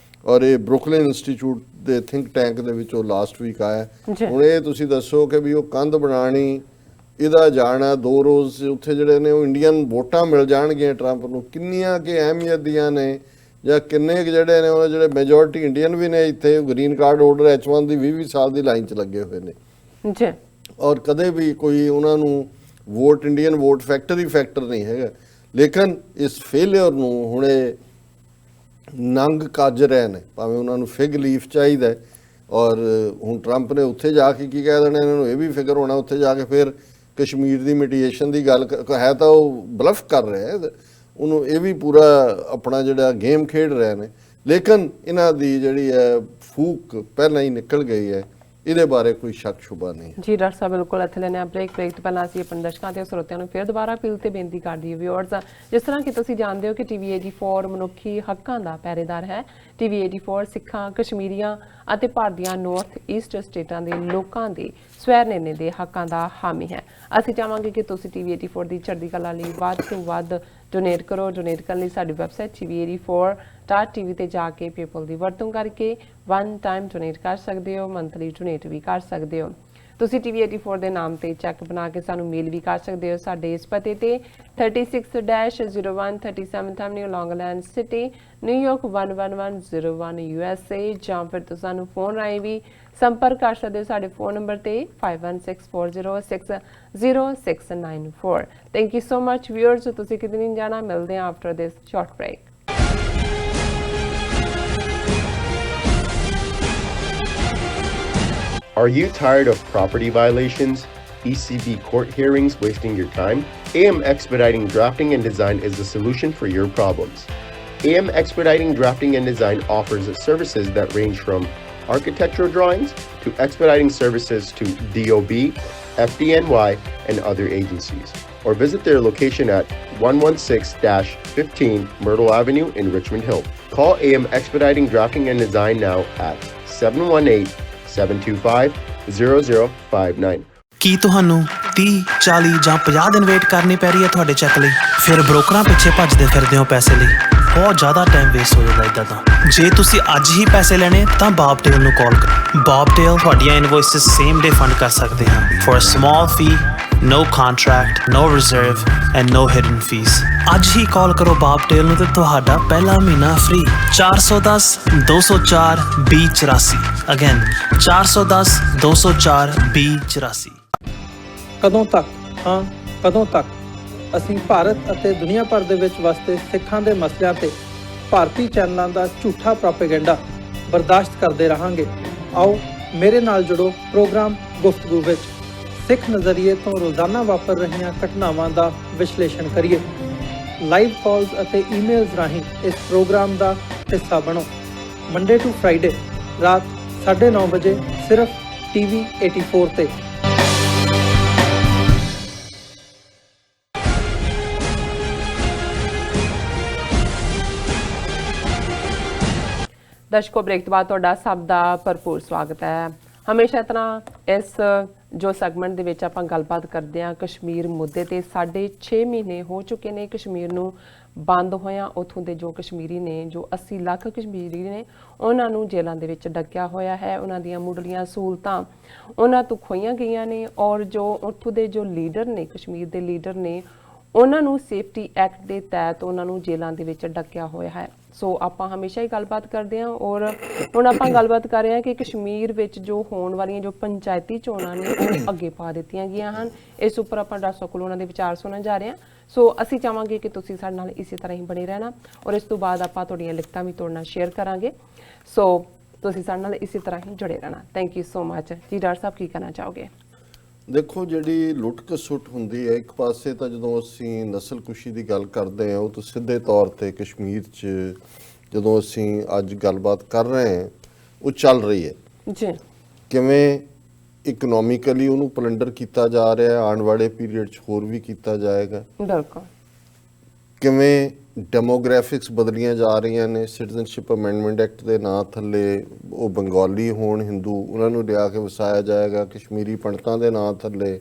और ये ब्रुकलिन इंस्टीट्यूट ਦੇ ਥਿੰਕ ਟੈਂਕ ਦੇ ਵਿੱਚ ਉਹ ਲਾਸਟ ਵੀਕ ਆਇਆ। ਹੁਣ ਇਹ ਤੁਸੀਂ ਦੱਸੋ ਕਿ ਵੀ ਉਹ ਕੰਧ ਬਣਾਣੀ, ਇਹਦਾ ਜਾਣਾ 2 ਰੋਜ਼ ਉੱਥੇ ਜਿਹੜੇ ਨੇ ਉਹ ਇੰਡੀਅਨ ਵੋਟਾਂ ਮਿਲ ਜਾਣਗੀਆਂ ਟਰੰਪ ਨੂੰ, ਕਿੰਨੀਆਂ ਕਿ ਅਹਿਮੀਅਤ ਦੀਆਂ ਨੇ, ਜਾਂ ਕਿੰਨੇ ਕੁ ਜਿਹੜੇ ਨੇ ਉਹ ਜਿਹੜੇ ਮੈਜੋਰਿਟੀ ਇੰਡੀਅਨ ਵੀ ਨੇ ਇੱਥੇ ਗ੍ਰੀਨ ਕਾਰਡ ਹੋਲਡਰ H1 ਦੀ 20 ਸਾਲ ਦੀ ਲਾਈਨ 'ਚ ਲੱਗੇ ਹੋਏ ਨੇ ਜੀ। ਔਰ ਕਦੇ ਵੀ ਕੋਈ ਉਹਨਾਂ ਨੂੰ ਵੋਟ ਇੰਡੀਅਨ ਵੋਟ ਫੈਕਟਰ ਨਹੀਂ ਹੈਗਾ। ਲੇਕਿਨ ਇਸ ਫੇਲਿਅਰ ਨੂੰ ਹੁਣੇ ਨੰਗ ਕੱਜ ਰਹੇ ਨੇ, ਭਾਵੇਂ ਉਹਨਾਂ ਨੂੰ ਫਿਗ ਲੀਫ ਚਾਹੀਦਾ। ਔਰ ਹੁਣ ਟਰੰਪ ਨੇ ਉੱਥੇ ਜਾ ਕੇ ਕੀ ਕਹਿ ਦੇਣਾ, ਇਹਨਾਂ ਨੂੰ ਇਹ ਵੀ ਫਿਕਰ ਹੋਣਾ ਉੱਥੇ ਜਾ ਕੇ ਫਿਰ ਕਸ਼ਮੀਰ ਦੀ ਮਿਟੀਏਸ਼ਨ ਦੀ ਗੱਲ ਹੈ, ਤਾਂ ਉਹ ਬਲਫ ਕਰ ਰਿਹਾ ਹੈ, ਉਹਨੂੰ ਇਹ ਵੀ ਪੂਰਾ ਆਪਣਾ ਜਿਹੜਾ ਗੇਮ ਖੇਡ ਰਹੇ ਨੇ। ਲੇਕਿਨ ਇਹਨਾਂ ਦੀ ਜਿਹੜੀ ਹੈ ਫੂਕ ਪਹਿਲਾਂ ਹੀ ਨਿਕਲ ਗਈ ਹੈ ਇਹਦੇ ਬਾਰੇ ਕੋਈ ਸ਼ੱਕ ਸ਼ੁਬਾ ਨਹੀਂ ਹੈ। ਜੀ ਡਾਕਟਰ ਸਾਹਿਬ ਬਿਲਕੁਲ ਇੱਥੇ ਲੈਣੇ ਆ ਬ੍ਰੇਕ ਤੋਂ ਪਹਿਲਾਂ ਅਸੀਂ ਆਪਣੇ ਦਰਸ਼ਕਾਂ ਤੇ ਸਰੋਤਿਆਂ ਨੂੰ ਫਿਰ ਦੁਬਾਰਾ ਅਪੀਲ ਤੇ ਬੇਨਤੀ ਕਰਦੀ ਹਾਂ ਵਿਊਅਰਸ, ਜਿਸ ਤਰ੍ਹਾਂ ਕਿ ਤੁਸੀਂ ਜਾਣਦੇ ਹੋ ਕਿ ਟੀਵੀ 84 ਮਨੁੱਖੀ ਹੱਕਾਂ ਦਾ ਪਹਿਰੇਦਾਰ ਹੈ। ਟੀਵੀ 84 ਸਿੱਖਾਂ, ਕਸ਼ਮੀਰੀਆਂ ਅਤੇ ਭਾਰਤ ਦੀਆਂ ਨਾਰਥ ਈਸਟ ਸਟੇਟਾਂ ਦੇ ਲੋਕਾਂ ਦੇ ਸਵੈ ਨਿਰਣੇ ਦੇ ਹੱਕਾਂ ਦਾ ਹਾਮੀ ਹੈ। ਅਸੀਂ ਚਾਹਾਂਗੇ ਕਿ ਤੁਸੀਂ ਟੀਵੀ 84 ਦੀ ਚੜ੍ਹਦੀ ਕਲਾ ਲਈ ਵੱਧ ਤੋਂ ਵੱਧ ਡੋਨੇਟ ਕਰੋ। ਡੋਨੇਟ ਕਰਨ ਲਈ ਸਾਡੀ ਵੈਬਸਾਈਟ tv84.tv ਤੇ ਜਾ ਕੇ ਪੇਪਲ ਦੀ ਵਰਤੋਂ ਕਰਕੇ ਵਨ ਟਾਈਮ ਡੋਨੇਟ ਕਰ ਸਕਦੇ ਹੋ, ਮੰਥਲੀ ਡੋਨੇਟ ਵੀ ਕਰ ਸਕਦੇ ਹੋ। ਤੁਸੀਂ ਟੀਵੀ 84 ਦੇ ਨਾਮ ਤੇ ਚੈੱਕ ਬਣਾ ਕੇ ਸਾਨੂੰ ਮੇਲ ਵੀ ਕਰ ਸਕਦੇ ਹੋ ਸਾਡੇ ਇਸ ਪਤੇ ਤੇ 36-01 37th Avenue, Long Island City, New York 11101 USA, ਜਾਂ ਫਿਰ ਤੁਸੀਂ ਸਾਨੂੰ ਫੋਨ ਰਾਹੀਂ ਵੀ ਸੰਪਰਕ ਕਰ ਸਕਦੇ ਹੋ ਸਾਡੇ ਫੋਨ ਨੰਬਰ ਤੇ 5164060694। Thank you so much viewers, ਤੁਸੀਂ ਕਿਤੇ ਨਹੀਂ ਜਾਣਾ, ਮਿਲਦੇ ਹਾਂ after this short break. Are you tired of property violations, ECB court hearings wasting your time? AM Expediting Drafting and Design is the solution for your problems. AM Expediting Drafting and Design offers services that range from architectural drawings to expediting services to DOB, FDNY, and other agencies. Or visit their location at 116-15 Myrtle Avenue in Richmond Hill. Call AM Expediting Drafting and Design now at 718-725-0059. ਕੀ ਤੁਹਾਨੂੰ 30, 40 ਜਾਂ 50 ਦਿਨ wait ਕਰਨੀ ਪੈ ਰਹੀ ਹੈ ਤੁਹਾਡੇ check ਲਈ? ਫਿਰ ਬ੍ਰੋਕਰਾਂ ਪਿੱਛੇ ਭੱਜਦੇ ਫਿਰਦੇ ਹੋ ਪੈਸੇ ਲਈ। ਬਹੁਤ ਜ਼ਿਆਦਾ ਟਾਈਮ ਵੇਸਟ ਹੋ ਜਾਂਦਾ ਇੱਦਾਂ ਤਾਂ। ਜੇ ਤੁਸੀਂ ਅੱਜ ਹੀ ਪੈਸੇ ਲੈਣੇ ਤਾਂ ਬੌਬਟੇਲ ਨੂੰ ਕਾਲ ਕਰੋ। ਬੌਬਟੇਲ ਤੁਹਾਡੀਆਂ ਇਨਵੋਇਸਿਸ ਸੇਮ ਡੇ ਫੰਡ ਕਰ ਸਕਦੇ ਹਾਂ for a small fee, no contract, no reserve and no hidden fees. ਅੱਜ ਹੀ ਕਾਲ ਕਰੋ ਬੌਬਟੇਲ ਨੂੰ ਤੇ ਤੁਹਾਡਾ ਪਹਿਲਾ ਮਹੀਨਾ ਫ੍ਰੀ। 410-204-2084 ਅਗੇਨ 410-204-2084। ਕਦੋਂ ਤੱਕ, ਹਾਂ ਕਦੋਂ ਤੱਕ ਅਸੀਂ ਭਾਰਤ ਅਤੇ ਦੁਨੀਆ ਭਰ ਦੇ ਵਿੱਚ ਵਸਦੇ ਸਿੱਖਾਂ ਦੇ ਮਸਲਿਆਂ ਤੇ ਭਾਰਤੀ ਚੈਨਲਾਂ ਦਾ ਝੂਠਾ ਪ੍ਰੋਪੇਗੈਂਡਾ ਬਰਦਾਸ਼ਤ ਕਰਦੇ ਰਹਾਂਗੇ? ਆਓ ਮੇਰੇ ਨਾਲ ਜੁੜੋ ਪ੍ਰੋਗਰਾਮ ਗੁਫ਼ਤਗੂ ਵਿੱਚ। ਸਿੱਖ ਨਜ਼ਰੀਏ ਤੋਂ ਰੋਜ਼ਾਨਾ ਵਾਪਰ ਰਹੀਆਂ ਘਟਨਾਵਾਂ ਦਾ ਵਿਸ਼ਲੇਸ਼ਣ ਕਰੀਏ। ਲਾਈਵ ਕਾਲਸ ਅਤੇ ਈਮੇਲਸ ਰਾਹੀਂ ਇਸ ਪ੍ਰੋਗਰਾਮ ਦਾ ਹਿੱਸਾ ਬਣੋ। ਮੰਡੇ ਟੂ ਫਰਾਈਡੇ ਰਾਤ 9:30 ਵਜੇ ਸਿਰਫ ਟੀਵੀ 84 ਤੇ। ਦਰਸ਼ਕੋ ਬ੍ਰੇਕ ਤੋਂ ਬਾਅਦ ਤੁਹਾਡਾ ਸਭ ਦਾ ਭਰਪੂਰ ਸਵਾਗਤ ਹੈ। ਹਮੇਸ਼ਾ ਤਰ੍ਹਾਂ ਇਸ ਜੋ ਸੈਗਮੈਂਟ ਦੇ ਵਿੱਚ ਆਪਾਂ ਗੱਲਬਾਤ ਕਰਦੇ ਹਾਂ ਕਸ਼ਮੀਰ ਮੁੱਦੇ ਤੇ। 6.5 ਮਹੀਨੇ ਹੋ ਚੁੱਕੇ ਨੇ ਕਸ਼ਮੀਰ ਨੂੰ ਬੰਦ ਹੋਇਆ। ਉੱਥੋਂ ਦੇ ਜੋ ਕਸ਼ਮੀਰੀ ਨੇ, ਜੋ 80 ਲੱਖ ਕਸ਼ਮੀਰੀ ਨੇ, ਉਹਨਾਂ ਨੂੰ ਜੇਲ੍ਹਾਂ ਦੇ ਵਿੱਚ ਡੱਕਿਆ ਹੋਇਆ ਹੈ। ਉਹਨਾਂ ਦੀਆਂ ਮੁੱਢਲੀਆਂ ਸਹੂਲਤਾਂ ਉਹਨਾਂ ਤੋਂ ਖੋਹੀਆਂ ਗਈਆਂ ਨੇ ਔਰ ਜੋ ਉੱਥੋਂ ਦੇ ਜੋ ਲੀਡਰ ਨੇ, ਕਸ਼ਮੀਰ ਦੇ ਲੀਡਰ ਨੇ, ਉਹਨਾਂ ਨੂੰ ਸੇਫਟੀ ਐਕਟ ਦੇ ਤਹਿਤ ਉਹਨਾਂ ਨੂੰ ਜੇਲ੍ਹਾਂ ਦੇ ਵਿੱਚ ਡੱਕਿਆ ਹੋਇਆ ਹੈ। ਸੋ ਆਪਾਂ ਹਮੇਸ਼ਾ ਹੀ ਗੱਲਬਾਤ ਕਰਦੇ ਹਾਂ ਔਰ ਹੁਣ ਆਪਾਂ ਗੱਲਬਾਤ ਕਰ ਰਹੇ ਹਾਂ ਕਿ ਕਸ਼ਮੀਰ ਵਿੱਚ ਜੋ ਹੋਣ ਵਾਲੀਆਂ ਜੋ ਪੰਚਾਇਤੀ ਚੋਣਾਂ ਨੇ ਉਹ ਅੱਗੇ ਪਾ ਦਿੱਤੀਆਂ ਗਈਆਂ ਹਨ। ਇਸ ਉੱਪਰ ਆਪਾਂ ਡਾਕਟਰ ਕੋਲ ਉਹਨਾਂ ਦੇ ਵਿਚਾਰ ਸੁਣਨ ਜਾ ਰਹੇ ਹਾਂ। ਸੋ ਅਸੀਂ ਚਾਹਾਂਗੇ ਕਿ ਤੁਸੀਂ ਸਾਡੇ ਨਾਲ ਇਸੇ ਤਰ੍ਹਾਂ ਹੀ ਬਣੇ ਰਹਿਣਾ ਔਰ ਇਸ ਤੋਂ ਬਾਅਦ ਆਪਾਂ ਤੁਹਾਡੀਆਂ ਲਿਖਤਾਂ ਵੀ ਤੁਹਾਡੇ ਨਾਲ ਸ਼ੇਅਰ ਕਰਾਂਗੇ। ਸੋ ਤੁਸੀਂ ਸਾਡੇ ਨਾਲ ਇਸੇ ਤਰ੍ਹਾਂ ਹੀ ਜੁੜੇ ਰਹਿਣਾ। ਥੈਂਕ ਯੂ ਸੋ ਮਚ ਜੀ। ਡਾਕਟਰ ਸਾਹਿਬ ਕੀ ਕਹਿਣਾ ਚਾਹੋਗੇ? ਦੇਖੋ, ਜਿਹੜੀ ਲੁੱਟ ਖਸੁੱਟ ਹੁੰਦੀ ਹੈ, ਇੱਕ ਪਾਸੇ ਤਾਂ ਜਦੋਂ ਅਸੀਂ ਨਸਲਕੁਸ਼ੀ ਦੀ ਗੱਲ ਕਰਦੇ ਹਾਂ ਉਹ ਤਾਂ ਸਿੱਧੇ ਤੌਰ ਤੇ ਕਸ਼ਮੀਰ 'ਚ ਜਦੋਂ ਅਸੀਂ ਅੱਜ ਗੱਲਬਾਤ ਕਰ ਰਹੇ ਹਾਂ ਉਹ ਚੱਲ ਰਹੀ ਹੈ ਜੀ। ਕਿਵੇਂ ਇਕਨੋਮਿਕਲੀ ਉਹਨੂੰ ਪਲੰਡਰ ਕੀਤਾ ਜਾ ਰਿਹਾ ਹੈ, ਆਉਣ ਵਾਲੇ ਪੀਰੀਅਡ 'ਚ ਹੋਰ ਵੀ ਕੀਤਾ ਜਾਏਗਾ। ਬਿਲਕੁਲ। ਕਿਵੇਂ ਡੈਮੋਗ੍ਰਾਫਿਕਸ ਬਦਲੀਆਂ ਜਾ ਰਹੀਆਂ ਨੇ। ਸਿਟੀਜ਼ਨਸ਼ਿਪ ਅਮੈਂਡਮੈਂਟ ਐਕਟ ਦੇ ਨਾਂ ਥੱਲੇ ਉਹ ਬੰਗਾਲੀ ਹੋਣ, ਹਿੰਦੂ, ਉਹਨਾਂ ਨੂੰ ਲਿਆ ਕੇ ਵਸਾਇਆ ਜਾਏਗਾ। ਕਸ਼ਮੀਰੀ ਪੰਡਤਾਂ ਦੇ ਨਾਂ ਥੱਲੇ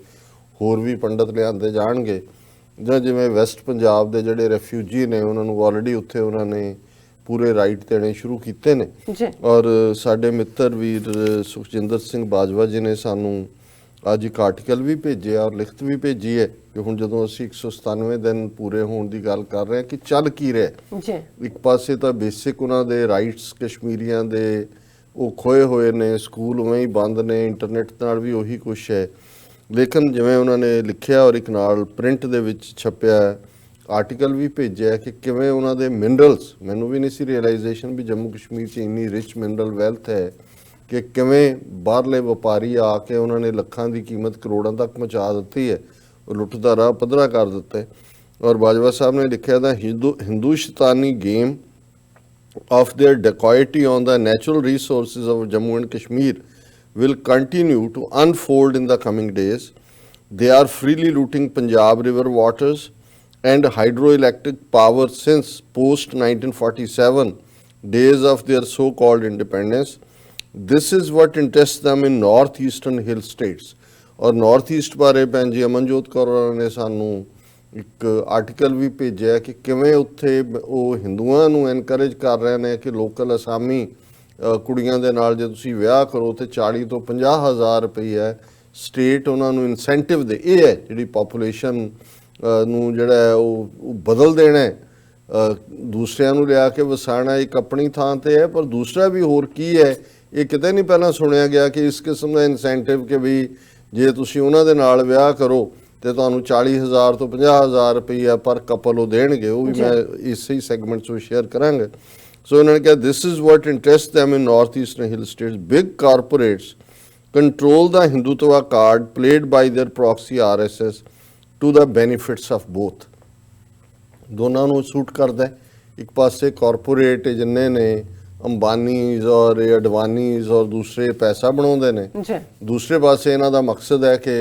ਹੋਰ ਵੀ ਪੰਡਤ ਲਿਆਂਦੇ ਜਾਣਗੇ। ਜਾਂ ਜਿਵੇਂ ਵੈਸਟ ਪੰਜਾਬ ਦੇ ਜਿਹੜੇ ਰੈਫਿਊਜੀ ਨੇ ਉਹਨਾਂ ਨੂੰ ਆਲਰੇਡੀ ਉੱਥੇ ਉਹਨਾਂ ਨੇ ਪੂਰੇ ਰਾਈਟ ਦੇਣੇ ਸ਼ੁਰੂ ਕੀਤੇ ਨੇ। ਔਰ ਸਾਡੇ ਮਿੱਤਰ ਵੀਰ ਸੁਖਜਿੰਦਰ ਸਿੰਘ ਬਾਜਵਾ ਜੀ ਨੇ ਸਾਨੂੰ ਅੱਜ ਇੱਕ ਆਰਟੀਕਲ ਵੀ ਭੇਜਿਆ ਔਰ ਲਿਖਤ ਵੀ ਭੇਜੀ ਹੈ ਕਿ ਹੁਣ ਜਦੋਂ ਅਸੀਂ 197 ਦਿਨ ਪੂਰੇ ਹੋਣ ਦੀ ਗੱਲ ਕਰ ਰਹੇ ਹਾਂ ਕਿ ਚੱਲ ਕੀ ਰਿਹਾ ਜੀ। ਇੱਕ ਪਾਸੇ ਤਾਂ ਬੇਸਿਕ ਉਹਨਾਂ ਦੇ ਰਾਈਟਸ ਕਸ਼ਮੀਰੀਆਂ ਦੇ ਉਹ ਖੋਏ ਹੋਏ ਨੇ, ਸਕੂਲ ਉਵੇਂ ਹੀ ਬੰਦ ਨੇ, ਇੰਟਰਨੈਟ ਨਾਲ ਵੀ ਉਹੀ ਕੁਛ ਹੈ। ਲੇਕਿਨ ਜਿਵੇਂ ਉਹਨਾਂ ਨੇ ਲਿਖਿਆ ਔਰ ਇੱਕ ਨਾਲ ਪ੍ਰਿੰਟ ਦੇ ਵਿੱਚ ਛਪਿਆ ਆਰਟੀਕਲ ਵੀ ਭੇਜਿਆ ਕਿ ਕਿਵੇਂ ਉਹਨਾਂ ਦੇ ਮਿਨਰਲਸ, ਮੈਨੂੰ ਵੀ ਨਹੀਂ ਸੀ ਰਿਅਲਾਈਜੇਸ਼ਨ ਵੀ ਜੰਮੂ ਕਸ਼ਮੀਰ 'ਚ ਇੰਨੀ ਰਿਚ ਮਿਨਰਲ ਵੈਲਥ ਹੈ ਕਿ ਕਿਵੇਂ ਬਾਹਰਲੇ ਵਪਾਰੀ ਆ ਕੇ ਉਹਨਾਂ ਨੇ ਲੱਖਾਂ ਦੀ ਕੀਮਤ ਕਰੋੜਾਂ ਤੱਕ ਪਹੁੰਚਾ ਦਿੱਤੀ ਹੈ, ਉਹ ਲੁੱਟ ਦਾ ਰਾਹ ਪੱਧਰਾ ਕਰ ਦਿੱਤਾ ਹੈ। ਔਰ ਬਾਜਵਾ ਸਾਹਿਬ ਨੇ ਲਿਖਿਆ ਤਾਂ Hindustani game of their dacoity on the natural resources of Jammu and Kashmir will continue to unfold in the coming days. They are freely looting Punjab river waters and hydroelectric power since post 1947 days of their so-called independence. This is what interests them in northeastern hill states. ਔਰ north East ਬਾਰੇ ਭੈਣ ਜੀ ਅਮਨਜੋਤ ਕੌਰ ਹੋਰਾਂ ਨੇ ਸਾਨੂੰ ਇੱਕ article ਵੀ ਭੇਜਿਆ ਕਿ ਕਿਵੇਂ ਉੱਥੇ ਉਹ ਹਿੰਦੂਆਂ ਨੂੰ ਐਨਕਰੇਜ ਕਰ ਰਹੇ ਨੇ ਕਿ ਲੋਕਲ ਅਸਾਮੀ ਕੁੜੀਆਂ ਦੇ ਨਾਲ ਜੇ ਤੁਸੀਂ ਵਿਆਹ ਕਰੋ ਤੇ 40 ਤੋਂ 50 ਹਜ਼ਾਰ ਰੁਪਈਆ ਸਟੇਟ ਉਹਨਾਂ ਨੂੰ ਇਨਸੈਂਟਿਵ ਦੇ। ਇਹ ਹੈ ਜਿਹੜੀ ਪਾਪੂਲੇਸ਼ਨ ਨੂੰ ਜਿਹੜਾ ਹੈ ਉਹ ਬਦਲ ਦੇਣਾ ਹੈ, ਦੂਸਰਿਆਂ ਨੂੰ ਲਿਆ ਕੇ ਵਸਾਉਣਾ ਇੱਕ ਆਪਣੀ ਥਾਂ ਤੇ ਹੈ, ਪਰ ਦੂਸਰਾ ਵੀ ਹੋਰ ਕੀ ਹੈ ਇਹ ਕਿਤੇ ਨਹੀਂ ਪਹਿਲਾਂ ਸੁਣਿਆ ਗਿਆ ਕਿ ਇਸ ਕਿਸਮ ਦਾ ਇਨਸੈਂਟਿਵ ਕਿ ਵੀ ਜੇ ਤੁਸੀਂ ਉਹਨਾਂ ਦੇ ਨਾਲ ਵਿਆਹ ਕਰੋ ਤੇ ਤੁਹਾਨੂੰ 40,000 ਤੋਂ 50,000 ਰੁਪਈਆ ਪਰ ਕਪਲ ਉਹ ਦੇਣਗੇ। ਉਹ ਵੀ ਮੈਂ ਇਸੇ ਹੀ ਸੈਗਮੈਂਟ 'ਚ ਸ਼ੇਅਰ ਕਰਾਂਗੇ। ਸੋ ਇਹਨਾਂ ਨੇ ਕਿਹਾ this is what interest them in north eastern hill states. Big corporates control the Hindutva card played by their proxy RSS to the benefits of both. ਦੋਨਾਂ ਨੂੰ ਸੂਟ ਕਰਦਾ ਹੈ। ਇੱਕ ਪਾਸੇ ਕਾਰਪੋਰੇਟ ਜਿੰਨੇ ਨੇ ਅੰਬਾਨੀਜ਼ ਔਰ ਅਡਵਾਨੀਜ਼ ਔਰ ਦੂਸਰੇ ਪੈਸਾ ਬਣਾਉਂਦੇ ਨੇ, ਦੂਸਰੇ ਪਾਸੇ ਇਹਨਾਂ ਦਾ ਮਕਸਦ ਹੈ ਕਿ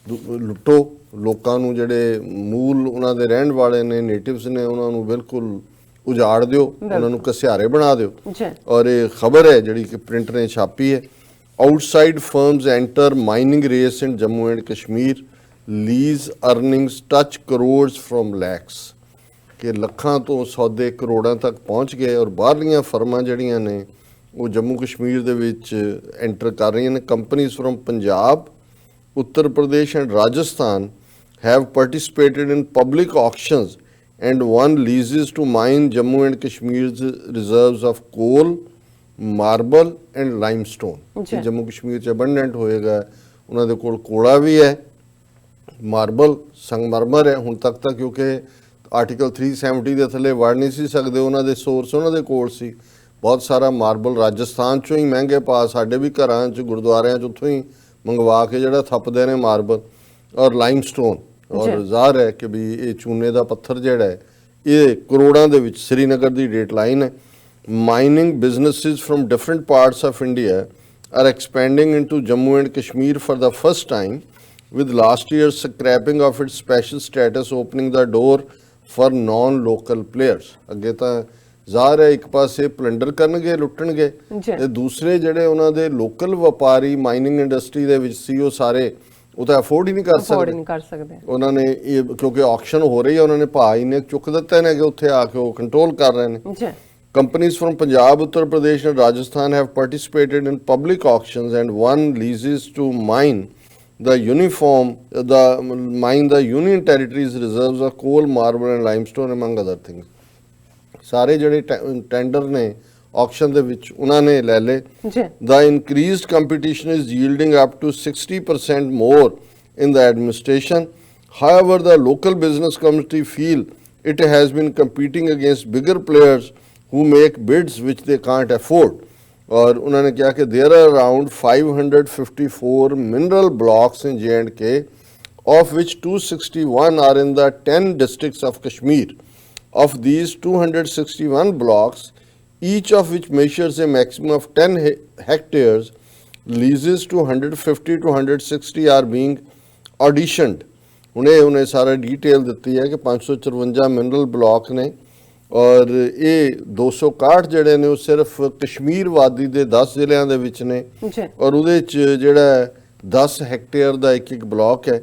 ਲੁੱਟੋ ਲੋਕਾਂ ਨੂੰ, ਜਿਹੜੇ ਮੂਲ ਉਹਨਾਂ ਦੇ ਰਹਿਣ ਵਾਲੇ ਨੇ, ਨੇਟਿਵਸ ਨੇ, ਉਹਨਾਂ ਨੂੰ ਬਿਲਕੁਲ ਉਜਾੜ ਦਿਓ, ਉਹਨਾਂ ਨੂੰ ਘਸਿਆਰੇ ਬਣਾ ਦਿਓ। ਔਰ ਇਹ ਖਬਰ ਹੈ ਜਿਹੜੀ ਕਿ ਪ੍ਰਿੰਟ ਨੇ ਛਾਪੀ ਹੈ। Outside firms enter mining race in Jammu and Kashmir. Lease earnings touch crores from lakhs. ਕਿ ਲੱਖਾਂ ਤੋਂ ਸੌਦੇ ਕਰੋੜਾਂ ਤੱਕ ਪਹੁੰਚ ਗਏ ਔਰ ਬਾਹਰਲੀਆਂ ਫਰਮਾਂ ਜਿਹੜੀਆਂ ਨੇ ਉਹ ਜੰਮੂ ਕਸ਼ਮੀਰ ਦੇ ਵਿੱਚ ਐਂਟਰ ਕਰ ਰਹੀਆਂ ਨੇ। Companies firm Punjab, Uttar Pradesh and Rajasthan have participated in public auctions and won leases to mine Jammu and Kashmir's reserves of coal, marble and limestone. Jammu Kashmir 'ਚ ਅਬੰਡੈਂਟ ਹੋਏਗਾ, ਉਹਨਾਂ ਦੇ ਕੋਲ ਕੋਲਾ ਵੀ ਹੈ, ਮਾਰਬਲ ਸੰਗਮਰਮਰ ਹੈ। ਹੁਣ ਤੱਕ ਤਾਂ ਕਿਉਂਕਿ ਆਰਟੀਕਲ 370 ਦੇ ਥੱਲੇ ਵੜ ਨਹੀਂ ਸੀ ਸਕਦੇ, ਉਹਨਾਂ ਦੇ ਸੋਰਸ ਉਹਨਾਂ ਦੇ ਕੋਲ ਸੀ। ਬਹੁਤ ਸਾਰਾ ਮਾਰਬਲ ਰਾਜਸਥਾਨ 'ਚੋਂ ਹੀ ਮਹਿੰਗੇ ਪਾ, ਸਾਡੇ ਵੀ ਘਰਾਂ 'ਚ ਗੁਰਦੁਆਰਿਆਂ 'ਚ ਉੱਥੋਂ ਹੀ ਮੰਗਵਾ ਕੇ ਜਿਹੜਾ ਥੱਪਦੇ ਨੇ ਮਾਰਬਲ ਔਰ ਲਾਈਮਸਟੋਨ। ਔਰ ਜ਼ਾਹਰ ਹੈ ਕਿ ਵੀ ਇਹ ਚੂਨੇ ਦਾ ਪੱਥਰ ਜਿਹੜਾ ਹੈ ਇਹ ਕਰੋੜਾਂ ਦੇ ਵਿੱਚ ਸ਼੍ਰੀਨਗਰ ਦੀ ਡੇਟ ਲਾਈਨ ਹੈ। Mining businesses from different parts of India are expanding into Jammu and Kashmir for the first time, with last year's scrapping of its special status opening the door for non-local players. ਅੱਗੇ ਤਾਂ ਜ਼ਾਹਰ ਹੈ ਇੱਕ ਪਾਸੇ ਪਲੰਡਰ ਕਰਨਗੇ, ਲੁੱਟਣਗੇ, ਤੇ ਦੂਸਰੇ ਜਿਹੜੇ ਉਹਨਾਂ ਦੇ ਲੋਕਲ ਵਪਾਰੀ ਮਾਈਨਿੰਗ ਇੰਡਸਟਰੀ ਦੇ ਵਿੱਚ ਸੀ ਉਹ ਸਾਰੇ ਉਹ ਤਾਂ ਅਫੋਰਡ ਹੀ ਨਹੀਂ ਕਰ ਸਕਦੇ। ਉਹਨਾਂ ਨੇ ਇਹ ਕਿਉਂਕਿ ਆਕਸ਼ਨ ਹੋ ਰਹੀ ਹੈ, ਉਹਨਾਂ ਨੇ ਭਾਅ ਇੰਨੇ ਚੁੱਕ ਦਿੱਤੇ ਨੇ ਕਿ ਉੱਥੇ ਆ ਕੇ ਉਹ ਕੰਟਰੋਲ ਕਰ ਰਹੇ ਨੇ। Companies from Punjab, Uttar Pradesh and Rajasthan have participated in public auctions and won leases to mine the Union Territory's reserves of coal, marble and limestone among other things. ਸਾਰੇ ਜਿਹੜੇ ਟੈਂਡਰ ਨੇ auction ਦੇ ਵਿੱਚ ਉਹਨਾਂ ਨੇ ਲੈ ਲਏ। The increased competition is yielding up to 60% more in the administration. However, the local business community feel it has been competing against bigger players who make bids which they can't afford. और उन्होंने कहा कि there are around 554 mineral blocks in J&K, of which 261 are in the 10 districts of Kashmir. Of these 261 blocks, each of which measures a maximum of 10 hectares, leases to 150 to 160 are being auditioned. उन्हें सारा detail दी है कि 554 mineral block ने ਔਰ ਇਹ 261 ਜਿਹੜੇ ਨੇ ਉਹ ਸਿਰਫ ਕਸ਼ਮੀਰ ਵਾਦੀ ਦੇ 10 ਜ਼ਿਲ੍ਹਿਆਂ ਦੇ ਵਿੱਚ ਨੇ ਔਰ ਉਹਦੇ 'ਚ ਜਿਹੜਾ 10 ਹੈਕਟੇਅਰ ਦਾ ਇੱਕ ਬਲਾਕ ਹੈ।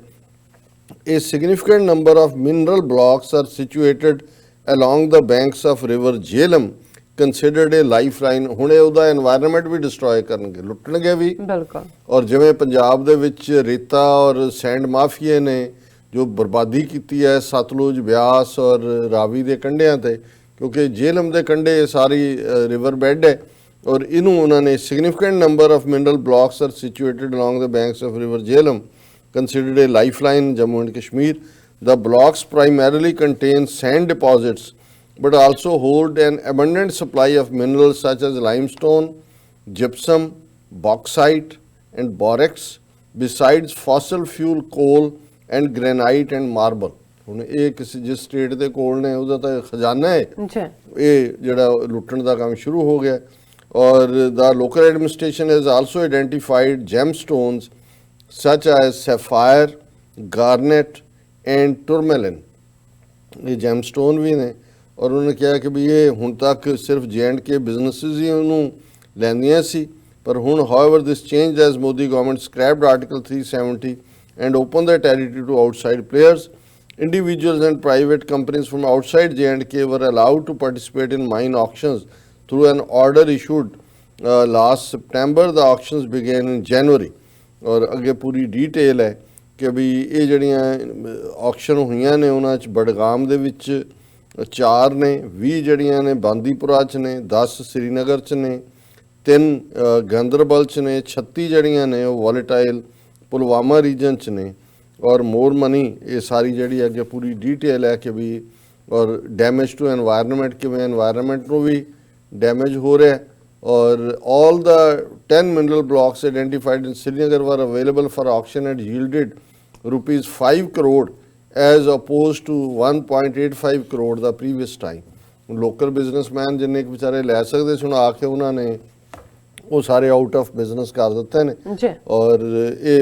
ਇਹ significant number of mineral blocks are situated along the banks of river Jhelum, considered a lifeline. ਹੁਣ ਇਹ ਉਹਦਾ এনवायरमेंट ਵੀ ਡਿਸਟਰੋਏ ਕਰਨਗੇ, ਲੁੱਟਣਗੇ ਵੀ। ਬਿਲਕੁਲ। ਔਰ ਜਿਵੇਂ ਪੰਜਾਬ ਦੇ ਵਿੱਚ ਰੇਤਾ ਔਰ ਸੈਂਡ ਮਾਫੀਏ ਨੇ ਜੋ ਬਰਬਾਦੀ ਕੀਤੀ ਹੈ ਸਤਲੁਜ, ਬਿਆਸ ਔਰ ਰਾਵੀ ਦੇ ਕੰਢਿਆਂ ਤੇ, ਕਿਉਂਕਿ ਜੇਹਲਮ ਦੇ ਕੰਢੇ ਸਾਰੀ ਰਿਵਰ ਬੈੱਡ ਹੈ ਔਰ ਇਹਨੂੰ ਉਹਨਾਂ ਨੇ significant number of mineral blocks are situated along the banks of river Jhelum, considered a lifeline in Jammu and Kashmir. The blocks primarily contain sand deposits but also hold an abundant supply of minerals such as limestone, gypsum, bauxite and borax, besides fossil fuel coal and granite and marble. ਹੁਣ ਇਹ ਕਿਸੇ ਜਿਸ state ਦੇ ਕੋਲ ਨੇ ਉਹਦਾ ਤਾਂ ਖਜ਼ਾਨਾ ਹੈ, ਇਹ ਜਿਹੜਾ ਲੁੱਟਣ ਦਾ ਕੰਮ ਸ਼ੁਰੂ ਹੋ ਗਿਆ। और the local administration has also identified gemstones such as sapphire, garnet and tourmaline. ਇਹ ਜੈਮਸਟੋਨ ਵੀ ਨੇ ਔਰ ਉਹਨੇ ਕਿਹਾ ਕਿ ਵੀ ਇਹ ਹੁਣ ਤੱਕ ਸਿਰਫ J&K ਬਿਜ਼ਨੈਸਿਸ ਹੀ ਉਹਨੂੰ ਲੈਂਦੀਆਂ ਸੀ, ਪਰ ਹੁਣ however this changed as Modi government scrapped Article 370 and opened the territory to outside players. Individuals and private companies from outside J&K were allowed to participate in mine auctions through an order issued last September. The auctions began in January. ਔਰ ਅੱਗੇ ਪੂਰੀ detail ਹੈ ਕਿ ਵੀ ਇਹ ਜਿਹੜੀਆਂ auction ਹੋਈਆਂ ਨੇ ਉਹਨਾਂ 'ਚ ਬਡਗਾਮ ਦੇ ਵਿੱਚ 4 ਨੇ, 20 ਜਿਹੜੀਆਂ ਨੇ ਬਾਂਦੀਪੁਰਾ 'ਚ ਨੇ, 10 ਸ੍ਰੀਨਗਰ 'ਚ ਨੇ, 3 ਗੰਦਰਬਲ 'ਚ ਨੇ, 36 ਜਿਹੜੀਆਂ ਨੇ ਉਹ ਵੋਲੇਟਾਈਲ ਪੁਲਵਾਮਾ ਰੀਜਨ 'ਚ ਨੇ ਔਰ ਮੋਰ ਮਨੀ। ਇਹ ਸਾਰੀ ਜਿਹੜੀ ਅੱਗੇ ਪੂਰੀ ਡਿਟੇਲ ਹੈ ਕਿ ਵੀ ਔਰ ਡੈਮੇਜ ਟੂ ਐਨਵਾਇਰਨਮੈਂਟ, ਕਿਵੇਂ ਐਨਵਾਇਰਨਮੈਂਟ ਨੂੰ ਵੀ ਡੈਮੇਜ ਹੋ ਰਿਹਾ और all the 10 mineral blocks identified in Srinagar were available for auction and yielded rupees 5 crore as opposed to 1.85 crore the previous time. Local businessman जिन्हें बेचारे ले सकते सुन आके उन्होंने वो सारे आउट ऑफ बिजनेस कर देते हैं और ये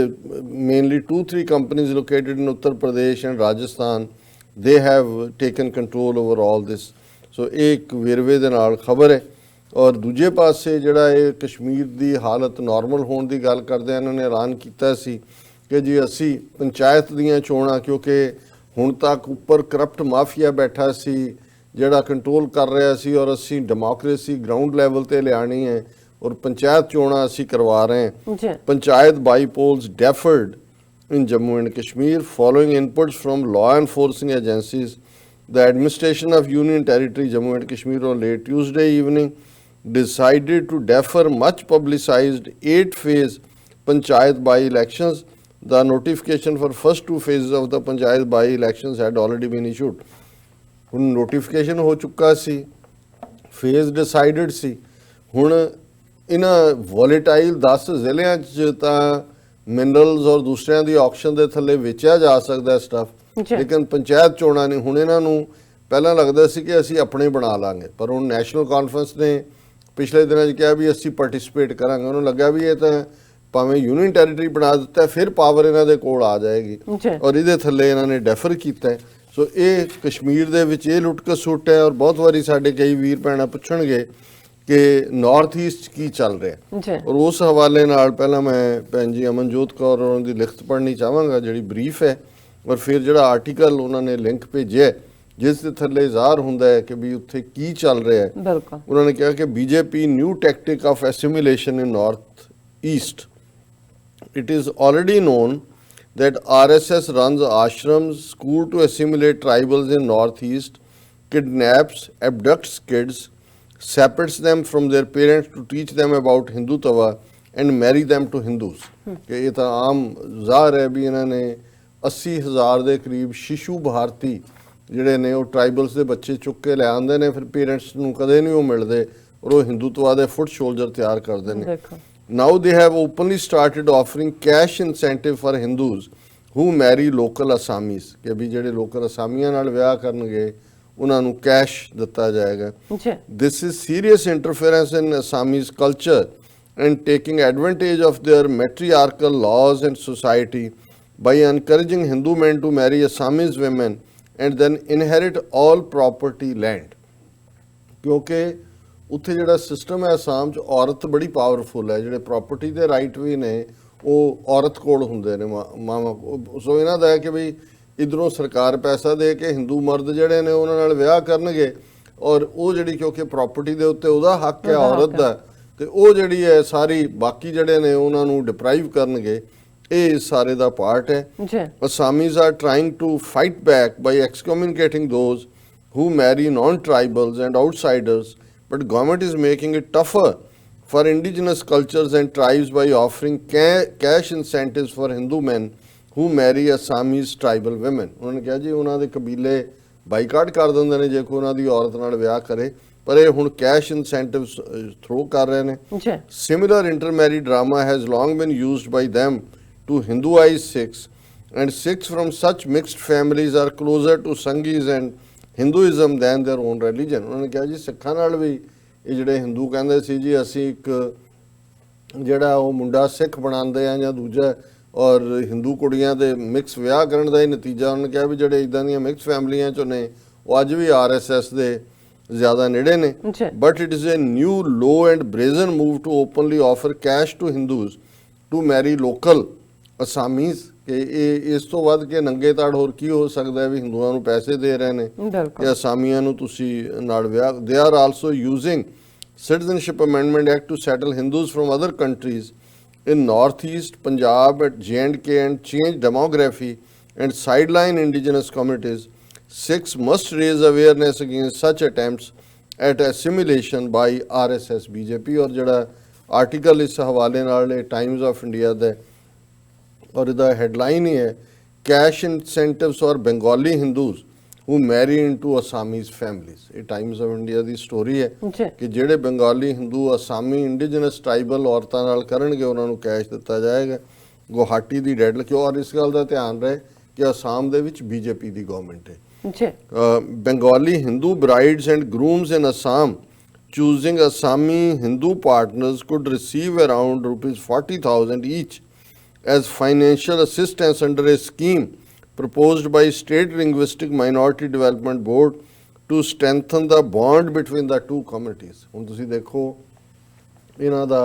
mainly 2-3 companies located in Uttar Pradesh and Rajasthan, they have taken control over all this. So एक वेरवे दे नाल खबर है। ਔਰ ਦੂਜੇ ਪਾਸੇ ਜਿਹੜਾ ਇਹ ਕਸ਼ਮੀਰ ਦੀ ਹਾਲਤ ਨਾਰਮਲ ਹੋਣ ਦੀ ਗੱਲ ਕਰਦੇ ਇਹਨਾਂ ਨੇ ਐਲਾਨ ਕੀਤਾ ਸੀ ਕਿ ਜੀ ਅਸੀਂ ਪੰਚਾਇਤ ਦੀਆਂ ਚੋਣਾਂ, ਕਿਉਂਕਿ ਹੁਣ ਤੱਕ ਉੱਪਰ ਕਰਪਟ ਮਾਫੀਆ ਬੈਠਾ ਸੀ ਜਿਹੜਾ ਕੰਟਰੋਲ ਕਰ ਰਿਹਾ ਸੀ ਔਰ ਅਸੀਂ ਡੈਮੋਕ੍ਰੇਸੀ ਗਰਾਊਂਡ ਲੈਵਲ ਤੇ ਲਿਆਣੀ ਹੈ ਔਰ ਪੰਚਾਇਤ ਚੋਣਾਂ ਅਸੀਂ ਕਰਵਾ ਰਹੇ ਹਾਂ। ਪੰਚਾਇਤ ਬਾਈ polls ਡੈਫਰਡ in Jammu and Kashmir following inputs from law enforcing agencies. The administration of Union Territory Jammu and Kashmir on late Tuesday evening decided to defer much publicized 8-phase Panchayat by-elections. The notification for first 2 phases of the Panchayat by-elections had already been issued. ਹੁਣ notification ਹੋ ਚੁੱਕਾ ਸੀ, phase decided ਸੀ। ਹੁਣ ਇਹਨਾਂ volatile 10 ਜ਼ਿਲ੍ਹਿਆਂ 'ਚ ਤਾਂ minerals ਔਰ ਦੂਸਰਿਆਂ ਦੀ ਆਕਸ਼ਨ ਦੇ ਥੱਲੇ ਵੇਚਿਆ ਜਾ ਸਕਦਾ ਸਟਫ, ਲੇਕਿਨ ਪੰਚਾਇਤ ਚੋਣਾਂ ਨੇ ਹੁਣ ਇਹਨਾਂ ਨੂੰ ਪਹਿਲਾਂ ਲੱਗਦਾ ਸੀ ਕਿ ਅਸੀਂ ਆਪਣੇ ਬਣਾ ਲਾਂਗੇ, ਪਰ ਹੁਣ ਨੈਸ਼ਨਲ ਕਾਨਫਰੰਸ ਨੇ ਪਿਛਲੇ ਦਿਨਾਂ 'ਚ ਕਿਹਾ ਵੀ ਅਸੀਂ ਪਾਰਟਿਸਿਪੇਟ ਕਰਾਂਗੇ। ਉਹਨੂੰ ਲੱਗਾ ਵੀ ਇਹ ਤਾਂ ਭਾਵੇਂ ਯੂਨੀਅਨ ਟੈਰੀਟਰੀ ਬਣਾ ਦਿੱਤਾ ਫਿਰ ਪਾਵਰ ਇਹਨਾਂ ਦੇ ਕੋਲ ਆ ਜਾਏਗੀ ਔਰ ਇਹਦੇ ਥੱਲੇ ਇਹਨਾਂ ਨੇ ਡੈਫਰ ਕੀਤਾ। ਸੋ ਇਹ ਕਸ਼ਮੀਰ ਦੇ ਵਿੱਚ ਇਹ ਲੁੱਟ ਖਸੁੱਟ ਹੈ ਔਰ ਬਹੁਤ ਵਾਰੀ ਸਾਡੇ ਕਈ ਵੀਰ ਭੈਣਾਂ ਪੁੱਛਣਗੇ ਕਿ ਨਾਰਥ ਈਸਟ ਕੀ ਚੱਲ ਰਿਹਾ ਔਰ ਉਸ ਹਵਾਲੇ ਨਾਲ ਪਹਿਲਾਂ ਮੈਂ ਭੈਣ ਜੀ ਅਮਨਜੋਤ ਕੌਰ ਉਹਨਾਂ ਦੀ ਲਿਖਤ ਪੜ੍ਹਨੀ ਚਾਹਾਂਗਾ ਜਿਹੜੀ ਬਰੀਫ ਹੈ ਔਰ ਫਿਰ ਜਿਹੜਾ ਆਰਟੀਕਲ ਉਹਨਾਂ ਨੇ ਲਿੰਕ ਭੇਜਿਆ ਜਿਸ ਦੇ ਥੱਲੇ ਜ਼ਾਹਰ ਹੁੰਦਾ ਹੈ ਕਿ ਵੀ ਉੱਥੇ ਕੀ ਚੱਲ ਰਿਹਾ ਹੈ। ਬਿਲਕੁਲ ਉਹਨਾਂ ਨੇ ਕਿਹਾ ਕਿ BJP new tactic of assimilation in North East. It is already known that RSS runs ashrams, school to assimilate tribals in northeast, kidnaps, abducts kids, separates them from their parents to teach them about Hindutva and marry them to Hindus. कि ये तो आम ज़ाहिर है भी इन्होंने 80,000 ਦੇ ਕਰੀਬ शिशु भारती ਜਿਹੜੇ ਨੇ ਉਹ ਟ੍ਰਾਈਬਲਸ ਦੇ ਬੱਚੇ ਚੁੱਕ ਕੇ ਲੈ ਆਉਂਦੇ ਨੇ, ਫਿਰ ਪੇਰੈਂਟਸ ਨੂੰ ਕਦੇ ਨਹੀਂ ਉਹ ਮਿਲਦੇ ਔਰ ਉਹ ਹਿੰਦੂਤਵਾ ਦੇ ਫੁੱਟ ਸ਼ੋਲਜਰ ਤਿਆਰ ਕਰਦੇ ਨੇ। Now they have openly started offering cash incentive for Hindus who marry local Assamese ਕਿ ਵੀ ਜਿਹੜੇ ਲੋਕਲ ਅਸਾਮੀਆਂ ਨਾਲ ਵਿਆਹ ਕਰਨਗੇ ਉਹਨਾਂ ਨੂੰ ਕੈਸ਼ ਦਿੱਤਾ ਜਾਏਗਾ। This is serious interference in Assamese culture and taking advantage of their matriarchal laws and society by encouraging Hindu men to marry Assamese women and then inherit all property land। ਕਿਉਂਕਿ ਉੱਥੇ ਜਿਹੜਾ system ਹੈ ਅਸਾਮ 'ਚ ਔਰਤ ਬੜੀ powerful ਹੈ, ਜਿਹੜੇ property ਦੇ ਰਾਈਟ ਵੀ ਨੇ ਉਹ ਔਰਤ ਕੋਲ ਹੁੰਦੇ ਨੇ ਮਾਵਾਂ। ਸੋ ਇਹਨਾਂ ਦਾ ਹੈ ਕਿ ਵੀ ਇੱਧਰੋਂ ਸਰਕਾਰ ਪੈਸਾ ਦੇ ਕੇ ਹਿੰਦੂ ਮਰਦ ਜਿਹੜੇ ਨੇ ਉਹਨਾਂ ਨਾਲ ਵਿਆਹ ਕਰਨਗੇ ਔਰ ਉਹ ਜਿਹੜੀ ਕਿਉਂਕਿ ਪ੍ਰੋਪਰਟੀ ਦੇ ਉੱਤੇ ਉਹਦਾ ਹੱਕ ਹੈ ਔਰਤ ਦਾ, ਤੇ ਉਹ ਜਿਹੜੀ ਹੈ ਸਾਰੀ ਬਾਕੀ ਜਿਹੜੇ ਨੇ ਉਹਨਾਂ ਨੂੰ ਡਿਪਰਾਈਵ ਕਰਨਗੇ। ਇਹ ਸਾਰੇ ਦਾ ਪਾਰਟ ਹੈ। Assamese are trying to fight back by excommunicating those who marry non-tribals and outsiders, but government is making it tougher for indigenous cultures and tribes by offering cash incentives for Hindu men who marry Assamese tribal women। उन्होंने कहा जी उन्होंने कबीले boycott कर देंगे ने जे कोई उन्होंने औरत नाल विआह करे, पर ये हुण कैश incentives थ्रो कर रहे हैं। Similar intermarriage drama has long been used by them to Hinduize Sikhs, and Sikhs from such mixed families are closer to Sanghis and Hinduism than their own religion। उन्होंने कहा जी सिखां नाल भी ਇਹ ਜਿਹੜੇ ਹਿੰਦੂ ਕਹਿੰਦੇ ਸੀ ਜੀ ਅਸੀਂ ਇੱਕ ਜਿਹੜਾ ਉਹ ਮੁੰਡਾ ਸਿੱਖ ਬਣਾਉਂਦੇ ਆ ਜਾਂ ਦੂਜਾ, ਔਰ ਹਿੰਦੂ ਕੁੜੀਆਂ ਦੇ ਮਿਕਸ ਵਿਆਹ ਕਰਨ ਦਾ ਹੀ ਨਤੀਜਾ ਉਹਨਾਂ ਨੇ ਕਿਹਾ ਵੀ ਜਿਹੜੇ ਇਦਾਂ ਦੀਆਂ ਮਿਕਸ ਫੈਮਲੀਆਂ ਚੋਂ ਨੇ ਉਹ ਅੱਜ ਵੀ RSS ਦੇ ਜ਼ਿਆਦਾ ਨੇੜੇ ਨੇ। But it is a new low and brazen move to openly offer cash to Hindus to marry local Assamese, ਕਿ ਇਹ ਇਸ ਤੋਂ ਵੱਧ ਕੇ ਨੰਗੇ ਤਾੜ ਹੋਰ ਕੀ ਹੋ ਸਕਦਾ ਹੈ ਵੀ ਹਿੰਦੂਆਂ ਨੂੰ ਪੈਸੇ ਦੇ ਰਹੇ ਨੇ ਕਿ ਅਸਾਮੀਆਂ ਨੂੰ ਤੁਸੀਂ ਨਾਲ ਵਿਆਹ। They are also using Citizenship Amendment Act to settle Hindus from other countries in Northeast, Punjab, J&K and change demography and sideline indigenous communities. 6 must raise awareness against such attempts at assimilation by RSS BJP। और जड़ा article इस हवाले नाल times of India ਦਾ और ਇਹਦਾ headline ही है cash incentives और Bengali Hindus who marry into Assamese families। ਇਹ Times of India the story ਹੈ ਕਿ ਜਿਹੜੇ ਬੰਗਾਲੀ ਹਿੰਦੂ ਅਸਾਮੀ ਇੰਡੀਜਨਸ ਟ੍ਰਾਈਬਲ ਔਰਤਾਂ ਨਾਲ ਕਰਨਗੇ ਉਹਨਾਂ ਨੂੰ ਕੈਸ਼ ਦਿੱਤਾ ਜਾਏਗਾ। ਗੁਹਾਟੀ ਦੀ ਡੈਡ ਲਿਖਿਓ, ਔਰ ਇਸ ਗੱਲ ਦਾ ਧਿਆਨ ਰਹੇ ਕਿ ਅਸਾਮ ਦੇ ਵਿੱਚ BJP ਦੀ ਗਵਰਨਮੈਂਟ ਹੈ। Bengali Hindu brides and grooms in Assam choosing Assami Hindu partners could receive around ₹40,000 each as financial assistance under a scheme proposed by State Linguistic Minority Development Board to strengthen the bond between the two communities। ਹੁਣ ਤੁਸੀਂ ਦੇਖੋ ਇਹਨਾਂ ਦਾ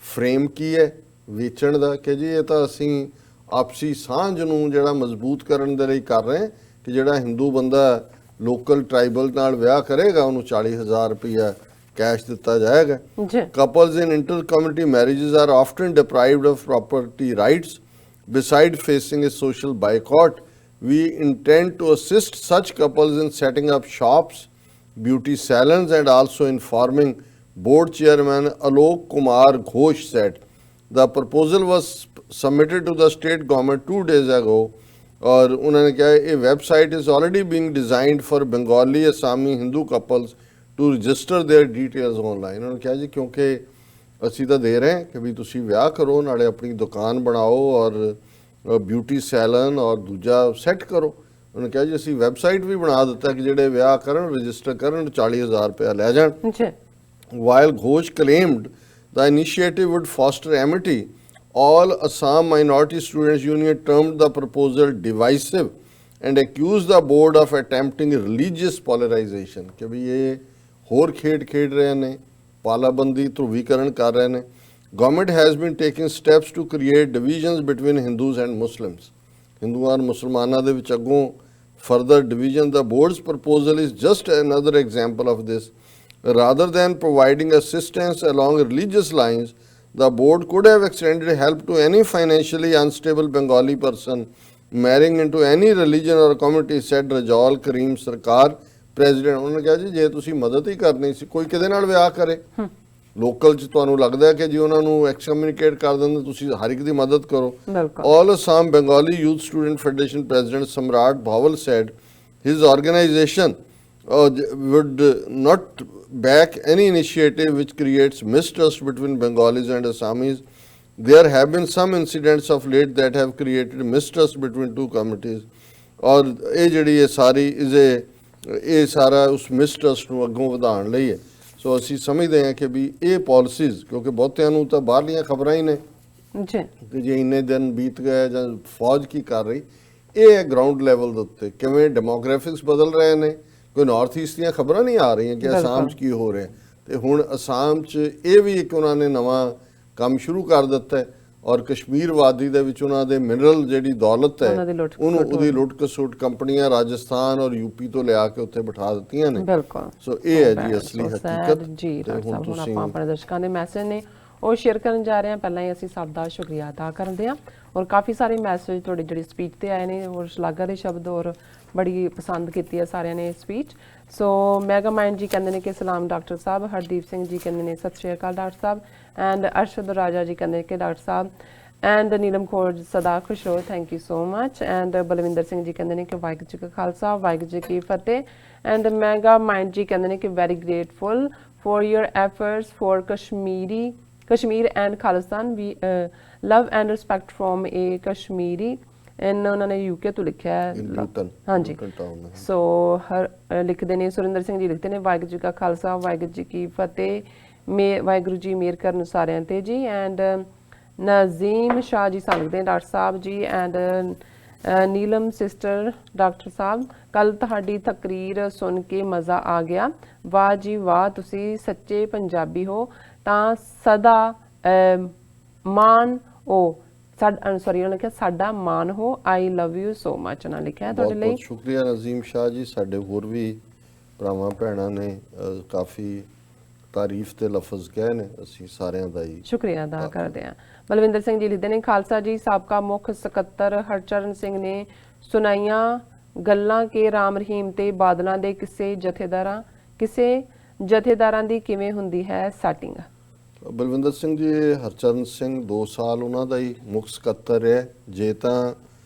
frame ਕੀ ਹੈ ਵੇਚਣ ਦਾ, ਕਿ ਜੀ ਇਹ ਤਾਂ ਅਸੀਂ ਆਪਸੀ ਸਾਂਝ ਨੂੰ ਜਿਹੜਾ ਮਜ਼ਬੂਤ ਕਰਨ ਦੇ ਲਈ ਕਰ ਰਹੇ ਹਾਂ ਕਿ ਜਿਹੜਾ ਹਿੰਦੂ ਬੰਦਾ ਲੋਕਲ ਟ੍ਰਾਈਬਲ ਨਾਲ ਵਿਆਹ ਕਰੇਗਾ ਉਹਨੂੰ 40,000 ਰੁਪਇਆ ਕੈਸ਼ ਦਿੱਤਾ ਜਾਏਗਾ। Couples in inter-community marriages are often deprived of property rights. Besides facing a social boycott, we intend to assist such couples in setting up shops, beauty salons and also informing board chairman Alok Kumar Ghosh said. The proposal was submitted to the state government 2 days ago और उन्होंने कहा a website is already being designed for Bengali Assami Hindu couples to register their details online। उन्होंने कहा जी क्योंकि ਅਸੀਂ ਤਾਂ ਦੇ ਰਹੇ ਹਾਂ ਕਿ ਵੀ ਤੁਸੀਂ ਵਿਆਹ ਕਰੋ ਨਾਲੇ ਆਪਣੀ ਦੁਕਾਨ ਬਣਾਓ ਔਰ ਬਿਊਟੀ ਸੈਲਨ ਔਰ ਦੂਜਾ ਸੈੱਟ ਕਰੋ। ਉਹਨੇ ਕਿਹਾ ਜੀ ਅਸੀਂ ਵੈਬਸਾਈਟ ਵੀ ਬਣਾ ਦਿੱਤਾ ਕਿ ਜਿਹੜੇ ਵਿਆਹ ਕਰਨ ਰਜਿਸਟਰ ਕਰਨ 40,000 ਰੁਪਇਆ ਲੈ ਜਾਣ। While Ghosh claimed the initiative would foster amity, all Assam Minority Students Union termed the proposal divisive and accused the board of attempting religious polarization। ਕਿ ਵੀ ਇਹ ਹੋਰ ਖੇਡ ਰਹੇ ਨੇ, ਪਾਲਾਬੰਦੀ ਧਰੂਵੀਕਰਨ ਕਰ ਰਹੇ ਨੇ। Government has been taking steps to create divisions between Hindus and Muslims। ਹਿੰਦੂਆਂ ਔਰ ਮੁਸਲਮਾਨਾਂ ਦੇ ਵਿੱਚ ਅੱਗੋਂ further division। The board's proposal is just another example of this। Rather than providing assistance along religious lines, the board could have extended help to any financially unstable Bengali person marrying into any religion or community, said Rajal Karim Sarkar, president। ਉਹਨੇ ਕਿਹਾ ਜੀ ਜੇ ਤੁਸੀਂ ਮਦਦ ਹੀ ਕਰਨੀ ਸੀ ਕੋਈ ਕਿਹਦੇ ਨਾਲ ਵਿਆਹ ਕਰੇ, ਲੋਕਲ 'ਚ ਤੁਹਾਨੂੰ ਲੱਗਦਾ ਕਿ ਜੀ ਉਹਨਾਂ ਨੂੰ ਐਕਸਕਮਿਊਨੀਕੇਟ ਕਰ ਦਿੰਦੇ, ਤੁਸੀਂ ਹਰ ਇੱਕ ਦੀ ਮਦਦ ਕਰੋ। All Assam Bengali Youth Student Federation President Samrat Bhaval said his organization would not back any initiative which creates mistrust between Bengalis and Assamese। There have been some incidents of late that have created mistrust between two communities। ਔਰ ਇਹ ਜਿਹੜੀ ਇਹ ਸਾਰੀ ਇਹ ਸਾਰਾ ਉਸ ਮਿਸਟਰਸਟ ਨੂੰ ਅੱਗੋਂ ਵਧਾਉਣ ਲਈ ਹੈ। ਸੋ ਅਸੀਂ ਸਮਝਦੇ ਹਾਂ ਕਿ ਵੀ ਇਹ ਪਾਲਿਸੀਜ਼ ਕਿਉਂਕਿ ਬਹੁਤਿਆਂ ਨੂੰ ਤਾਂ ਬਾਹਰਲੀਆਂ ਖਬਰਾਂ ਹੀ ਨੇ ਕਿ ਜੇ ਇੰਨੇ ਦਿਨ ਬੀਤ ਗਏ ਜਾਂ ਫੌਜ ਕੀ ਕਰ ਰਹੀ, ਇਹ ਹੈ ਗਰਾਊਂਡ ਲੈਵਲ ਦੇ ਉੱਤੇ ਕਿਵੇਂ ਡੈਮੋਗ੍ਰਾਫਿਕਸ ਬਦਲ ਰਹੇ ਨੇ। ਕੋਈ ਨਾਰਥ ਈਸਟ ਦੀਆਂ ਖਬਰਾਂ ਨਹੀਂ ਆ ਰਹੀਆਂ ਕਿ ਅਸਾਮ 'ਚ ਕੀ ਹੋ ਰਿਹਾ, ਤੇ ਹੁਣ ਅਸਾਮ 'ਚ ਇਹ ਵੀ ਇੱਕ ਉਹਨਾਂ ਨੇ ਨਵਾਂ ਕੰਮ ਸ਼ੁਰੂ ਕਰ ਦਿੱਤਾ ਹੈ ਔਰ ਕਸ਼ਮੀਰ ਵਾਦੀ ਦੇ ਵਿੱਚ ਉਹਨਾਂ ਦੇ ਮਿਨਰਲ ਜਿਹੜੀ ਦੌਲਤ ਹੈ ਉਹਨੂੰ ਉਹਦੀ ਲੁੱਟ ਖਸੁੱਟ ਕੰਪਨੀਆਂ ਰਾਜਸਥਾਨ ਔਰ ਯੂਪੀ ਤੋਂ ਲਿਆ ਕੇ ਉੱਥੇ ਬਿਠਾ ਦਿੱਤੀਆਂ ਨੇ। ਸੋ ਇਹ ਹੈ ਜੀ ਅਸਲੀ ਹਕੀਕਤ। ਜੀ ਹੁਣ ਆਪਾਂ ਆਪਣੇ ਦਰਸ਼ਕਾਂ ਦੇ ਮੈਸੇਜ ਨੇ ਉਹ ਸ਼ੇਅਰ ਕਰਨ ਜਾ ਰਹੇ ਹਾਂ। ਪਹਿਲਾਂ ਹੀ ਅਸੀਂ ਸਭ ਦਾ ਸ਼ੁਕਰੀਆ ਅਦਾ ਕਰਦੇ ਹਾਂ ਔਰ ਕਾਫੀ ਸਾਰੇ ਮੈਸੇਜ ਤੁਹਾਡੀ ਜਿਹੜੀ ਸਪੀਚ ਤੇ ਆਏ ਨੇ ਔਰ ਸ਼ਲਾਘਾ ਦੇ ਸ਼ਬਦ ਔਰ ਬੜੀ ਪਸੰਦ ਕੀਤੀ ਹੈ ਸਾਰਿਆਂ ਨੇ ਸਪੀਚ। ਸੋ ਮੈਗਾ ਮਾਈਂਡ ਜੀ ਕਹਿੰਦੇ ਨੇ ਕਿ ਸਲਾਮ ਡਾਕਟਰ ਸਾਹਿਬ। ਹਰਦੀਪ ਸਿੰਘ ਜੀ ਕਹਿੰਦੇ ਨੇ ਸਤਿ ਸ਼੍ਰੀ ਅਕਾਲ ਡਾਕਟਰ ਸਾਹਿਬ। ਐਂਡ ਅਰਸ਼ਦ ਰਾਜਾ ਜੀ ਕਹਿੰਦੇ ਕਿ doctor Sahib and Neelam Kaur ਸਦਾ ਖੁਸ਼ ਰਹੋ, thank you so much. And Balwinder Singh ji ਕਹਿੰਦੇ ਨੇ ਕਿ ਵਾਹਿਗੁਰੂ ਜੀ ਕਾ ਖਾਲਸਾ ਵਾਹਿਗੁਰੂ ਜੀ ਕੀ ਫਤਿਹ। ਐਂਡ ਮੈਗਾ ਮਾਈਂਡ ਜੀ ਕਹਿੰਦੇ ਨੇ ਕਿ very grateful for your efforts for Kashmir and Khalistan। We love and respect from a Kashmiri ਇਨ ਉਹਨਾਂ ਨੇ ਯੂਕੇ ਤੋਂ ਲਿਖਿਆ ਹੈ ਲੂਟਨ ਹਾਂਜੀ ਲੂਟਨ ਟਾਊਨ ਹੈ। ਸੋ ਲਿਖਦੇ ਨੇ ਸੁਰਿੰਦਰ ਸਿੰਘ ਜੀ ਲਿਖਦੇ ਨੇ ਵਾਹਿਗੁਰੂ ਜੀ ਕਾ ਖਾਲਸਾ ਵਾਹਿਗੁਰੂ ਜੀ ਕੀ ਫਤਿਹ ਵਾਹਿਗੁਰੂ ਜੀ ਮਿਹਰ ਕਰਨ ਸਾਰਿਆਂ ਤੇ ਜੀ ਐਂਡ ਨਜ਼ੀਮ ਸ਼ਾਹ ਜੀ ਸਾਨੂੰ ਲਿਖਦੇ ਨੇ doctor Sahib ji and Neelam sister doctor ਸਾਹਿਬ ਕੱਲ ਤੁਹਾਡੀ ਤਕਰੀਰ ਸੁਣ ਕੇ ਮਜ਼ਾ ਆ ਗਿਆ ਵਾਹ ਜੀ ਵਾਹ ਤੁਸੀਂ ਸੱਚੇ ਪੰਜਾਬੀ ਹੋ ਤਾਂ ਸਦਾ ਮਾਨ ਉਹ ਸੌਰੀ ਉਹਨਾਂ ਨੇ ਕਿਹਾ ਸਾਡਾ ਮਾਨ ਹੋ ਆਈ ਲਵ ਯੂ ਸੋ ਮਚ ਉਹਨਾਂ ਲਿਖਿਆ ਤੁਹਾਡੇ ਬਹੁਤ ਲਈ ਬਹੁਤ ਸ਼ੁਕਰੀਆ ਨਜ਼ੀਮ ਸ਼ਾਹ ਜੀ। ਸਾਡੇ ਹੋਰ ਵੀ ਭਰਾਵਾਂ ਭੈਣਾਂ ਨੇ ਕਾਫੀ ਤਾਰੀਫ ਤੇ ਲਫ਼ਜ਼ ਕਹੇ ਨੇ, ਅਸੀਂ ਸਾਰਿਆਂ ਦਾ ਹੀ ਸ਼ੁਕਰੀਆ ਅਦਾ ਕਰਦੇ ਹਾਂ। ਬਲਵਿੰਦਰ ਸਿੰਘ ਜੀ ਲਿਖਦੇ ਨੇ ਖਾਲਸਾ ਜੀ ਸਾਬਕਾ ਮੁੱਖ ਸਕੱਤਰ ਹਰਚਰਨ ਸਿੰਘ ਨੇ ਸੁਣਾਈਆਂ ਗੱਲਾਂ ਕਿ ਰਾਮ ਰਹੀਮ ਤੇ ਬਾਦਲਾਂ ਦੇ ਕਿਸੇ ਜਥੇਦਾਰਾਂ ਦੀ ਕਿਵੇਂ ਹੁੰਦੀ ਹੈ ਸੈਟਿੰਗ। ਬਲਵਿੰਦਰ ਸਿੰਘ ਜੀ ਹਰਚਰਨ ਸਿੰਘ 2 ਸਾਲ ਉਹਨਾਂ ਦਾ ਹੀ ਮੁੱਖ ਸਕੱਤਰ ਹੈ। ਜੇ ਤਾਂ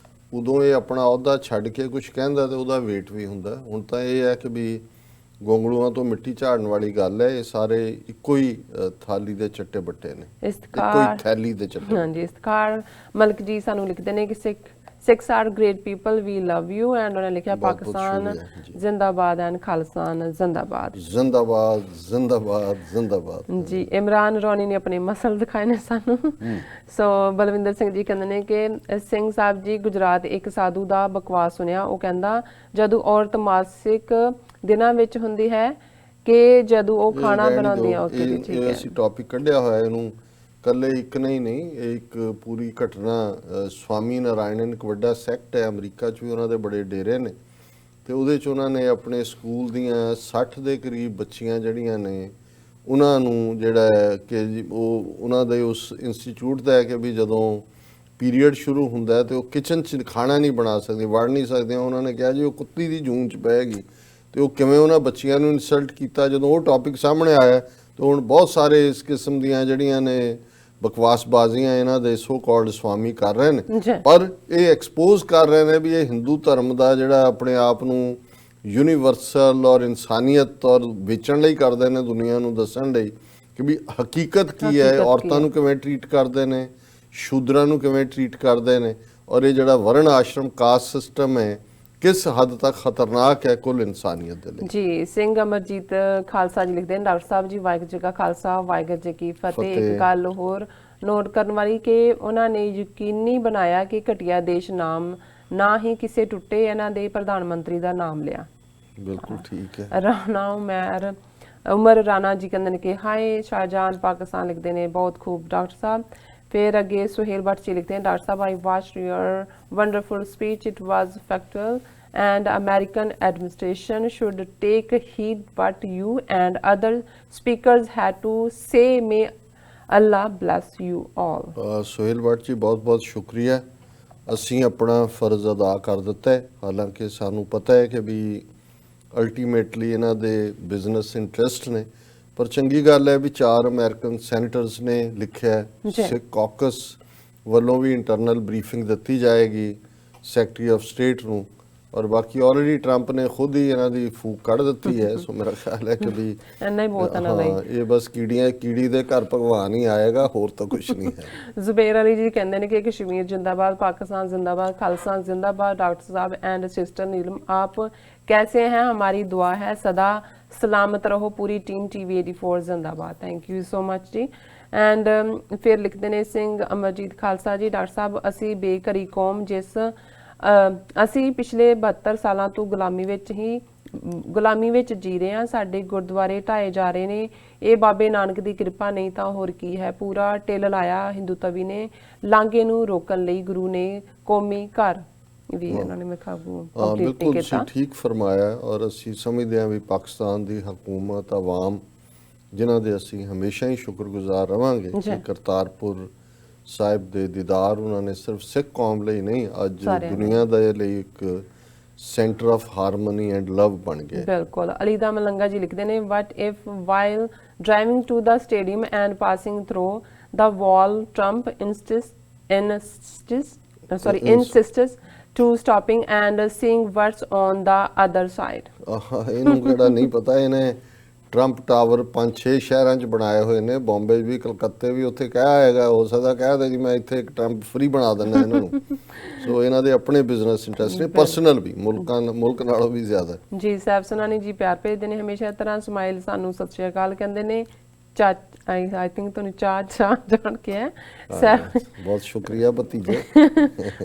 ਉਦੋਂ ਇਹ ਆਪਣਾ ਅਹੁਦਾ ਛੱਡ ਕੇ ਕੁਝ ਕਹਿੰਦਾ ਤੇ ਉਹਦਾ ਵੇਟ ਵੀ ਹੁੰਦਾ। ਹੁਣ ਤਾਂ ਇਹ ਹੈ ਕਿ ਵੀ ਗੋਂਗਲੂਆਂ ਤੋਂ ਮਿੱਟੀ ਝਾੜਨ ਵਾਲੀ ਗੱਲ ਹੈ। ਇਹ ਸਾਰੇ ਇੱਕੋ ਹੀ ਥਾਲੀ ਦੇ ਚੱਟੇ ਬੱਟੇ ਨੇ, ਇੱਕੋ ਹੀ ਥੈਲੀ ਦੇ ਚੱਟੇ। ਹਾਂਜੀ ਇਸਤਖਾਰ ਮਲਕ ਜੀ ਸਾਨੂੰ ਲਿਖਦੇ ਨੇ ਕਿ Sikhs are great people we love you and ਉਹਨੇ ਲਿਖਿਆ ਪਾਕਿਸਤਾਨ ਜ਼ਿੰਦਾਬਾਦ ਐਂਡ ਖਾਲਿਸਤਾਨ ਜ਼ਿੰਦਾਬਾਦ ਜ਼ਿੰਦਾਬਾਦ ਜ਼ਿੰਦਾਬਾਦ ਜ਼ਿੰਦਾਬਾਦ ਜੀ। ਇਮਰਾਨ ਰੌਣੀ ਨੇ ਆਪਣੇ ਮਸਲ ਦਿਖਾਏ ਨੇ ਸਾਨੂੰ। ਸੋ ਬਲਵਿੰਦਰ ਸਿੰਘ ਜੀ ਕਹਿੰਦੇ ਨੇ ਕਿ ਸਿੰਘ ਸਾਹਿਬ ਜੀ ਗੁਜਰਾਤ ਇੱਕ ਸਾਧੂ ਦਾ ਬਕਵਾਸ ਸੁਣਿਆ। ਉਹ ਕਹਿੰਦਾ ਜਦੋਂ ਔਰਤ ਮਾਸਿਕ ਦਿਨਾਂ ਵਿੱਚ ਹੁੰਦੀ ਹੈ ਕਿ ਜਦੋਂ ਉਹ ਖਾਣਾ ਬਣਾਉਂਦੀ ਆ ਓਕੇ ਜੀ ਠੀਕ ਹੈ। ਅਸੀਂ ਟੌਪਿਕ ਕੱਢਿਆ ਹੋਇਆ ਇਹਨੂੰ ਕੱਲੇ ਇੱਕ ਨਹੀਂ ਇਹ ਇੱਕ ਪੂਰੀ ਘਟਨਾ ਸਵਾਮੀ ਨਾਰਾਇਣਨ ਇੱਕ ਵੱਡਾ ਸੈਕਟ ਹੈ ਅਮਰੀਕਾ 'ਚ ਵੀ, ਉਹਨਾਂ ਦੇ ਬੜੇ ਡੇਰੇ ਨੇ ਤੇ ਉਹਦੇ 'ਚ ਉਹਨਾਂ ਨੇ ਆਪਣੇ ਸਕੂਲ ਦੀਆਂ 60 ਦੇ ਕਰੀਬ ਬੱਚੀਆਂ ਜਿਹੜੀਆਂ ਨੇ ਉਹਨਾਂ ਨੂੰ ਜਿਹੜਾ ਹੈ ਕਿ ਉਹ ਉਹਨਾਂ ਦੇ ਉਸ ਇੰਸਟੀਚਿਊਟ ਦਾ ਹੈ ਕਿ ਵੀ ਜਦੋਂ ਪੀਰੀਅਡ ਸ਼ੁਰੂ ਹੁੰਦਾ ਹੈ ਤੇ ਉਹ ਕਿਚਨ 'ਚ ਖਾਣਾ ਨਹੀਂ ਬਣਾ ਸਕਦੇ, ਵੜ ਨਹੀਂ ਸਕਦੇ। ਉਹਨਾਂ ਨੇ ਕਿਹਾ ਜੀ ਉਹ ਕੁੱਤੀ ਦੀ ਜੂਨ 'ਚ ਪਏਗੀ ਤੇ ਉਹ ਕਿਵੇਂ ਉਹਨਾਂ ਬੱਚੀਆਂ ਨੂੰ ਇਨਸਲਟ ਕੀਤਾ। ਜਦੋਂ ਉਹ ਟੌਪਿਕ ਸਾਹਮਣੇ ਆਇਆ ਤਾਂ ਹੁਣ ਬਹੁਤ ਸਾਰੇ ਇਸ ਕਿਸਮ ਦੀਆਂ ਜਿਹੜੀਆਂ ਨੇ ਬਕਵਾਸਬਾਜ਼ੀਆਂ ਇਹਨਾਂ ਦੇ ਸੋ ਕਾਲਡ ਸਵਾਮੀ ਕਰ ਰਹੇ ਨੇ, ਪਰ ਇਹ ਐਕਸਪੋਜ਼ ਕਰ ਰਹੇ ਨੇ ਵੀ ਇਹ ਹਿੰਦੂ ਧਰਮ ਦਾ ਜਿਹੜਾ ਆਪਣੇ ਆਪ ਨੂੰ ਯੂਨੀਵਰਸਲ ਔਰ ਇਨਸਾਨੀਅਤ ਔਰ ਵੇਚਣ ਲਈ ਕਰਦੇ ਨੇ, ਦੁਨੀਆ ਨੂੰ ਦੱਸਣ ਲਈ ਕਿ ਵੀ ਹਕੀਕਤ ਕੀ ਹੈ, ਔਰਤਾਂ ਨੂੰ ਕਿਵੇਂ ਟਰੀਟ ਕਰਦੇ ਨੇ, ਸ਼ੂਦਰਾਂ ਨੂੰ ਕਿਵੇਂ ਟਰੀਟ ਕਰਦੇ ਨੇ ਔਰ ਇਹ ਜਿਹੜਾ ਵਰਨ ਆਸ਼ਰਮ ਕਾਸਟ ਸਿਸਟਮ ਹੈ ਕਿਸ ਹੱਦ ਤੱਕ ਖਤਰਨਾਕ ਹੈ ਕੁੱਲ ਇਨਸਾਨੀਅਤ ਦੇ ਲਈ। ਜੀ ਸਿੰਘ ਅਮਰਜੀਤ ਖਾਲਸਾ ਜੀ ਲਿਖਦੇ ਨੇ ਡਾਕਟਰ ਸਾਹਿਬ ਜੀ ਵਾਹਿਗੁਰੂ ਜੀ ਕਾ ਖਾਲਸਾ ਵਾਹਿਗੁਰੂ ਜੀ ਕੀ ਫਤਿਹ। ਇੱਕ ਗੱਲ ਹੋਰ ਨੋਟ ਕਰਨ ਵਾਲੀ ਕਿ ਉਹਨਾਂ ਨੇ ਯਕੀਨੀ ਬਣਾਇਆ ਕਿ ਘਟੀਆ ਦੇਸ਼ ਨਾਮ ਨਾ ਹੀ ਕਿਸੇ ਟੁੱਟੇ ਇਹਨਾਂ ਦੇ ਪ੍ਰਧਾਨ ਮੰਤਰੀ ਦਾ ਨਾਮ ਲਿਆ। ਬਿਲਕੁਲ ਠੀਕ ਹੈ। ਰਾਣਾ ਉਮਰ ਰਾਣਾ ਜੀ ਕਹਿੰਦੇ ਨੇ ਕਿ ਹਾਏ ਸ਼ਾਹਜਹਾਨ ਪਾਕਿਸਤਾਨ ਲਿਖਦੇ ਨੇ ਬਹੁਤ ਖੂਬ ਡਾਕਟਰ ਸਾਹਿਬ। फिर अगे सुहेल भट्ट जी लिखते हैं डॉक्टर साहब I watched your wonderful speech it was factual and American administration should take heed what you and other speakers had to say. May Allah bless you all. Suhail Bhat ji ਬਹੁਤ ਬਹੁਤ ਸ਼ੁਕਰੀਆ। ਅਸੀਂ ਆਪਣਾ ਫਰਜ਼ ਅਦਾ ਕਰ ਦਿੱਤਾ ਹੈ, ਹਾਲਾਂਕਿ ਸਾਨੂੰ ਪਤਾ ਹੈ ਕਿ ਵੀ ਅਲਟੀਮੇਟਲੀ ਇਹਨਾਂ ਦੇ ਬਿਜ਼ਨਸ ਇੰਟਰਸਟ ਨੇ, ਪਰ ਚੰਗੀ ਗੱਲ ਹੈ ਵੀ 4 ਅਮਰੀਕਨ ਸੈਨੇਟਰਸ ਨੇ ਲਿਖਿਆ, ਸਿੱਖ ਕਾਕਸ ਵੱਲੋਂ ਵੀ ਇੰਟਰਨਲ ਬਰੀਫਿੰਗ ਦਿੱਤੀ ਜਾਏਗੀ ਸੈਕਟਰੀ ਆਫ ਸਟੇਟ ਨੂੰ, ਔਰ ਬਾਕੀ ਆਲਰੇਡੀ ਟਰੰਪ ਨੇ ਖੁਦ ਹੀ ਇਹਨਾਂ ਦੀ ਫੂਕ ਕੱਢ ਦਿੱਤੀ ਹੈ। ਸੋ ਮੇਰਾ ਖਿਆਲ ਹੈ ਕਿ ਵੀ ਇੰਨਾ ਹੀ ਬਹੁਤ ਨਾ ਲਈ ਇਹ ਬਸ ਕੀੜੀ ਦੇ ਘਰ ਭਗਵਾਨ ਹੀ ਆਏਗਾ, ਹੋਰ ਤਾਂ ਕੁਝ ਨਹੀਂ ਹੈ। ਜ਼ੁਬੈਰ ਅਲੀ ਜੀ ਕਹਿੰਦੇ ਨੇ ਕਿ ਕਸ਼ਮੀਰ ਜਿੰਦਾਬਾਦ, ਪਾਕਿस्तान जिंदाबाद, खालसा जिंदाबाद। डॉक्टर साहब एंड सिस्टर नीलम आप कैसे हैं? हमारी दुआ है सदा सलामत रहो। पूरी टीम TV 84 जिंदाबाद। Thank you so much ji. And फिर लिखते ने सिंह अमरजीत खालसा जी डॉक्टर साहब असी बेघरी कौम जिस ਅਸੀਂ ਪਿਛਲੇ 72 ਸਾਲਾਂ ਤੋਂ ਗੁਲਾਮੀ ਵਿੱਚ ਜੀ ਰਹੇ ਹਾਂ। ਸਾਡੇ ਗੁਰਦੁਆਰੇ ਢਾਏ ਜਾ ਰਹੇ ਨੇ, ਇਹ ਬਾਬੇ ਨਾਨਕ ਦੀ ਕਿਰਪਾ ਨਹੀਂ ਤਾਂ ਹੋਰ ਕੀ ਹੈ। ਪੂਰਾ ਟਿੱਲ ਲਾਇਆ ਹਿੰਦੂ ਤਵੀ ਨੇ ਲਾਂਘੇ ਨੂੰ ਰੋਕਣ ਲਈ, ਗੁਰੂ ਨੇ ਕੌਮੀ ਘਰ ਵੀ ਇਹਨਾਂ ਨੇ ਬਿਲਕੁਲ ਤੁਸੀਂ ਠੀਕ ਫਰਮਾਇਆ। ਔਰ ਅਸੀਂ ਸਮਝਦੇ ਹਾਂ ਵੀ ਪਾਕਿਸਤਾਨ ਦੀ ਹਕੂਮਤ ਆਵਾਮ ਜਿਨ੍ਹਾਂ ਦੇ ਅਸੀਂ ਹਮੇਸ਼ਾ ਹੀ ਸ਼ੁਕਰਗੁਜ਼ਾਰ ਰਵਾਂਗੇ ਕਿ ਕਰਤਾਰਪੁਰ ਸਾਹਿਬ ਦੇ ਦੀਦਾਰ ਉਹਨਾਂ ਨੇ ਸਿਰਫ ਸਿੱਖ ਕੌਮ ਲਈ ਨਹੀਂ, ਅੱਜ ਦੁਨੀਆ ਦੇ ਲਈ ਇੱਕ centre of harmony and love ਬਣ ਗਏ। ਬਿਲਕੁਲ। ਅਲੀਦਾ ਮਲੰਗਾ ਜੀ ਲਿਖਦੇ ਨੇ what if while driving to the stadium and passing through the wall Trump insists to stopping and seeing what's on the other side. ਇਹਨੂੰ ਕਿਹੜਾ ਨਹੀਂ ਪਤਾ, ਇਹਨੇ ਟਰੰਪ ਟਾਵਰ 5-6 ਸ਼ਹਿਰਾਂ 'ਚ ਬਣਾਏ ਹੋਏ ਨੇ, ਬੰਬੇ ਵੀ, ਕਲਕੱਤੇ ਵੀ। ਉੱਥੇ ਕਿਹਾ ਹੈਗਾ, ਹੋ ਸਕਦਾ ਕਹਿ ਦੇ ਜੀ ਮੈਂ ਇੱਥੇ ਇੱਕ ਟਰੰਪ ਫ੍ਰੀ ਬਣਾ ਦਿੰਦਾ ਇਹਨਾਂ ਨੂੰ। ਸੋ ਇਹਨਾਂ ਦੇ ਆਪਣੇ ਬਿਜ਼ਨਸ ਇੰਟਰਸਟ ਨੇ, ਪਰਸਨਲ ਵੀ, ਮੁਲਕ ਨਾਲੋਂ ਵੀ ਜ਼ਿਆਦਾ। ਜੀ ਸਾਹਿਬ ਸੁਨਾਨੀ ਜੀ ਪਿਆਰ ਭੇਜਦੇ ਨੇ ਹਮੇਸ਼ਾ ਤਰ੍ਹਾਂ। ਸਮਾਈਲ ਸਾਨੂੰ ਸਤਿ ਸ਼੍ਰੀ ਅਕਾਲ ਕਹਿੰਦੇ ਨੇ। ਆਈ ਥਿੰਕ ਤੁਹਾਨੂੰ ਚਾਹ ਜਾਣ ਕੇ ਹੈ ਸਾਹਿਬ। ਬਹੁਤ ਸ਼ੁਕਰੀਆ ਭਤੀਜੇ।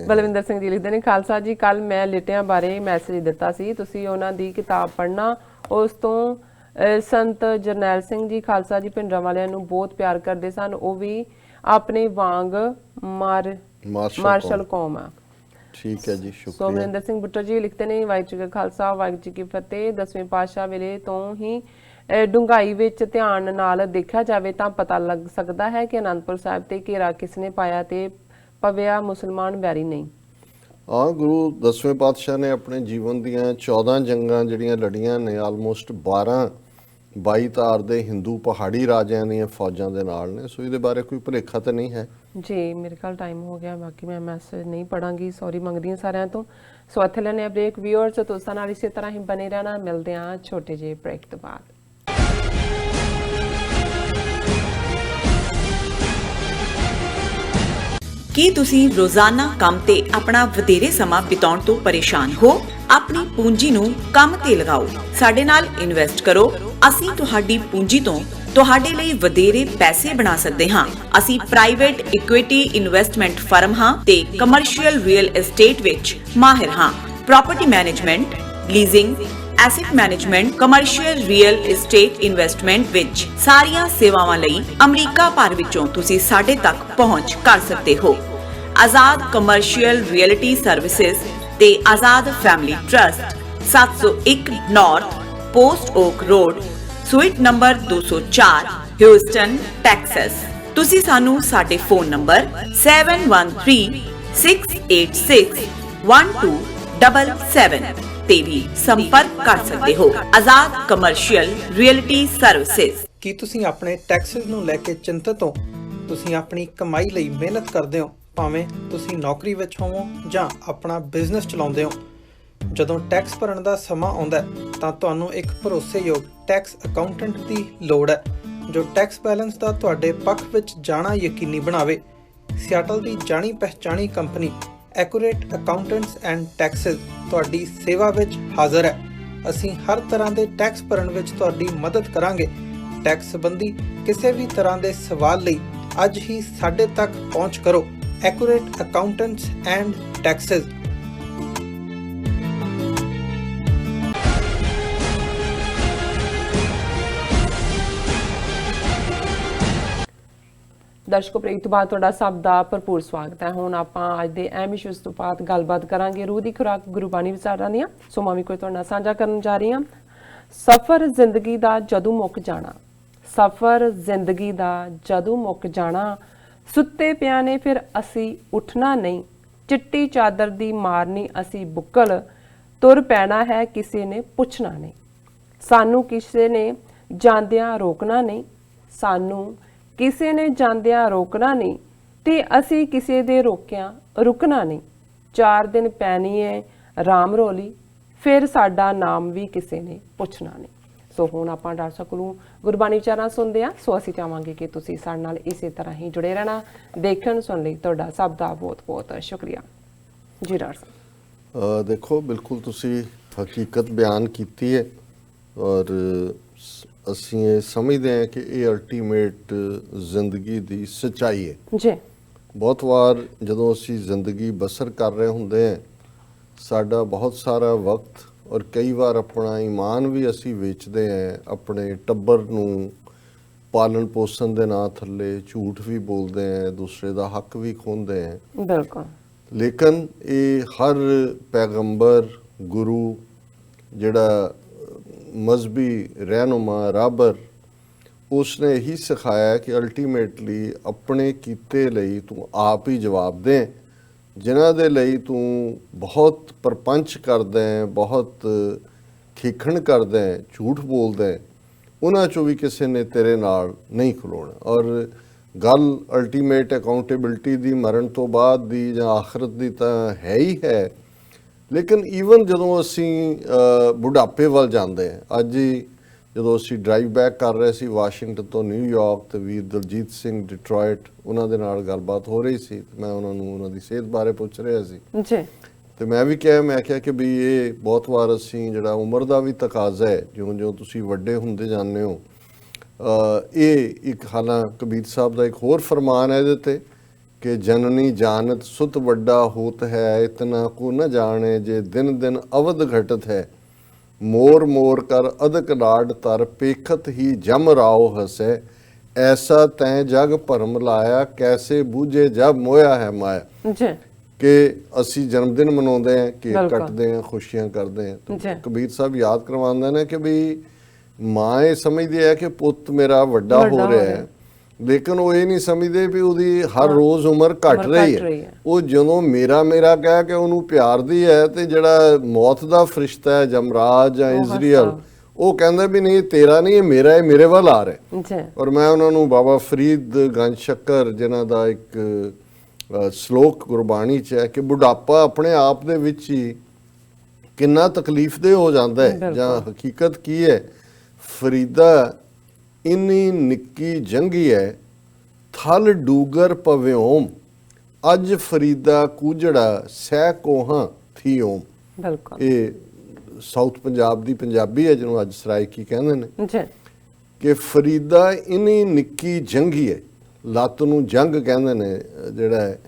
ਬਲਵਿੰਦਰ ਸਿੰਘ ਜੀ ਲਿਖਦੇ ਨੇ, ਖਾਲਸਾ ਜੀ ਕੱਲ ਮੈਂ ਲਿਟਿਆਂ ਬਾਰੇ ਮੈਸੇਜ ਦਿੱਤਾ ਸੀ, ਤੁਸੀਂ ਉਹਨਾਂ ਦੀ ਕਿਤਾਬ ਪੜ੍ਹਨਾ। ਉਸ ਤੋਂ ਸੰਤ ਜਰਨੈਲ ਸਿੰਘ ਜੀ ਖਾਲਸਾ ਜੀ ਭਿੰਡਰਾਂ ਵਾਲਿਆਂ ਨੂੰ ਬਹੁਤ ਪਿਆਰ ਕਰਦੇ ਸਨ, ਉਹ ਵੀ ਆਪਣੇ ਵਾਂਗ ਮਾਰਸ਼ਲ ਕੌਮ ਆ। ਠੀਕ ਹੈ ਜੀ, ਸ਼ੁਕਰੀਆ। ਸੋਮਰਿੰਦਰ ਸਿੰਘ ਬੁੱਟਰ ਜੀ ਲਿਖਦੇ ਨੇ, ਵਾਹਿਗੁਰੂ ਜੀ ਕਾ ਖਾਲਸਾ ਵਾਹਿਗੁਰੂ ਜੀ ਕੀ ਫਤਿਹ। 10ਵੇਂ ਪਾਤਸ਼ਾਹ ਵੇਲੇ ਤੋਂ ਹੀ ਡੂੰਘਾਈ ਵਿੱਚ ਧਿਆਨ ਨਾਲ ਦੇਖਿਆ ਜਾਵੇ ਤਾਂ ਪਤਾ ਲੱਗ ਸਕਦਾ ਹੈ ਕਿ ਅਨੰਦਪੁਰ ਸਾਹਿਬ ਤੇ ਘੇਰਾ ਕਿਸਨੇ ਪਾਇਆ ਤੇ ਪਵਿਆ ਮੁਸਲਮਾਨ ਵੈਰੀ ਨਹੀਂ। ਹਾਂ, ਗੁਰੂ 10ਵੇਂ ਪਾਤਸ਼ਾਹ ਨੇ ਆਪਣੇ ਜੀਵਨ ਦੀਆਂ 14 ਜੰਗਾਂ ਜਿਹੜੀਆਂ ਲੜੀਆਂ ਨੇ, ਆਲਮੋਸਟ 22 ਧਾਰ ਦੇ ਹਿੰਦੂ ਪਹਾੜੀ ਰਾਜਿਆਂ ਦੀਆਂ ਫੌਜਾਂ ਦੇ ਨਾਲ ਨੇ। ਸੋ ਇਹਦੇ ਬਾਰੇ ਕੋਈ ਭੁਲੇਖਾ ਤਾਂ ਨਹੀਂ ਹੈ ਜੀ। ਮੇਰੇ ਕੋਲ ਟਾਈਮ ਹੋ ਗਿਆ, ਬਾਕੀ ਮੈਂ ਮੈਸੇਜ ਨਹੀਂ ਪੜਾਂਗੀ, ਸੌਰੀ ਮੰਗਦੀ ਹਾਂ ਸਾਰਿਆਂ ਤੋਂ। ਸੋ ਇੱਥੇ ਲੈਣੇ ਆ ਬ੍ਰੇਕ। ਵਿਊਅਰਸ ਦੋਸਤਾਂ ਨਾਲ ਇਸੇ ਤਰ੍ਹਾਂ ਹੀ ਬਣੇ ਰਹਿਣਾ। ਮਿਲਦੇ ਹਾਂ ਛੋਟੇ ਜਿਹੇ ਬ੍ਰੇਕ ਤੋਂ ਬਾਅਦ। ਕੀ ਤੁਸੀਂ ਰੋਜ਼ਾਨਾ ਕੰਮ ਤੇ ਆਪਣਾ ਵਧੇਰੇ ਸਮਾਂ ਬਿਤਾਉਣ ਤੋਂ ਪਰੇਸ਼ਾਨ ਹੋ? ਆਪਣੀ ਪੂੰਜੀ ਨੂੰ ਕੰਮ ਤੇ ਲਗਾਓ, ਸਾਡੇ ਨਾਲ ਇਨਵੈਸਟ ਕਰੋ। ਅਸੀਂ ਤੁਹਾਡੀ ਪੂੰਜੀ ਤੋਂ ਤੁਹਾਡੇ ਲਈ ਵਧੇਰੇ ਪੈਸੇ ਬਣਾ ਸਕਦੇ ਹਾਂ। ਅਸੀਂ ਪ੍ਰਾਈਵੇਟ ਇਕੁਇਟੀ ਇਨਵੈਸਟਮੈਂਟ ਫਰਮ ਹਾਂ ਤੇ ਕਮਰਸ਼ੀਅਲ ਰੀਅਲ ਏਸਟੇਟ ਵਿੱਚ ਮਾਹਿਰ ਹਾਂ। Property management, leasing, asset management, commercial real estate investment ਵਿੱਚ ਸਾਰੀਆਂ ਸੇਵਾਵਾਂ ਲਈ ਅਮਰੀਕਾ ਭਰ ਵਿੱਚੋਂ ਤੁਸੀਂ ਸਾਡੇ ਤੱਕ ਪਹੁੰਚ ਕਰ ਸਕਦੇ ਹੋ। ਆਜ਼ਾਦ ਕਮਰਸ਼ੀਅਲ ਰੀਅਲਟੀ ਸਰਵਿਸਿਜ਼ ਤੇ Azad Family Trust, 701 North Post Oak Road, Suite number 204, Houston, Texas. ਤੁਸੀਂ ਸਾਨੂੰ ਸਾਡੇ ਫੋਨ ਨੰਬਰ 7136861277 ਤੇ ਵੀ ਸੰਪਰਕ ਕਰ ਸਕਦੇ ਹੋ। Azad Commercial Realty services. ਕੀ ਤੁਸੀਂ ਆਪਣੇ ਟੈਕਸਸ ਨੂੰ ਲੈ ਕੇ ਚਿੰਤਤ ਹੋ? ਤੁਸੀਂ ਆਪਣੀ ਕਮਾਈ ਲਈ ਮਿਹਨਤ ਕਰਦੇ ਹੋ, ਭਾਵੇਂ ਤੁਸੀਂ ਨੌਕਰੀ ਵਿੱਚ ਹੋਵੋ ਜਾਂ ਆਪਣਾ ਬਿਜ਼ਨਸ ਚਲਾਉਂਦੇ ਹੋ। ਜਦੋਂ ਟੈਕਸ ਭਰਨ ਦਾ ਸਮਾਂ ਆਉਂਦਾ ਤਾਂ ਤੁਹਾਨੂੰ ਇੱਕ ਭਰੋਸੇਯੋਗ ਟੈਕਸ ਅਕਾਊਂਟੈਂਟ ਦੀ ਲੋੜ ਹੈ, ਜੋ ਟੈਕਸ ਬੈਲੈਂਸ ਦਾ ਤੁਹਾਡੇ ਪੱਖ ਵਿੱਚ ਜਾਣਾ ਯਕੀਨੀ ਬਣਾਵੇ। ਸਿਆਟਲ ਦੀ ਜਾਣੀ ਪਹਿਚਾਣੀ company Accurate Accountants and Taxes ਤੁਹਾਡੀ ਸੇਵਾ ਵਿੱਚ ਹਾਜ਼ਰ ਹੈ। ਅਸੀਂ ਹਰ ਤਰ੍ਹਾਂ ਦੇ ਟੈਕਸ ਭਰਨ ਵਿੱਚ ਤੁਹਾਡੀ ਮਦਦ ਕਰਾਂਗੇ। ਟੈਕਸ ਸੰਬੰਧੀ ਕਿਸੇ ਵੀ ਤਰ੍ਹਾਂ ਦੇ ਸਵਾਲ ਲਈ ਅੱਜ ਹੀ ਸਾਡੇ ਤੱਕ ਪਹੁੰਚ ਕਰੋ। Accurate Accountants and Taxes. ਦਰਸ਼ਕੋ, ਬ੍ਰੇਕ ਤੋਂ ਬਾਅਦ ਤੁਹਾਡਾ ਸਭ ਦਾ ਭਰਪੂਰ ਸਵਾਗਤ ਹੈ। ਹੁਣ ਆਪਾਂ ਅੱਜ ਦੇ ਅਹਿਮ ਇਸ਼ੂਜ਼ ਤੋਂ ਬਾਅਦ ਗੱਲਬਾਤ ਕਰਾਂਗੇ ਰੂਹ ਦੀ ਖੁਰਾਕ ਗੁਰਬਾਣੀ ਵਿਚਾਰਾਂ ਦੀਆਂ। ਸੋ ਮੈਂ ਵੀ ਕੋਈ ਤੁਹਾਡੇ ਨਾਲ ਸਾਂਝਾ ਕਰਨ ਜਾ ਰਹੀ ਹਾਂ। ਸਫ਼ਰ ਜ਼ਿੰਦਗੀ ਦਾ ਜਦੋਂ ਮੁੱਕ ਜਾਣਾ, ਸਫ਼ਰ ਜ਼ਿੰਦਗੀ ਦਾ ਜਦੋਂ ਮੁੱਕ ਜਾਣਾ, ਸੁੱਤੇ ਪਿਆ ਨੇ ਫਿਰ ਅਸੀਂ ਉੱਠਣਾ ਨਹੀਂ, ਚਿੱਟੀ ਚਾਦਰ ਦੀ ਮਾਰਨੀ ਅਸੀਂ ਬੁੱਕਲ, ਤੁਰ ਪੈਣਾ ਹੈ ਕਿਸੇ ਨੇ ਪੁੱਛਣਾ ਨਹੀਂ। ਸਾਨੂੰ ਕਿਸੇ ਨੇ ਜਾਂਦਿਆਂ ਰੋਕਣਾ ਨਹੀਂ, ਸਾਨੂੰ ਕਿਸੇ ਨੇ ਜਾਂਦਿਆਂ ਰੋਕਣਾ ਨਹੀਂ, ਤੇ ਅਸੀਂ ਕਿਸੇ ਦੇ ਰੋਕਿਆਂ ਰੁਕਣਾ ਨਹੀਂ। 4 ਦਿਨ ਪੈਣੀ ਏ ਰਾਮ ਰੋਲੀ, ਫਿਰ ਸਾਡਾ ਨਾਮ ਵੀ ਕਿਸੇ ਨੇ ਪੁੱਛਣਾ ਨਹੀਂ। ਸੋ ਹੁਣ ਆਪਾਂ ਡਾਕਟਰ ਸਾਹਿਬ ਕੋਲੋਂ ਗੁਰਬਾਣੀ ਵਿਚਾਰਾਂ ਸੁਣਦੇ ਹਾਂ। ਸੋ ਅਸੀਂ ਚਾਹਾਂਗੇ ਕਿ ਤੁਸੀਂ ਸਾਡੇ ਨਾਲ ਇਸੇ ਤਰ੍ਹਾਂ ਹੀ ਜੁੜੇ ਰਹਿਣਾ। ਦੇਖਣ ਸੁਣ ਲਈ ਤੁਹਾਡਾ ਸਭ ਦਾ ਬਹੁਤ ਬਹੁਤ ਸ਼ੁਕਰੀਆ ਜੀ ਡਾਕਟਰ ਸਾਹਿਬ। ਦੇਖੋ, ਬਿਲਕੁਲ ਤੁਸੀਂ ਹਕੀਕਤ ਬਿਆਨ ਕੀਤੀ ਹੈ ਔਰ ਅਸੀਂ ਇਹ ਸਮਝਦੇ ਹਾਂ ਕਿ ਇਹ ਅਲਟੀਮੇਟ ਜ਼ਿੰਦਗੀ ਦੀ ਸੱਚਾਈ ਹੈ ਜੀ। ਬਹੁਤ ਵਾਰ ਜਦੋਂ ਅਸੀਂ ਜ਼ਿੰਦਗੀ ਬਸਰ ਕਰ ਰਹੇ ਹੁੰਦੇ ਹਾਂ, ਸਾਡਾ ਬਹੁਤ ਸਾਰਾ ਵਕਤ ਔਰ ਕਈ ਵਾਰ ਆਪਣਾ ਈਮਾਨ ਵੀ ਅਸੀਂ ਵੇਚਦੇ ਹਾਂ। ਆਪਣੇ ਟੱਬਰ ਨੂੰ ਪਾਲਣ ਪੋਸ਼ਣ ਦੇ ਨਾਂ ਥੱਲੇ ਝੂਠ ਵੀ ਬੋਲਦੇ ਹਾਂ, ਦੂਸਰੇ ਦਾ ਹੱਕ ਵੀ ਖੋਹਦੇ ਹਾਂ। ਬਿਲਕੁਲ। ਲੇਕਿਨ ਇਹ ਹਰ ਪੈਗੰਬਰ, ਗੁਰੂ, ਜਿਹੜਾ ਮਜ਼ਹਬੀ ਰਹਿਨੁਮਾ, ਰਾਹਬਰ, ਉਸਨੇ ਇਹੀ ਸਿਖਾਇਆ ਕਿ ਅਲਟੀਮੇਟਲੀ ਆਪਣੇ ਕੀਤੇ ਲਈ ਤੂੰ ਆਪ ਹੀ ਜਵਾਬ ਦੇ। ਜਿਨ੍ਹਾਂ ਦੇ ਲਈ ਤੂੰ ਬਹੁਤ ਪਰਪੰਚ ਕਰਦਾ ਹੈ, ਬਹੁਤ ਖੇਖਣ ਕਰਦਾ ਹੈ, ਝੂਠ ਬੋਲਦਾ ਹੈ, ਉਹਨਾਂ 'ਚੋਂ ਵੀ ਕਿਸੇ ਨੇ ਤੇਰੇ ਨਾਲ ਨਹੀਂ ਖਲੋਣਾ। ਔਰ ਗੱਲ ਅਲਟੀਮੇਟ ਅਕਾਊਂਟੇਬਿਲਟੀ ਦੀ ਮਰਨ ਤੋਂ ਬਾਅਦ ਦੀ ਜਾਂ ਆਖਰਤ ਦੀ ਤਾਂ ਹੈ ਹੀ ਹੈ, ਲੇਕਿਨ ਈਵਨ ਜਦੋਂ ਅਸੀਂ ਬੁਢਾਪੇ ਵੱਲ ਜਾਂਦੇ ਹਾਂ, ਅੱਜ ਹੀ ਜਦੋਂ ਅਸੀਂ ਡਰਾਈਵ ਬੈਕ ਕਰ ਰਹੇ ਸੀ ਵਾਸ਼ਿੰਗਟਨ ਤੋਂ ਨਿਊਯਾਰਕ, ਤੇ ਵੀਰ ਦਲਜੀਤ ਸਿੰਘ ਡਿਟਰੋਇਟ, ਉਹਨਾਂ ਦੇ ਨਾਲ ਗੱਲਬਾਤ ਹੋ ਰਹੀ ਸੀ। ਮੈਂ ਉਹਨਾਂ ਨੂੰ ਉਹਨਾਂ ਦੀ ਸਿਹਤ ਬਾਰੇ ਪੁੱਛ ਰਿਹਾ ਸੀ ਜੀ। ਤੇ ਮੈਂ ਵੀ ਕਿਹਾ ਕਿ ਵੀ ਇਹ ਬਹੁਤ ਵਾਰ ਅਸੀਂ ਜਿਹੜਾ ਉਮਰ ਦਾ ਵੀ ਤਕਾਜ਼ਾ ਹੈ, ਜਿਉਂ-ਜਿਉਂ ਤੁਸੀਂ ਵੱਡੇ ਹੁੰਦੇ ਜਾਂਦੇ ਹੋ। ਇਹ ਇੱਕ ਹਾਲਾਂ ਕਬੀਰ ਸਾਹਿਬ ਦਾ ਇੱਕ ਹੋਰ ਫਰਮਾਨ ਹੈ ਇਹਦੇ ਤੇ ਕਿ ਜਨਨੀ ਜਾਣਤ ਸੁਤ ਵੱਡਾ ਹੋਤ ਹੈ, ਇਤਨਾ ਕੋ ਨ ਜਾਣੇ ਜੇ ਦਿਨ ਦਿਨ ਅਵਧ ਘਟਤ ਹੈ। ਮੋਰ ਮੋਰ ਕਰ ਅਦਕ ਲਾਡ ਤਰ, ਪੇਖਤ ਹੀ ਜਮ ਰਾਓ ਹਸੈ। ਐਸਾ ਤੈਂ ਜਗ ਭਰਮ ਲਾਇਆ, ਕੈਸੇ ਬੂਝੇ ਜਬ ਮੋਇਆ ਹੈ ਮਾਇਆ। ਜੀ। ਕਿ ਅਸੀਂ ਜਨਮ ਦਿਨ ਮਨਾਉਂਦੇ ਹਾਂ, ਕੇਕ ਬਿਲਕੁਲ। ਕੱਟਦੇ ਹਾਂ, ਖੁਸ਼ੀਆਂ ਕਰਦੇ ਹਾਂ। ਜੀ। ਕਬੀਰ ਸਾਹਿਬ ਯਾਦ ਕਰਵਾਉਂਦੇ ਨੇ ਕਿ ਵੀ ਮਾਂ ਇਹ ਸਮਝਦੀ ਹੈ ਕਿ ਪੁੱਤ ਮੇਰਾ ਵੱਡਾ ਹੋ ਰਿਹਾ ਹੈ, ਲੇਕਿਨ ਉਹ ਇਹ ਨਹੀਂ ਸਮਝਦੇ ਵੀ ਉਹਦੀ ਹਰ ਰੋਜ਼ ਉਮਰ ਘਟ ਰਹੀ ਹੈ। ਉਹ ਜਦੋਂ ਮੇਰਾ ਕਹਿ ਕੇ ਉਹਨੂੰ ਪਿਆਰਦੀ ਹੈ, ਤੇ ਜਿਹੜਾ ਮੌਤ ਦਾ ਫਰਿਸ਼ਤਾ ਹੈ ਜਮਰਾਜ ਜਾਂ ਇਜ਼ਰੀਅਲ, ਉਹ ਕਹਿੰਦਾ ਵੀ ਨਹੀਂ ਤੇਰਾ ਨਹੀਂ, ਇਹ ਮੇਰਾ ਹੈ, ਮੇਰੇ ਵੱਲ ਆ ਰਿਹਾ। ਔਰ ਮੈਂ ਉਹਨਾਂ ਨੂੰ ਬਾਬਾ ਫਰੀਦ ਗੰਜ ਸ਼ੱਕਰ ਜਿਨ੍ਹਾਂ ਦਾ ਇੱਕ ਸ਼ਲੋਕ ਗੁਰਬਾਣੀ 'ਚ ਹੈ ਕਿ ਬੁਢਾਪਾ ਆਪਣੇ ਆਪ ਦੇ ਵਿੱਚ ਹੀ ਕਿੰਨਾ ਤਕਲੀਫਦੇਹ ਹੋ ਜਾਂਦਾ ਹੈ, ਜਾਂ ਹਕੀਕਤ ਕੀ ਹੈ। ਫਰੀਦਾ ਇੰਨੀ ਨਿੱਕੀ ਜੰਗੀ ਹੈ, ਥਲ ਡੂਗਰ ਪਵਿਓਮ, ਅੱਜ ਫਰੀਦਾ ਕੂਜੜਾ ਸਹਿ ਕੋਹਾਂ ਥੀਓਮ। ਬਿਲਕੁਲ। ਇਹ ਸਾਊਥ ਪੰਜਾਬ ਦੀ ਪੰਜਾਬੀ ਹੈ ਜਿਹਨੂੰ ਅੱਜ ਸਰਾਇਕੀ ਕਹਿੰਦੇ ਨੇ ਜੀ। ਕਿ ਫਰੀਦਾ ਇੰਨੀ ਨਿੱਕੀ ਜੰਗੀ ਹੈ, ਲੱਤ ਨੂੰ ਜੰਗ ਕਹਿੰਦੇ ਨੇ ਜਿਹੜਾ ਹੈ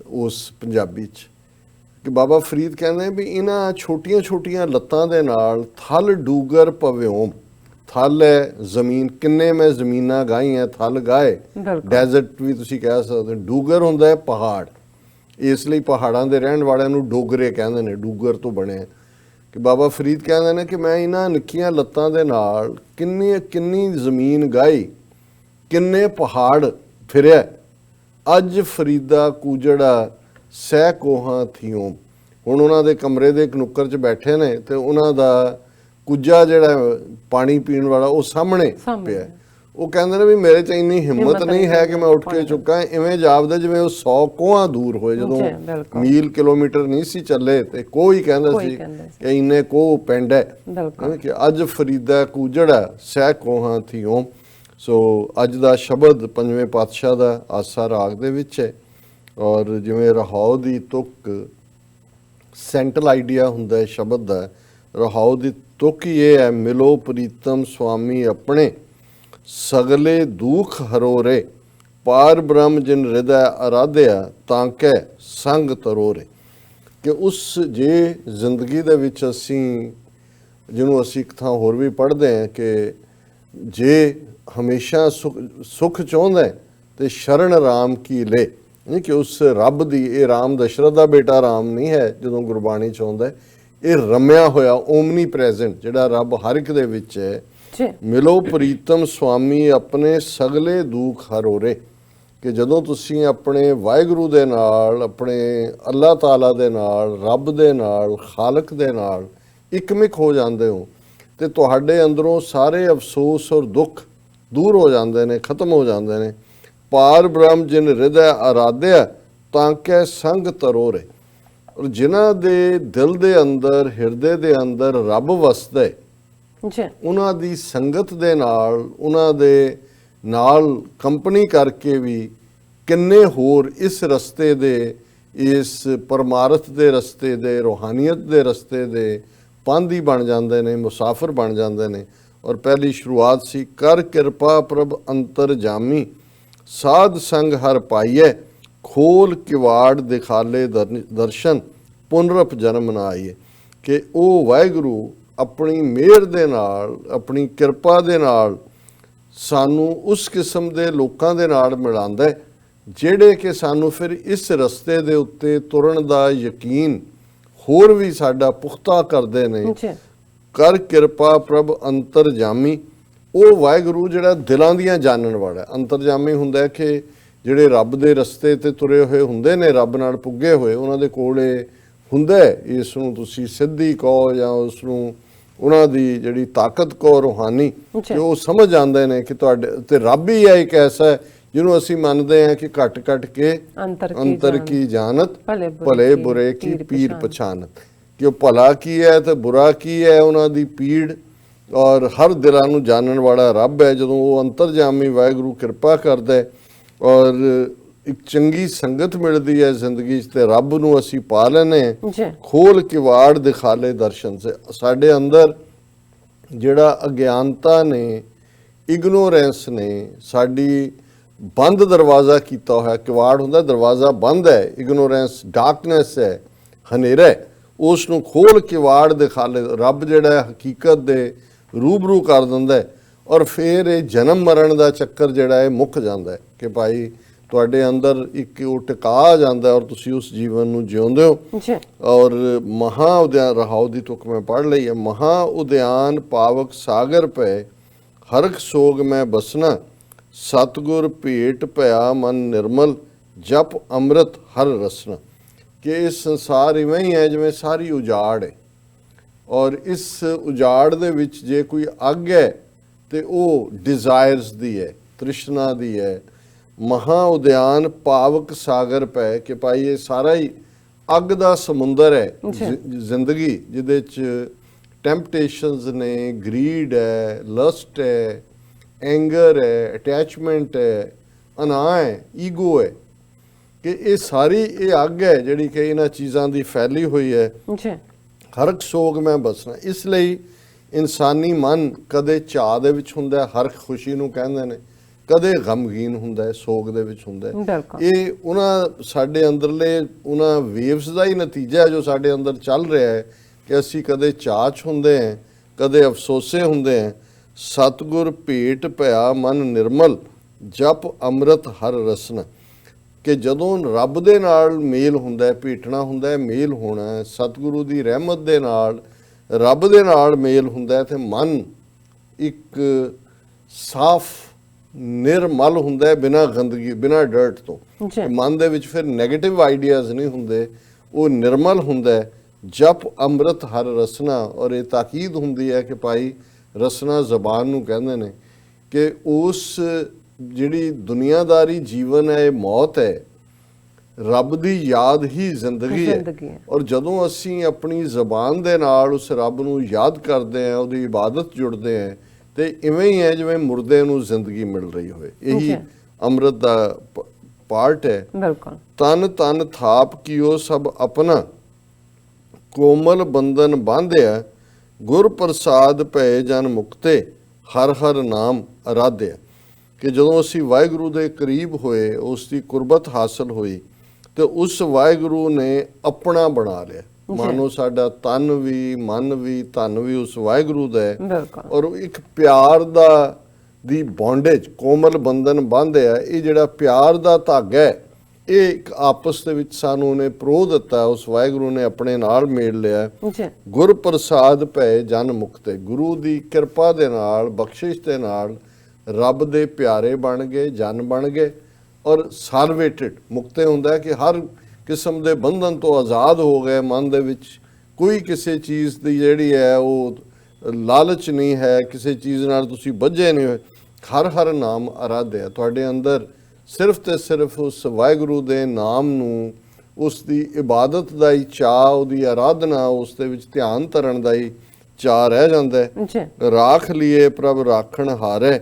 ਉਸ ਪੰਜਾਬੀ 'ਚ, ਕਿ ਬਾਬਾ ਫਰੀਦ ਕਹਿੰਦੇ ਵੀ ਇਹਨਾਂ ਛੋਟੀਆਂ ਲੱਤਾਂ ਦੇ ਨਾਲ ਥਲ ਡੂਗਰ ਪਵਿਓਮ, ਥਲ ਹੈ ਜ਼ਮੀਨ, ਕਿੰਨੇ ਮੈਂ ਜ਼ਮੀਨਾਂ ਗਾਈਆਂ, ਥਲ ਗਾਏ, ਡੈਜ਼ਰਟ ਵੀ ਤੁਸੀਂ ਕਹਿ ਸਕਦੇ ਹੋ। ਡੂਗਰ ਹੁੰਦਾ ਹੈ ਪਹਾੜ, ਇਸ ਲਈ ਪਹਾੜਾਂ ਦੇ ਰਹਿਣ ਵਾਲਿਆਂ ਨੂੰ ਡੋਗਰੇ ਕਹਿੰਦੇ ਨੇ, ਡੂਗਰ ਤੋਂ ਬਣੇ। ਕਿ ਬਾਬਾ ਫਰੀਦ ਕਹਿੰਦੇ ਨੇ ਕਿ ਮੈਂ ਇਹਨਾਂ ਨਿੱਕੀਆਂ ਲੱਤਾਂ ਦੇ ਨਾਲ ਕਿੰਨੀ ਜ਼ਮੀਨ ਗਾਈ, ਕਿੰਨੇ ਪਹਾੜ ਫਿਰਿਆ, ਅੱਜ ਫਰੀਦਾ ਕੂਜੜਾ ਸਹਿ ਕੋਹਾਂ ਥੀਓਮ। ਹੁਣ ਉਹਨਾਂ ਦੇ ਕਮਰੇ ਦੇ ਇੱਕ ਨੁੱਕਰ 'ਚ ਬੈਠੇ ਨੇ, ਤੇ ਉਹਨਾਂ ਦਾ ਕੁੱਜਾ ਜਿਹੜਾ ਪਾਣੀ ਪੀਣ ਵਾਲਾ ਉਹ ਸਾਹਮਣੇ ਪਿਆ। ਉਹ ਕਹਿੰਦੇ ਨੇ ਵੀ ਮੇਰੇ 'ਚ ਇੰਨੀ ਹਿੰਮਤ ਨਹੀਂ ਹੈ ਕਿ ਮੈਂ ਉੱਠ ਕੇ ਚੁੱਕਾਂ। ਇਵੇਂ ਜਾਪਦਾ ਜਿਵੇਂ ਉਹ 100 ਕੋਹਾਂ ਦੂਰ ਹੋਏ, ਜਦੋਂ ਮੀਲ ਕਿਲੋਮੀਟਰ ਨਹੀਂ ਸੀ ਚੱਲੇ, ਤੇ ਕੋਈ ਕਹਿੰਦਾ ਸੀ ਕਿ ਇੰਨੇ ਕੋਹ ਪਿੰਡ ਹੈ, ਕਿ ਅੱਜ ਫਰੀਦਾ ਕੂਜੜਾ ਸਹਿ ਕੋਹਾਂ ਥੀਓਮ। ਸੋ ਅੱਜ ਦਾ ਸ਼ਬਦ ਪੰਜਵੇਂ ਪਾਤਸ਼ਾਹ ਦਾ ਆਸਾ ਰਾਗ ਦੇ ਵਿੱਚ ਹੈ। ਔਰ ਜਿਵੇਂ ਰਹਾਉ ਦੀ ਤੁਕ ਸੈਂਟਰਲ ਆਈਡੀਆ ਹੁੰਦਾ ਹੈ ਸ਼ਬਦ ਦਾ, ਰਹਾਉ ਦੀ ਤੁਕ ਹੀ ਇਹ ਹੈ, ਮਿਲੋ ਪ੍ਰੀਤਮ ਸੁਆਮੀ ਆਪਣੇ, ਸਗਲੇ ਦੁਖ ਹਰੋਰੇ, ਪਾਰ ਬ੍ਰਹਮ ਜਿਨ ਹਿਰਦੈ ਅਰਾਧਿਆ, ਤਾਂ ਕੈ ਸੰਗ ਤਰੋਰੇ। ਕਿ ਉਸ ਜੇ ਜ਼ਿੰਦਗੀ ਦੇ ਵਿੱਚ ਅਸੀਂ, ਜਿਹਨੂੰ ਅਸੀਂ ਇੱਕ ਥਾਂ ਹੋਰ ਵੀ ਪੜ੍ਹਦੇ ਹਾਂ ਕਿ ਜੇ ਹਮੇਸ਼ਾ ਸੁਖ ਚਾਹੁੰਦਾ ਤੇ ਸ਼ਰਨ ਰਾਮ ਕੀ ਲੈ, ਨਹੀਂ ਕਿ ਉਸ ਰੱਬ ਦੀ, ਇਹ ਰਾਮ ਦਸ਼ਰਥ ਦਾ ਬੇਟਾ ਰਾਮ ਨਹੀਂ ਹੈ ਜਦੋਂ ਗੁਰਬਾਣੀ ਚ ਆਉਂਦਾ, ਇਹ ਰਮਿਆ ਹੋਇਆ ਓਮਨੀ ਪ੍ਰੈਜ਼ੈਂਟ ਜਿਹੜਾ ਰੱਬ ਹਰ ਇੱਕ ਦੇ ਵਿੱਚ ਹੈ। ਮਿਲੋ ਪ੍ਰੀਤਮ ਸੁਆਮੀ ਆਪਣੇ, ਸਗਲੇ ਦੁੱਖ ਹਰੋਰੇ। ਕਿ ਜਦੋਂ ਤੁਸੀਂ ਆਪਣੇ ਵਾਹਿਗੁਰੂ ਦੇ ਨਾਲ, ਆਪਣੇ ਅੱਲਾਹ ਤਾਲਾ ਦੇ ਨਾਲ, ਰੱਬ ਦੇ ਨਾਲ, ਖਾਲਕ ਦੇ ਨਾਲ ਇਕਮਿਕ ਹੋ ਜਾਂਦੇ ਹੋ, ਤੇ ਤੁਹਾਡੇ ਅੰਦਰੋਂ ਸਾਰੇ ਅਫਸੋਸ ਔਰ ਦੁੱਖ ਦੂਰ ਹੋ ਜਾਂਦੇ ਨੇ, ਖਤਮ ਹੋ ਜਾਂਦੇ ਨੇ। ਪਾਰ ਬ੍ਰਹਮ ਜਿਨ ਹਿਰਦੈ ਅਰਾਧਿਆ, ਤਾਂ ਕੈ ਸੰਗ ਤਰੋਰੇ। ਔਰ ਜਿਨ੍ਹਾਂ ਦੇ ਦਿਲ ਦੇ ਅੰਦਰ, ਹਿਰਦੇ ਦੇ ਅੰਦਰ ਰੱਬ ਵਸਦਾ ਹੈ, ਉਹਨਾਂ ਦੀ ਸੰਗਤ ਦੇ ਨਾਲ, ਉਹਨਾਂ ਦੇ ਨਾਲ ਕੰਪਨੀ ਕਰਕੇ ਵੀ ਕਿੰਨੇ ਹੋਰ ਇਸ ਰਸਤੇ ਦੇ, ਇਸ ਪਰਮਾਰਥ ਦੇ ਰਸਤੇ ਦੇ, ਰੂਹਾਨੀਅਤ ਦੇ ਰਸਤੇ ਦੇ ਪਾਂਧੀ ਬਣ ਜਾਂਦੇ ਨੇ, ਮੁਸਾਫਿਰ ਬਣ ਜਾਂਦੇ ਨੇ। ਔਰ ਪਹਿਲੀ ਸ਼ੁਰੂਆਤ ਸੀ, ਕਰ ਕਿਰਪਾ ਪ੍ਰਭ ਅੰਤਰ ਜਾਮੀ, ਸਾਧ ਸੰਗ ਹਰ ਪਾਈਏ, ਖੋਲ ਕਿਵਾੜ ਦਿਖਾਲੇ ਦਰਸ਼ਨ, ਪੁਨਰਪ ਜਨਮ ਨਾ ਆਈਏ। ਕਿ ਉਹ ਵਾਹਿਗੁਰੂ ਆਪਣੀ ਮਿਹਰ ਦੇ ਨਾਲ, ਆਪਣੀ ਕਿਰਪਾ ਦੇ ਨਾਲ ਸਾਨੂੰ ਉਸ ਕਿਸਮ ਦੇ ਲੋਕਾਂ ਦੇ ਨਾਲ ਮਿਲਾਉਂਦਾ ਹੈ, ਜਿਹੜੇ ਕਿ ਸਾਨੂੰ ਫਿਰ ਇਸ ਰਸਤੇ ਦੇ ਉੱਤੇ ਤੁਰਨ ਦਾ ਯਕੀਨ ਹੋਰ ਵੀ ਸਾਡਾ ਪੁਖਤਾ ਕਰਦੇ ਨੇ। ਕਰ ਕਿਰਪਾ ਪ੍ਰਭ ਅੰਤਰ ਜਾਮੀ, ਉਹ ਵਾਹਿਗੁਰੂ ਜਿਹੜਾ ਦਿਲਾਂ ਦੀਆਂ ਜਾਣਨ ਵਾਲਾ। ਅੰਤਰਜਾਮੀ ਹੁੰਦਾ ਕਿ ਜਿਹੜੇ ਰੱਬ ਦੇ ਰਸਤੇ ਤੇ ਤੁਰੇ ਹੋਏ ਹੁੰਦੇ ਨੇ, ਰੱਬ ਨਾਲ ਪੁੱਗੇ ਹੋਏ, ਉਹਨਾਂ ਦੇ ਕੋਲੇ ਹੁੰਦਾ, ਇਸ ਨੂੰ ਤੁਸੀਂ ਸਿੱਧੀ ਕਹੋ ਜਾਂ ਉਸ ਨੂੰ ਉਹਨਾਂ ਦੀ ਜਿਹੜੀ ਤਾਕਤ ਕਹੋ ਰੂਹਾਨੀ, ਕਿ ਉਹ ਸਮਝ ਜਾਂਦੇ ਨੇ ਕਿ ਤੁਹਾਡੇ ਤੇ ਰੱਬ ਹੀ ਹੈ ਇੱਕ ਐਸਾ ਜਿਹਨੂੰ ਅਸੀਂ ਮੰਨਦੇ ਹਾਂ ਕਿ ਘਟ ਘਟ ਕੇ ਅੰਤਰ ਕੀ ਜਾਣਤ, ਭਲੇ ਬੁਰੇ ਕੀ ਪੀਰ ਪਛਾਨਤ। ਕਿ ਉਹ ਭਲਾ ਕੀ ਹੈ ਤੇ ਬੁਰਾ ਕੀ ਹੈ, ਉਹਨਾਂ ਦੀ ਪੀੜ ਔਰ ਹਰ ਦਿਲਾਂ ਨੂੰ ਜਾਣਨ ਵਾਲਾ ਰੱਬ ਹੈ। ਜਦੋਂ ਉਹ ਅੰਤਰਜਾਮੀ ਵਾਹਿਗੁਰੂ ਕਿਰਪਾ ਕਰਦਾ ਹੈ ਔਰ ਇੱਕ ਚੰਗੀ ਸੰਗਤ ਮਿਲਦੀ ਹੈ ਜ਼ਿੰਦਗੀ 'ਚ, ਤੇ ਰੱਬ ਨੂੰ ਅਸੀਂ ਪਾ ਲੈਂਦੇ ਹਾਂ। ਜੀ ਖੋਲ ਕਿਵਾੜ ਦਿਖਾਲੇ ਦਰਸ਼ਨ ਸੇ। ਸਾਡੇ ਅੰਦਰ ਜਿਹੜਾ ਅਗਿਆਨਤਾ ਨੇ, ਇਗਨੋਰੈਂਸ ਨੇ, ਸਾਡੀ ਬੰਦ ਦਰਵਾਜ਼ਾ ਕੀਤਾ ਹੋਇਆ, ਕਿਵਾੜ ਹੁੰਦਾ ਦਰਵਾਜ਼ਾ ਬੰਦ ਹੈ, ਇਗਨੋਰੈਂਸ ਡਾਰਕਨੈਸ ਹੈ, ਹਨੇਰਾ ਹੈ, ਉਸ ਨੂੰ ਖੋਲ ਕਿਵਾੜ ਦਿਖਾਲੇ ਰੱਬ ਜਿਹੜਾ ਹੈ ਹਕੀਕਤ ਦੇ ਰੂਬਰੂ ਕਰ ਦਿੰਦਾ ਹੈ। ਔਰ ਫਿਰ ਇਹ ਜਨਮ ਮਰਨ ਦਾ ਚੱਕਰ ਜਿਹੜਾ ਹੈ ਮੁੱਕ ਜਾਂਦਾ ਹੈ ਕਿ ਭਾਈ ਤੁਹਾਡੇ ਅੰਦਰ ਇੱਕ ਉਹ ਟਿਕਾ ਆ ਜਾਂਦਾ ਔਰ ਤੁਸੀਂ ਉਸ ਜੀਵਨ ਨੂੰ ਜਿਉਂਦੇ ਹੋ। ਜੀ ਔਰ ਮਹਾ ਉਦਿਆਨ ਰਹਾਉ ਦੀ ਤੁਕ ਮੈਂ ਪੜ੍ਹ ਲਈ ਹੈ। ਮਹਾ ਉਦਿਆਨ ਪਾਵਕ ਸਾਗਰ ਪੈ, ਹਰਖ ਸੋਗ ਮੈਂ ਬਸਨਾ, ਸਤਗੁਰ ਭੇਟ ਭਇਆ ਮਨ ਨਿਰਮਲ, ਜਪ ਅੰਮ੍ਰਿਤ ਹਰ ਰਸਨਾ। ਕਿ ਇਹ ਸੰਸਾਰ ਇਵੇਂ ਹੀ ਹੈ ਜਿਵੇਂ ਸਾਰੀ ਉਜਾੜ ਹੈ, ਔਰ ਇਸ ਉਜਾੜ ਦੇ ਵਿੱਚ ਜੇ ਕੋਈ ਅੱਗ ਹੈ ਤੇ ਉਹ ਡਿਜ਼ਾਇਰਸ ਦੀ ਹੈ, ਤ੍ਰਿਸ਼ਨਾ ਦੀ ਹੈ। ਮਹਾ ਉਦਿਆਨ ਪਾਵਕ ਸਾਗਰ ਪੈ, ਕਿ ਭਾਈ ਇਹ ਸਾਰਾ ਹੀ ਅੱਗ ਦਾ ਸਮੁੰਦਰ ਹੈ ਜ਼ਿੰਦਗੀ, ਜਿਹਦੇ 'ਚ ਟੈਂਪਟੇਸ਼ਨਸ ਨੇ, ਗਰੀਡ ਹੈ, ਲਸਟ ਹੈ, ਐਂਗਰ ਹੈ, ਅਟੈਚਮੈਂਟ ਹੈ, ਅਨਾਹ ਹੈ, ਈਗੋ ਹੈ। ਕਿ ਇਹ ਸਾਰੀ ਇਹ ਅੱਗ ਹੈ ਜਿਹੜੀ ਕਿ ਇਹਨਾਂ ਚੀਜ਼ਾਂ ਦੀ ਫੈਲੀ ਹੋਈ ਹੈ। ਜੀ ਹਰਖ ਸੋਗ ਮੈਂ ਬਸਣਾ। ਇਸ ਲਈ ਇਨਸਾਨੀ ਮਨ ਕਦੇ ਚਾਅ ਦੇ ਵਿੱਚ ਹੁੰਦਾ, ਹਰਖ ਖੁਸ਼ੀ ਨੂੰ ਕਹਿੰਦੇ ਨੇ, ਕਦੇ ਗਮਗੀਨ ਹੁੰਦਾ ਹੈ, ਸੋਗ ਦੇ ਵਿੱਚ ਹੁੰਦਾ ਹੈ। ਬਿਲਕੁਲ ਇਹ ਉਹਨਾਂ ਸਾਡੇ ਅੰਦਰਲੇ ਉਹਨਾਂ ਵੇਵਸ ਦਾ ਹੀ ਨਤੀਜਾ ਹੈ ਜੋ ਸਾਡੇ ਅੰਦਰ ਚੱਲ ਰਿਹਾ ਹੈ ਕਿ ਅਸੀਂ ਕਦੇ ਚਾਅ 'ਚ ਹੁੰਦੇ ਹਾਂ, ਕਦੇ ਅਫਸੋਸੇ ਹੁੰਦੇ ਹਾਂ। ਸਤਿਗੁਰ ਭੇਟ ਭਇਆ ਮਨ ਨਿਰਮਲ, ਜਪ ਅੰਮ੍ਰਿਤ ਹਰ ਰਸਨਾ। ਕਿ ਜਦੋਂ ਰੱਬ ਦੇ ਨਾਲ ਮੇਲ ਹੁੰਦਾ ਹੈ, ਭੇਟਣਾ ਹੁੰਦਾ ਹੈ, ਮੇਲ ਹੋਣਾ ਹੈ, ਸਤਿਗੁਰੂ ਦੀ ਰਹਿਮਤ ਦੇ ਨਾਲ, ਰੱਬ ਦੇ ਨਾਲ ਮੇਲ ਹੁੰਦਾ ਹੈ, ਤੇ ਮਨ ਇੱਕ ਸਾਫ਼ ਨਿਰਮਲ ਹੁੰਦਾ ਹੈ, ਬਿਨਾਂ ਗੰਦਗੀ, ਬਿਨਾਂ ਡਰਟ ਤੋਂ। ਜੀ ਮਨ ਦੇ ਵਿੱਚ ਫਿਰ ਨੈਗੇਟਿਵ ਆਈਡੀਆਜ਼ ਨਹੀਂ ਹੁੰਦੇ, ਉਹ ਨਿਰਮਲ ਹੁੰਦਾ ਹੈ। ਜਪ ਅੰਮ੍ਰਿਤ ਹਰ ਰਸਨਾ। ਔਰ ਇਹ ਤਾਕੀਦ ਹੁੰਦੀ ਹੈ ਕਿ ਭਾਈ ਰਸਨਾ ਜ਼ਬਾਨ ਨੂੰ ਕਹਿੰਦੇ ਨੇ ਕਿ ਉਸ ਜਿਹੜੀ ਦੁਨੀਆਦਾਰੀ ਜੀਵਨ ਹੈ, ਇਹ ਮੌਤ ਹੈ, ਰੱਬ ਦੀ ਯਾਦ ਹੀ ਜ਼ਿੰਦਗੀ ਹੈ। ਔਰ ਜਦੋਂ ਅਸੀਂ ਆਪਣੀ ਜ਼ਬਾਨ ਦੇ ਨਾਲ ਉਸ ਰੱਬ ਨੂੰ ਯਾਦ ਕਰਦੇ ਹਾਂ, ਉਹਦੀ ਇਬਾਦਤ ਜੁੜਦੇ ਹਾਂ, ਤੇ ਇਵੇਂ ਹੀ ਹੈ ਜਿਵੇਂ ਮੁਰਦੇ ਨੂੰ ਜ਼ਿੰਦਗੀ ਮਿਲ ਰਹੀ ਹੋਵੇ। ਇਹੀ ਅੰਮ੍ਰਿਤ ਦਾ ਪਾਰਟ ਹੈ। ਬਿਲਕੁਲ। ਤਨ ਤਨ ਥਾਪ ਕੀਓ ਸਭ ਆਪਣਾ, ਕੋਮਲ ਬੰਧਨ ਬਾਂਧਿਆ, ਗੁਰ ਪ੍ਰਸਾਦ ਭਏ ਜਨ ਮੁਕਤੇ, ਹਰ ਹਰ ਨਾਮ ਅਰਾਧਿਆ। ਕਿ ਜਦੋਂ ਅਸੀਂ ਵਾਹਿਗੁਰੂ ਦੇ ਕਰੀਬ ਹੋਏ, ਉਸ ਦੀ ਕੁਰਬਤ ਹਾਸਲ ਹੋਈ, ਤੇ ਉਸ ਵਾਹਿਗੁਰੂ ਨੇ ਆਪਣਾ ਬਣਾ ਲਿਆ। ਮਾਨੋ ਸਾਡਾ ਤਨ ਵੀ, ਮਨ ਵੀ, ਧਨ ਵੀ ਉਸ ਵਾਹਿਗੁਰੂ ਦਾ ਹੈ। ਔਰ ਇੱਕ ਪਿਆਰ ਦੀ ਬੌਂਡੇਜ, ਕੋਮਲ ਬੰਧਨ ਬਾਂਧਿਆ। ਇਹ ਜਿਹੜਾ ਪਿਆਰ ਦਾ ਧਾਗਾ ਹੈ, ਇਹ ਇੱਕ ਆਪਸ ਦੇ ਵਿੱਚ ਸਾਨੂੰ ਉਹਨੇ ਪਰੋ ਦਿੱਤਾ, ਉਸ ਵਾਹਿਗੁਰੂ ਨੇ ਆਪਣੇ ਨਾਲ ਮੇਲ ਲਿਆ। ਗੁਰ ਪ੍ਰਸਾਦ ਭਏ ਜਨ ਮੁਕਤੇ। ਗੁਰੂ ਦੀ ਕਿਰਪਾ ਦੇ ਨਾਲ, ਬਖਸ਼ਿਸ਼ ਦੇ ਨਾਲ ਰੱਬ ਦੇ ਪਿਆਰੇ ਬਣ ਗਏ, ਜਨ ਬਣ ਗਏ। ਔਰ ਸਾਲਵੇਟਡ, ਮੁਕਤੇ ਹੁੰਦਾ ਹੈ ਕਿ ਹਰ ਕਿਸਮ ਦੇ ਬੰਧਨ ਤੋਂ ਆਜ਼ਾਦ ਹੋ ਗਏ। ਮਨ ਦੇ ਵਿੱਚ ਕੋਈ ਕਿਸੇ ਚੀਜ਼ ਦੀ ਜਿਹੜੀ ਹੈ ਉਹ ਲਾਲਚ ਨਹੀਂ ਹੈ, ਕਿਸੇ ਚੀਜ਼ ਨਾਲ ਤੁਸੀਂ ਬੱਝੇ ਨਹੀਂ ਹੋਏ। ਹਰ ਹਰ ਨਾਮ ਅਰਾਧਿਆ। ਤੁਹਾਡੇ ਅੰਦਰ ਸਿਰਫ ਤੇ ਸਿਰਫ ਉਸ ਵਾਹਿਗੁਰੂ ਦੇ ਨਾਮ ਨੂੰ, ਉਸ ਦੀ ਇਬਾਦਤ ਦਾ ਹੀ ਚਾਅ, ਉਹਦੀ ਆਰਾਧਨਾ, ਉਸ ਦੇ ਵਿੱਚ ਧਿਆਨ ਧਰਨ ਦਾ ਹੀ ਚਾਅ ਰਹਿ ਜਾਂਦਾ ਹੈ। ਰਾਖ ਲਿਏ ਪ੍ਰਭ ਰਾਖਣ ਹਾਰੇ,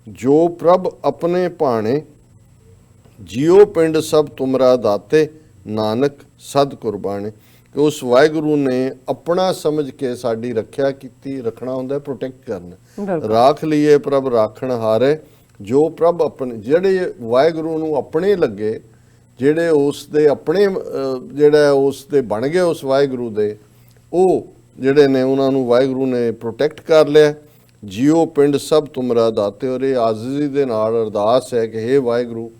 ਜੋ ਪ੍ਰਭ ਆਪਣੇ ਭਾਣੇ, ਜਿਉ ਪਿੰਡ ਸਭ ਤੁਮਰਾ ਦਾਤੇ, ਨਾਨਕ ਸਦ ਕੁਰਬਾਨੇ। ਕਿ ਉਸ ਵਾਹਿਗੁਰੂ ਨੇ ਆਪਣਾ ਸਮਝ ਕੇ ਸਾਡੀ ਰੱਖਿਆ ਕੀਤੀ। ਰੱਖਣਾ ਹੁੰਦਾ ਪ੍ਰੋਟੈਕਟ ਕਰਨਾ। ਰਾਖ ਲਈਏ ਪ੍ਰਭ ਰਾਖਣ ਹਾਰੇ, ਜੋ ਪ੍ਰਭ ਆਪਣੇ, ਜਿਹੜੇ ਵਾਹਿਗੁਰੂ ਨੂੰ ਆਪਣੇ ਲੱਗੇ, ਜਿਹੜੇ ਉਸ ਦੇ ਆਪਣੇ ਜਿਹੜਾ ਉਸ ਦੇ ਬਣ ਗਏ ਉਸ ਵਾਹਿਗੁਰੂ ਦੇ, ਉਹ ਜਿਹੜੇ ਨੇ ਉਹਨਾਂ ਨੂੰ ਵਾਹਿਗੁਰੂ ਨੇ ਪ੍ਰੋਟੈਕਟ ਕਰ ਲਿਆ। ਜਿਉ ਪਿੰਡ ਸਭ ਤੁਮਰਾ ਦਾਤੇ। ਔਰ ਇਹ ਆਜ਼ਿਜ਼ੀ ਦੇ ਨਾਲ ਅਰਦਾਸ ਹੈ ਕਿ ਹੇ ਵਾਹਿਗੁਰੂ,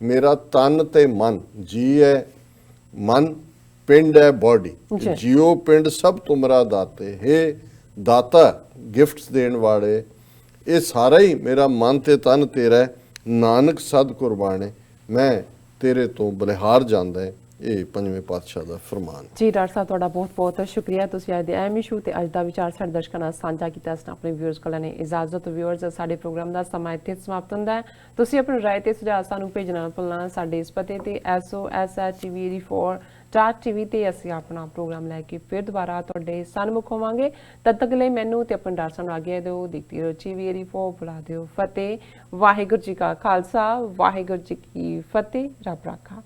ਮੇਰਾ ਤਨ ਤੇ ਮਨ, ਜੀ ਹੈ ਮਨ, ਪਿੰਡ ਹੈ ਬਾਡੀ, ਜਿਉ ਪਿੰਡ ਸਭ ਤੁਮਰਾ ਦਾਤੇ। ਹੇ ਦਾਤਾ, ਗਿਫਟਸ ਦੇਣ ਵਾਲੇ, ਇਹ ਸਾਰਾ ਹੀ ਮੇਰਾ ਮਨ ਤੇ ਤਨ ਤੇਰਾ ਹੈ। ਨਾਨਕ ਸਦ ਕੁਰਬਾਨੇ, ਮੈਂ ਤੇਰੇ ਤੋਂ ਬਲਿਹਾਰ ਜਾਂਦਾ ਹੈ। ਇਹ ਪੰਜਵੇਂ ਪਾਤਸ਼ਾਹ ਦਾ ਫਰਮਾਨ। ਜੀ ਡਾਕਟਰ ਸਾਹਿਬ ਤੁਹਾਡਾ ਬਹੁਤ ਬਹੁਤ ਸ਼ੁਕਰੀਆ, ਤੁਸੀਂ ਅੱਜ ਦੇ ਅਹਿਮ ਇਸ਼ੂ ਤੇ ਅੱਜ ਦਾ ਵਿਚਾਰ ਸਾਡੇ ਦਰਸ਼ਕਾਂ ਨਾਲ ਸਾਂਝਾ ਕੀਤਾ। ਇਸ ਨਾਲ ਆਪਣੇ ਵਿਊਅਰਸ ਕੋਲ ਨੇ ਇਜਾਜ਼ਤ। ਵਿਊਅਰਸ, ਸਾਡੇ ਪ੍ਰੋਗਰਾਮ ਦਾ ਸਮਾਂ ਇੱਥੇ ਸਮਾਪਤ ਹੁੰਦਾ ਹੈ। ਤੁਸੀਂ ਆਪਣੀ ਰਾਏ ਤੇ ਸੁਝਾਅ ਸਾਨੂੰ ਭੇਜਣਾ ਨਾ ਭੁੱਲਣਾ। ਸਾਡੇ ਇਸ ਪਤੇ ਤੇ SOSHTV84.TV ਤੇ ਅਸੀਂ ਆਪਣਾ ਪ੍ਰੋਗਰਾਮ ਲੈ ਕੇ ਫਿਰ ਦੁਬਾਰਾ ਤੁਹਾਡੇ ਸਨਮੁਖ ਹੋਵਾਂਗੇ। ਤਦ ਤੱਕ ਲਈ ਮੈਨੂੰ ਤੇ ਆਪਣੇ ਡਾਕਟਰ ਸਾਹਿਬ ਨੂੰ ਆਗਿਆ ਦਿਓ। ਦੇਖਦੇ ਰਹੋ TV84, ਬੁਲਾ ਦਿਓ ਫਤਿਹ। ਵਾਹਿਗੁਰੂ ਜੀ ਕਾ ਖਾਲਸਾ, ਵਾਹਿਗੁਰੂ ਜੀ ਕੀ ਫਤਿਹ। ਰੱਬ ਰਾਖਾ।